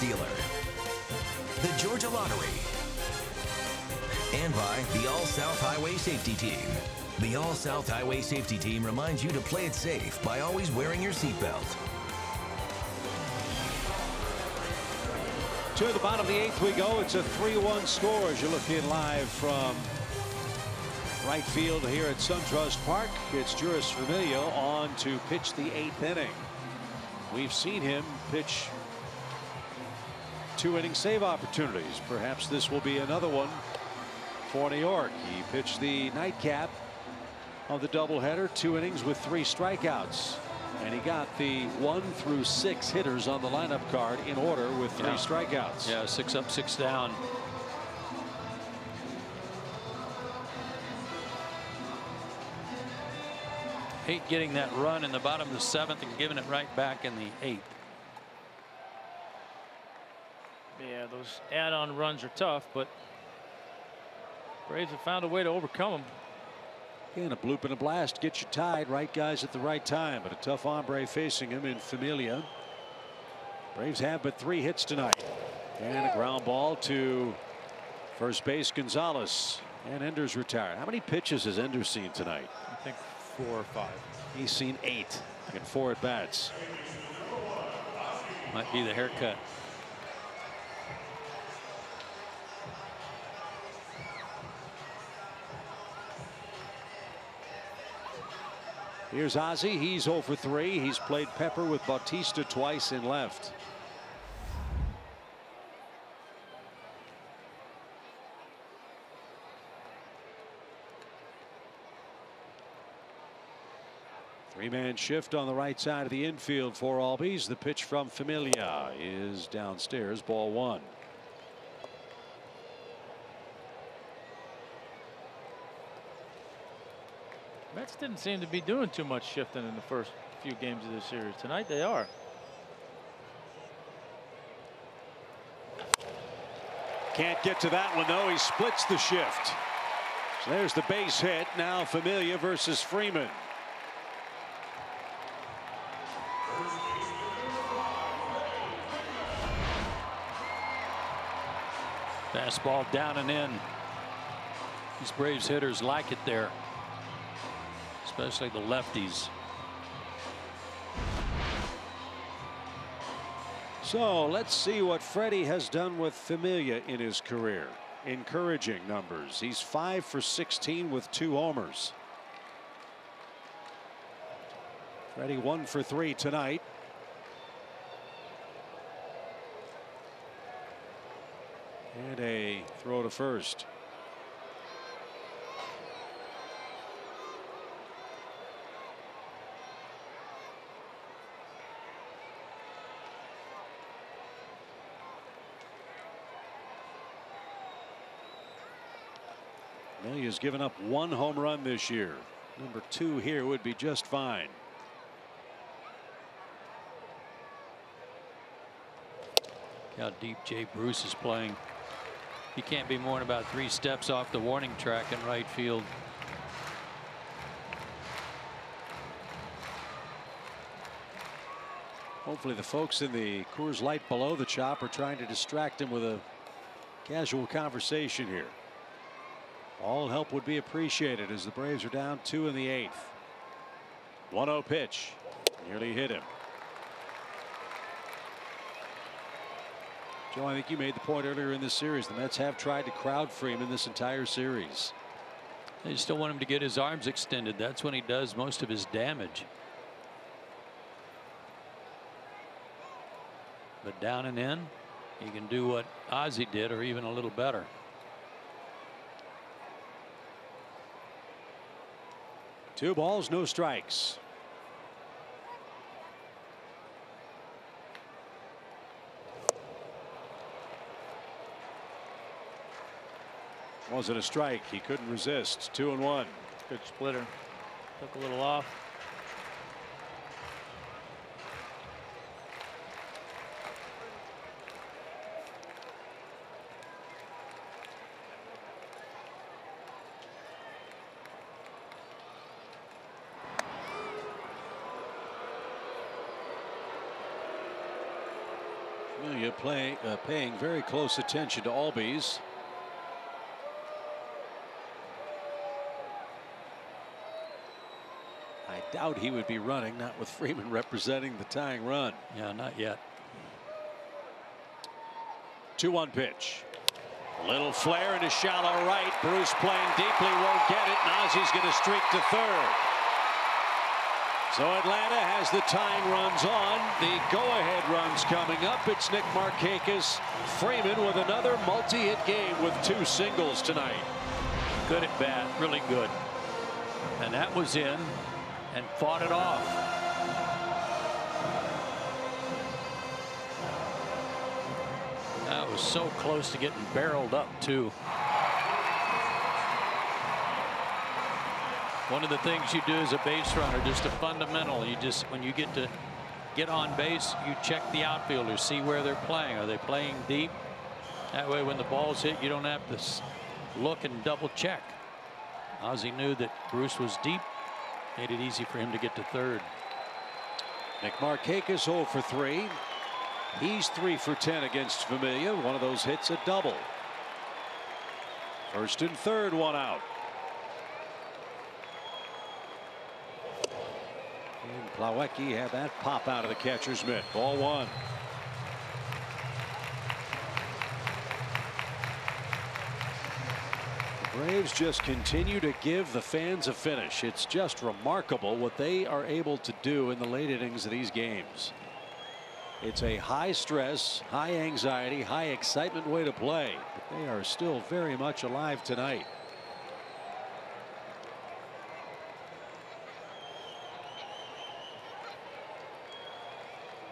Dealer, the Georgia Lottery, and by the All-South Highway Safety Team. The All-South Highway Safety Team reminds you to play it safe by always wearing your seatbelt. To the bottom of the 8th we go. It's a 3-1 score as you're looking live from right field here at SunTrust Park. It's Juris Familio on to pitch the 8th inning. We've seen him pitch 2 inning save opportunities. Perhaps this will be another one for New York. He pitched the nightcap of the doubleheader, 2 innings with 3 strikeouts. And he got the 1 through 6 hitters on the lineup card in order with 3 strikeouts. Yeah, 6 up, 6 down. Hate getting that run in the bottom of the 7th and giving it right back in the 8th. Yeah, those add-on runs are tough, but Braves have found a way to overcome them. And a bloop and a blast gets you tied. Right guys at the right time, but a tough hombre facing him in Familia. Braves have but 3 hits tonight. And a ground ball to first base Gonzalez. And Ender's retired. How many pitches has Ender seen tonight? I think 4 or 5. He's seen 8 in 4 at bats. Might be the haircut. Here's Ozzie. He's 0 for 3. He's played pepper with Bautista twice in left. Three-man shift on the right side of the infield for Albies. The pitch from Familia is downstairs, ball 1. Mets didn't seem to be doing too much shifting in the first few games of this series. Tonight they are. Can't get to that one, though. He splits the shift. So there's the base hit. Now Familia versus Freeman. Fastball down and in. These Braves hitters like it there, especially the lefties. So let's see what Freddie has done with Familia in his career. Encouraging numbers. He's 5 for 16 with 2 homers. Freddie 1 for 3 tonight. And a throw to first. Familia's given up 1 home run this year. Number 2 here would be just fine. How deep Jay Bruce is playing. He can't be more than about 3 steps off the warning track in right field. Hopefully the folks in the Coors Light below the chop are trying to distract him with a casual conversation here. All help would be appreciated as the Braves are down 2 in the 8th. 1-0 pitch. Nearly hit him. Joe, I think you made the point earlier in this series. The Mets have tried to crowd Freeman this entire series. They still want him to get his arms extended. That's when he does most of his damage. But down and in, he can do what Ozzie did or even a little better. Two balls, no strikes. Wasn't a strike. He couldn't resist. 2-1. Good splitter. Took a little off. Familia paying very close attention to Albies. I doubt he would be running, not with Freeman representing the tying run. Yeah, not yet. 2-1 pitch. A little flare into shallow right. Bruce playing deeply, won't get it. Nazi's going to streak to third. So Atlanta has the tying runs on. The go-ahead runs coming up. It's Nick Markakis. Freeman with another multi-hit game with 2 singles tonight. Good at bat, really good. And that was in and fought it off. That was so close to getting barreled up too. One of the things you do as a base runner, just a fundamental, you just, when you get on base, you check the outfielders, see where they're playing. Are they playing deep? That way when the ball's hit, you don't have to look and double check. Ozzie knew that Bruce was deep, made it easy for him to get to third. Nick Markakis 0 for 3. He's 3 for 10 against Familia. One of those hits a double. First and third, 1 out. And Plawecki had that pop out of the catcher's mitt. Ball 1. The Braves just continue to give the fans a finish. It's just remarkable what they are able to do in the late innings of these games. It's a high stress, high anxiety, high excitement way to play, but they are still very much alive tonight.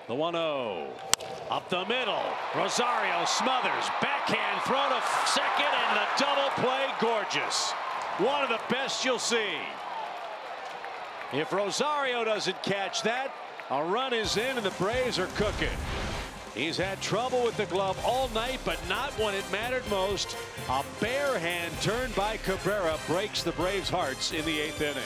The 1-0 up the middle. Rosario smothers, backhand throw to second, and the double play, gorgeous. One of the best you'll see. If Rosario doesn't catch that, a run is in and the Braves are cooking. He's had trouble with the glove all night, but not when it mattered most. A bare hand turned by Cabrera breaks the Braves' hearts in the 8th inning.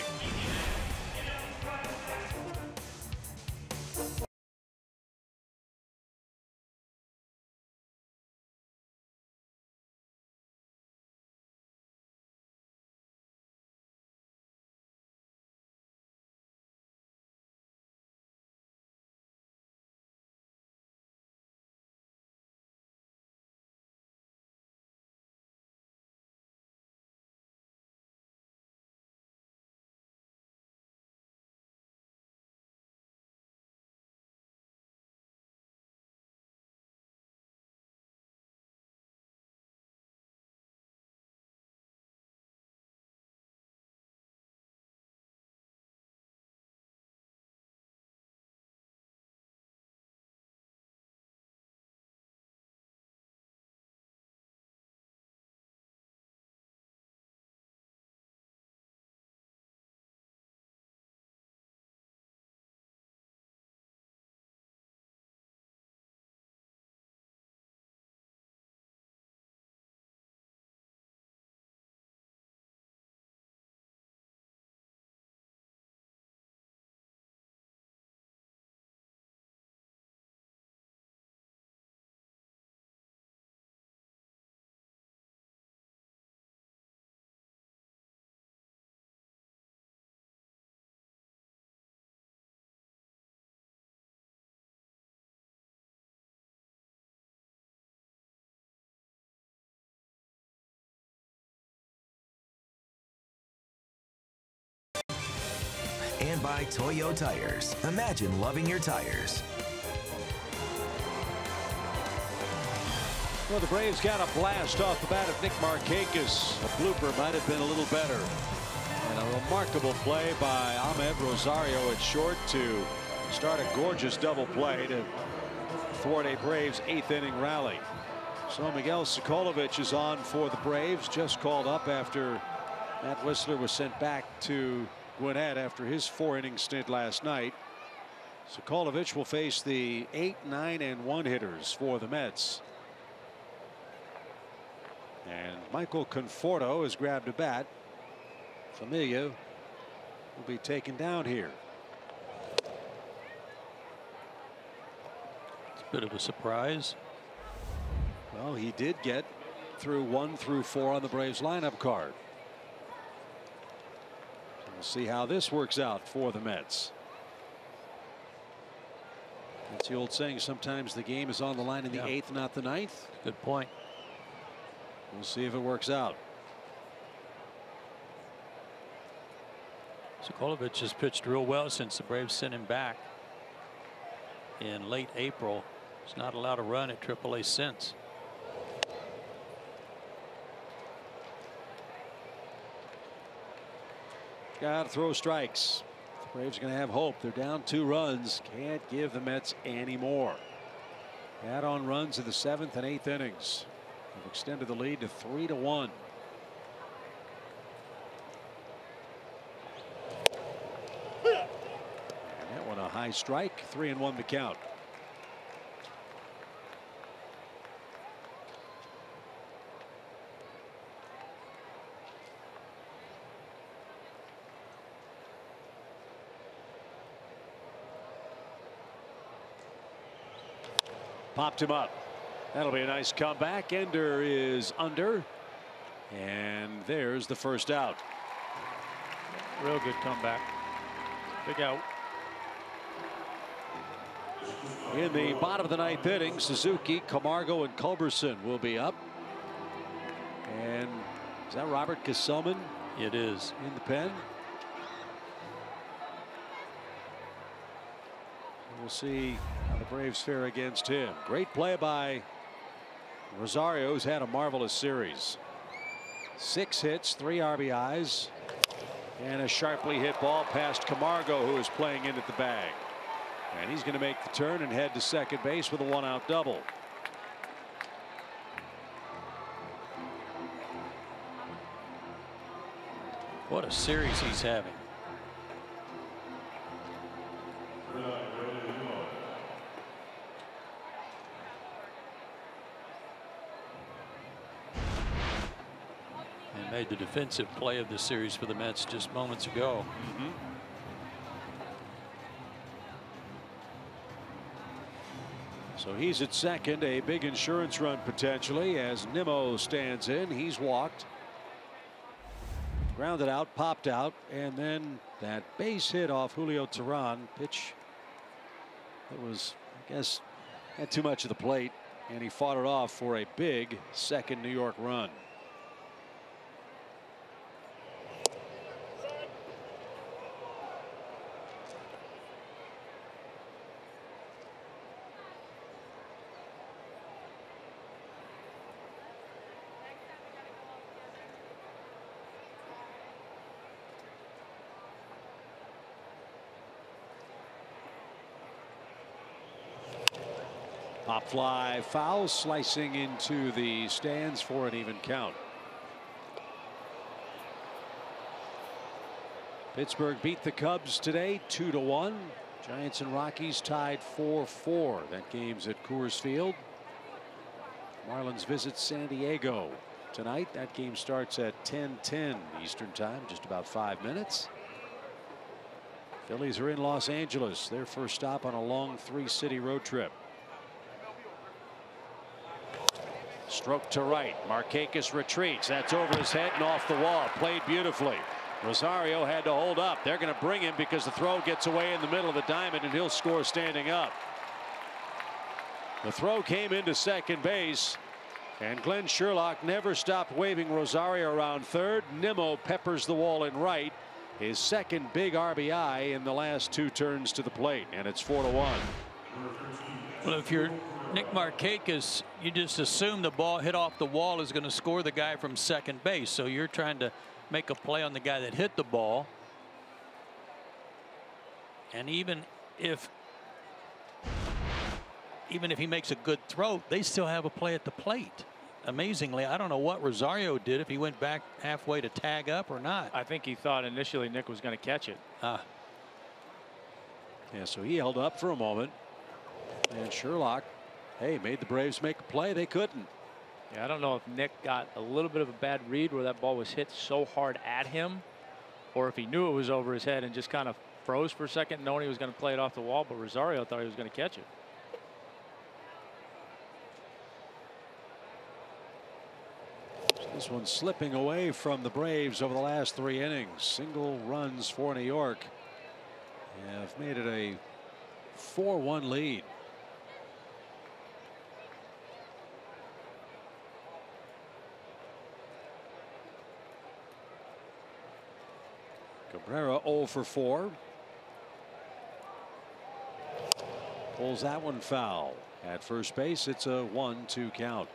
And by Toyo Tires. Imagine loving your tires. Well, the Braves got a blast off the bat of Nick Markakis. A blooper might have been a little better. And a remarkable play by Ahmed Rosario at short to start a gorgeous double play to thwart a Braves 8th inning rally. So Miguel Sokolovic is on for the Braves, just called up after Matt Whistler was sent back to Gwinnett after his 4-inning stint last night. Sokolovic will face the 8, 9, and 1 hitters for the Mets. And Michael Conforto has grabbed a bat. Familia will be taken down here. It's a bit of a surprise. Well, he did get through 1 through 4 on the Braves lineup card. We'll see how this works out for the Mets. That's the old saying, sometimes the game is on the line in the 8th, not the 9th. Good point. We'll see if it works out. Sokolovic has pitched real well since the Braves sent him back in late April. He's not allowed a run at AAA since. Got to throw strikes. The Braves are going to have hope. They're down 2 runs. Can't give the Mets any more. Add on runs in the 7th and 8th innings. They've extended the lead to 3-1. And that one a high strike. 3-1 the count. Popped him up. That'll be a nice comeback. Ender is under. And there's the first out. Real good comeback. Big out. In the bottom of the 9th inning, Suzuki, Camargo, and Culberson will be up. And is that Robert Gesellman? It is. In the pen. We'll see how the Braves fare against him. Great play by Rosario, who's had a marvelous series. 6 hits, 3 RBIs, and a sharply hit ball past Camargo, who is playing in at the bag. And he's going to make the turn and head to second base with a 1-out double. What a series he's having. Made the defensive play of the series for the Mets just moments ago. So he's at second, a big insurance run potentially as Nimmo stands in. He's walked. Grounded out, popped out, and then that base hit off Julio Teheran. Pitch that was, I guess, had too much of the plate, and he fought it off for a big second New York run. Pop fly foul, slicing into the stands for an even count. Pittsburgh beat the Cubs today 2-1. Giants and Rockies tied 4-4. That game's at Coors Field. Marlins visit San Diego tonight. That game starts at 10:10 Eastern time, just about 5 minutes. Phillies are in Los Angeles, their first stop on a long 3-city road trip. Stroke to right. Markakis retreats. That's over his head and off the wall. Played beautifully. Rosario had to hold up. They're going to bring him because the throw gets away in the middle of the diamond, and he'll score standing up. The throw came into second base, and Glenn Sherlock never stopped waving Rosario around third. Nimmo peppers the wall in right. His second big RBI in the last 2 turns to the plate, and it's 4-1. Well, if you're Nick Markakis, you just assume the ball hit off the wall is going to score the guy from second base. So you're trying to make a play on the guy that hit the ball. And even if he makes a good throw, they still have a play at the plate. Amazingly, I don't know what Rosario did, if he went back halfway to tag up or not. I think he thought initially Nick was going to catch it. Yeah, so he held up for a moment. And Sherlock, hey, made the Braves make a play. They couldn't. Yeah, I don't know if Nick got a little bit of a bad read where that ball was hit so hard at him, or if he knew it was over his head and just kind of froze for a second knowing he was going to play it off the wall, but Rosario thought he was going to catch it. This one's slipping away from the Braves over the last 3 innings. Single runs for New York have made it a 4-1 lead. Cabrera 0 for 4. Pulls that one foul. At first base, it's a 1-2 count.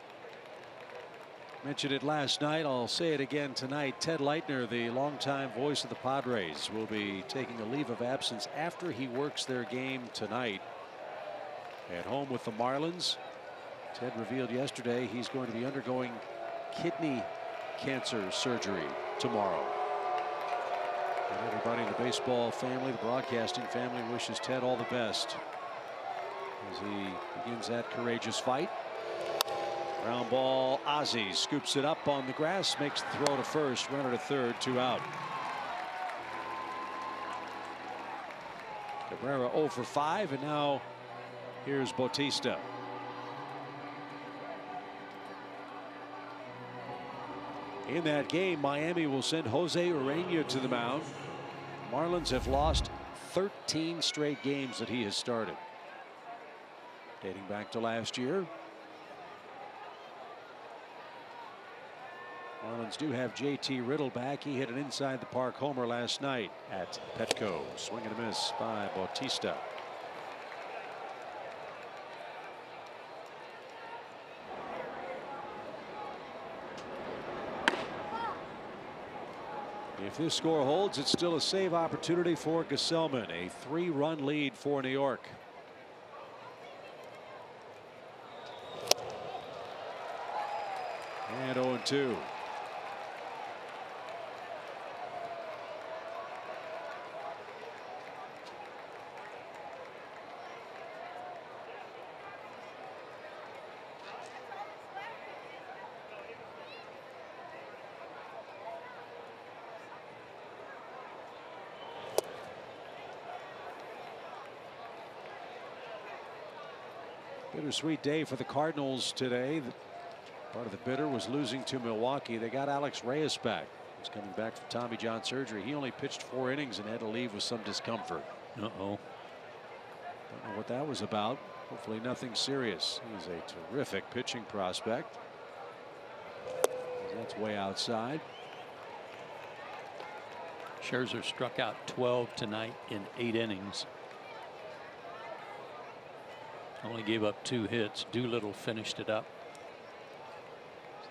Mentioned it last night. I'll say it again tonight. Ted Leitner, the longtime voice of the Padres, will be taking a leave of absence after he works their game tonight at home with the Marlins. Ted revealed yesterday he's going to be undergoing kidney cancer surgery tomorrow. And everybody in the baseball family, the broadcasting family, wishes Ted all the best as he begins that courageous fight. Ground ball, Ozzie scoops it up on the grass, makes the throw to first, runner to third, 2 out. Cabrera 0 for 5, and now here's Bautista. In that game, Miami will send Jose Urena to the mound. Marlins have lost 13 straight games that he has started, dating back to last year. Marlins do have J.T. Riddle back. He hit an inside the park homer last night at Petco. Swing and a miss by Bautista. If this score holds, it's still a save opportunity for Gesellman. A 3-run lead for New York. And 0-2. Bittersweet day for the Cardinals today. Part of the bitter was losing to Milwaukee. They got Alex Reyes back. He's coming back from Tommy John surgery. He only pitched 4 innings and had to leave with some discomfort. Uh-oh. Don't know what that was about. Hopefully nothing serious. He's a terrific pitching prospect. That's way outside. Scherzer struck out 12 tonight in 8 innings. Only gave up 2 hits. Doolittle finished it up.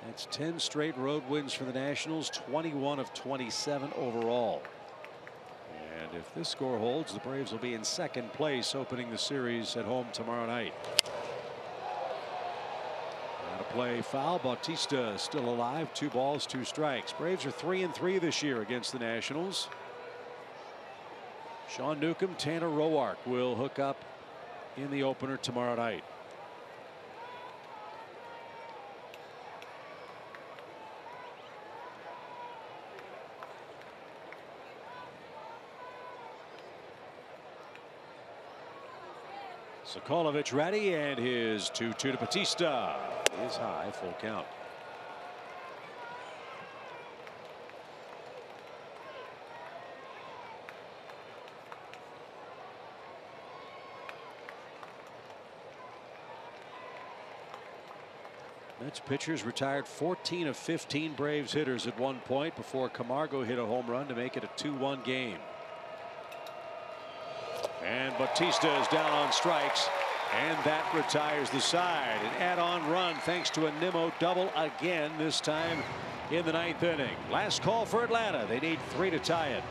That's 10 straight road wins for the Nationals, 21 of 27 overall. And if this score holds, the Braves will be in 2nd place opening the series at home tomorrow night. Out of play foul. Bautista still alive. 2 balls, 2 strikes. Braves are 3-3 this year against the Nationals. Sean Newcomb, Tanner Roark will hook up in the opener tomorrow night. Sokolovich ready, and his 2-2 to Bautista is high, full count. Mets pitchers retired 14 of 15 Braves hitters at one point before Camargo hit a home run to make it a 2-1 game. And Bautista is down on strikes, and that retires the side. An add-on run thanks to a Nimmo double again, this time in the 9th inning. Last call for Atlanta. They need 3 to tie it.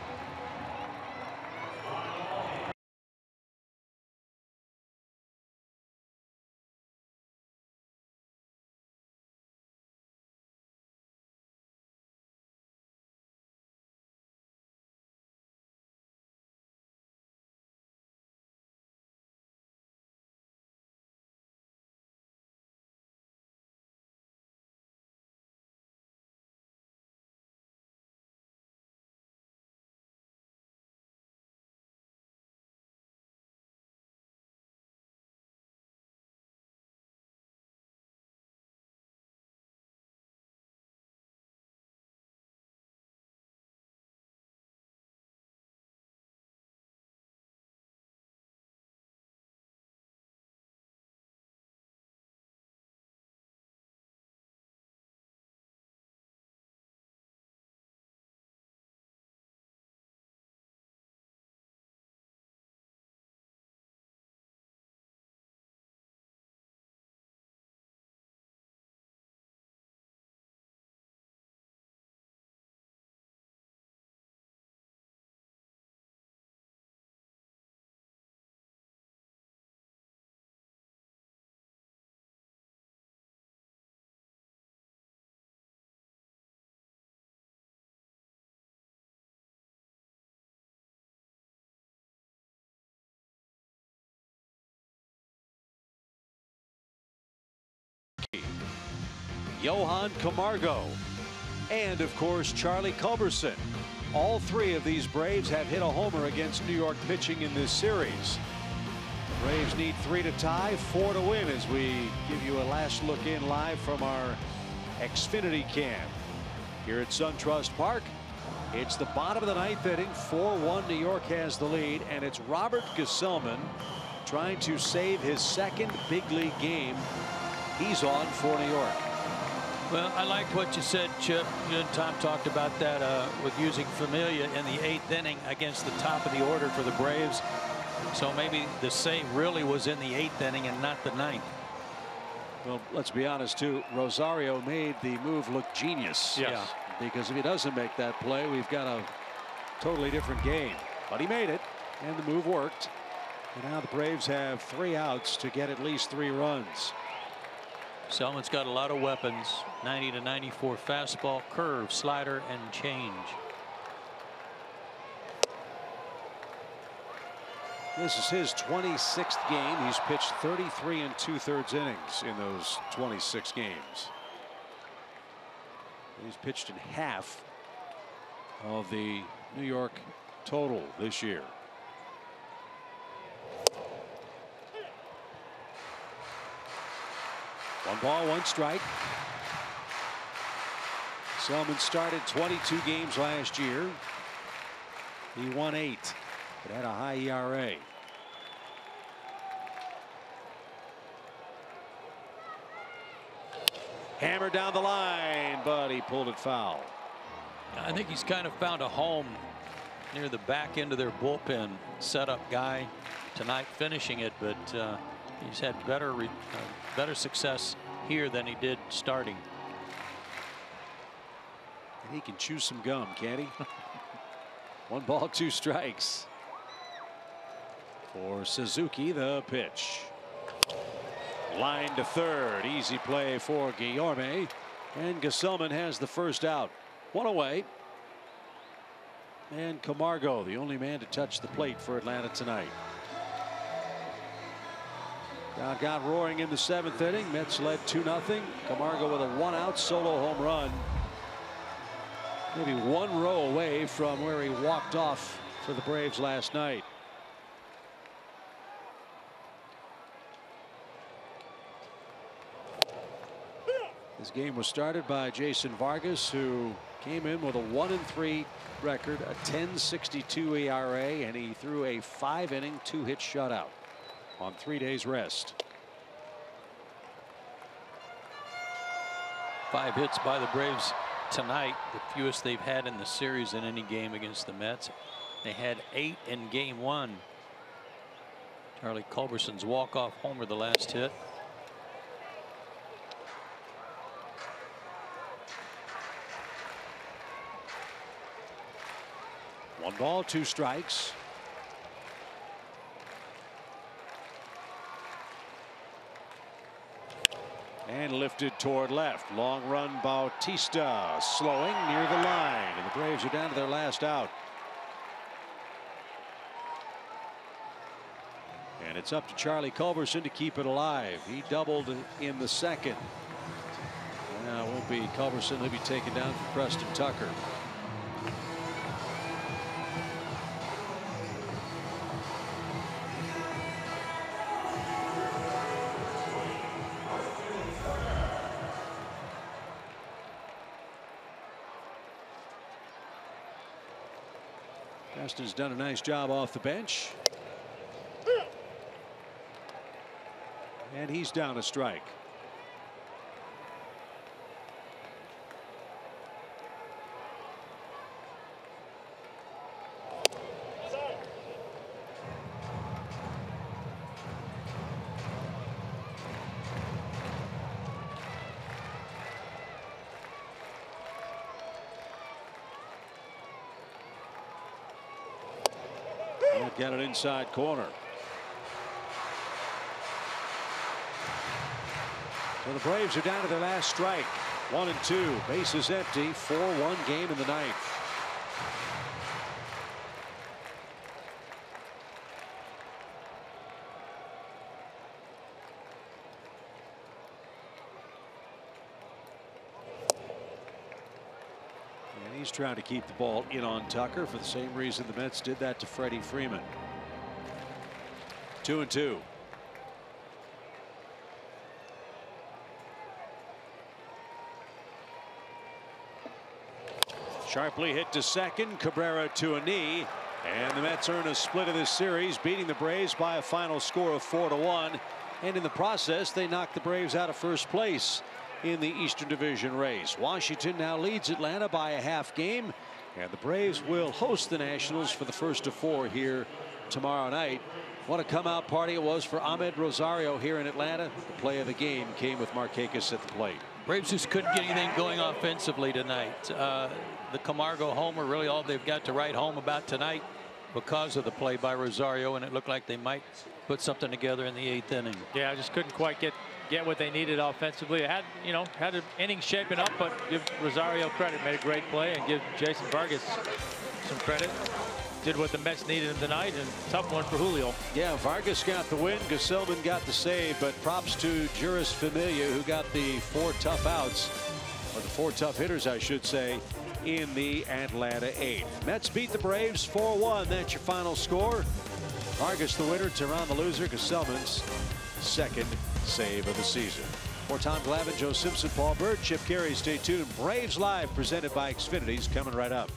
Johan Camargo, and of course Charlie Culberson. All 3 of these Braves have hit a homer against New York pitching in this series. The Braves need 3 to tie, 4 to win, as we give you a last look in live from our Xfinity cam here at SunTrust Park. It's the bottom of the 9th inning. 4-1. New York has the lead, and it's Robert Gesellman trying to save his 2nd big league game. He's on for New York. Well, I liked what you said, Chip. You and Tom talked about that with using Familia in the 8th inning against the top of the order for the Braves. So maybe the save really was in the 8th inning and not the 9th. Well, let's be honest, too. Rosario made the move look genius. Yes. Yeah. Because if he doesn't make that play, we've got a totally different game. But he made it, and the move worked. And now the Braves have 3 outs to get at least 3 runs. Selman's got a lot of weapons. 90 to 94 fastball, curve, slider, and change. This is his 26th game. He's pitched 33 2/3 innings in those 26 games. He's pitched in half of the New York total this year. 1 ball, 1 strike. Selman started 22 games last year. He won 8, but had a high ERA. Hammered down the line, but he pulled it foul. I think he's kind of found a home near the back end of their bullpen. Setup guy tonight, finishing it, but he's had better success here than he did starting. He can chew some gum, can't he? 1 ball, 2 strikes. For Suzuki, the pitch. Line to third. Easy play for Guillorme. And Gesellman has the first out. 1 away. And Camargo, the only man to touch the plate for Atlanta tonight. Crowd got roaring in the 7th inning. Mets led 2-0. Camargo with a 1-out solo home run. Maybe 1 row away from where he walked off for the Braves last night. This game was started by Jason Vargas, who came in with a 1-3 record, a 10.62 ERA, and he threw a 5-inning, 2-hit shutout on 3 days rest. 5 hits by the Braves tonight, the fewest they've had in the series in any game against the Mets. They had 8 in game 1. Charlie Culberson's walk-off homer the last hit. One ball, 2 strikes. And lifted toward left. Long run, Bautista slowing near the line, and the Braves are down to their last out. And it's up to Charlie Culberson to keep it alive. He doubled in the 2nd. Now it won't be Culberson. He'll be taken down for Preston Tucker. Preston's done a nice job off the bench. And he's down a strike. Got an inside corner. So the Braves are down to their last strike. 1 and 2. Bases empty. 4-1 game in the 9th. And he's trying to keep the ball in on Tucker for the same reason the Mets did that to Freddie Freeman. 2 and 2. Sharply hit to second. Cabrera to a knee. And the Mets earn a split of this series, beating the Braves by a final score of 4-1. And in the process, they knocked the Braves out of first place in the Eastern Division race. Washington now leads Atlanta by a half game. And the Braves will host the Nationals for the first of 4 here tomorrow night. What a come-out party it was for Ahmed Rosario here in Atlanta. The play of the game came with Markakis at the plate. Braves just couldn't get anything going offensively tonight. The Camargo homer, really all they've got to write home about tonight because of the play by Rosario, and it looked like they might put something together in the 8th inning. Yeah, just couldn't quite get what they needed offensively. It had, had an inning shaping up, but give Rosario credit, made a great play, and give Jason Vargas some credit. Did what the Mets needed tonight, and tough one for Julio. Yeah, Vargas got the win. Gesellman got the save, but props to Juris Familia, who got the 4 tough outs, or the 4 tough hitters, I should say, in the Atlanta 8th. Mets beat the Braves 4-1. That's your final score. Vargas the winner, Teheran the loser. Gesellman's 2nd save of the season. For Tom Glavine, Joe Simpson, Paul Bird, Chip Carey, stay tuned. Braves Live presented by Xfinity is coming right up.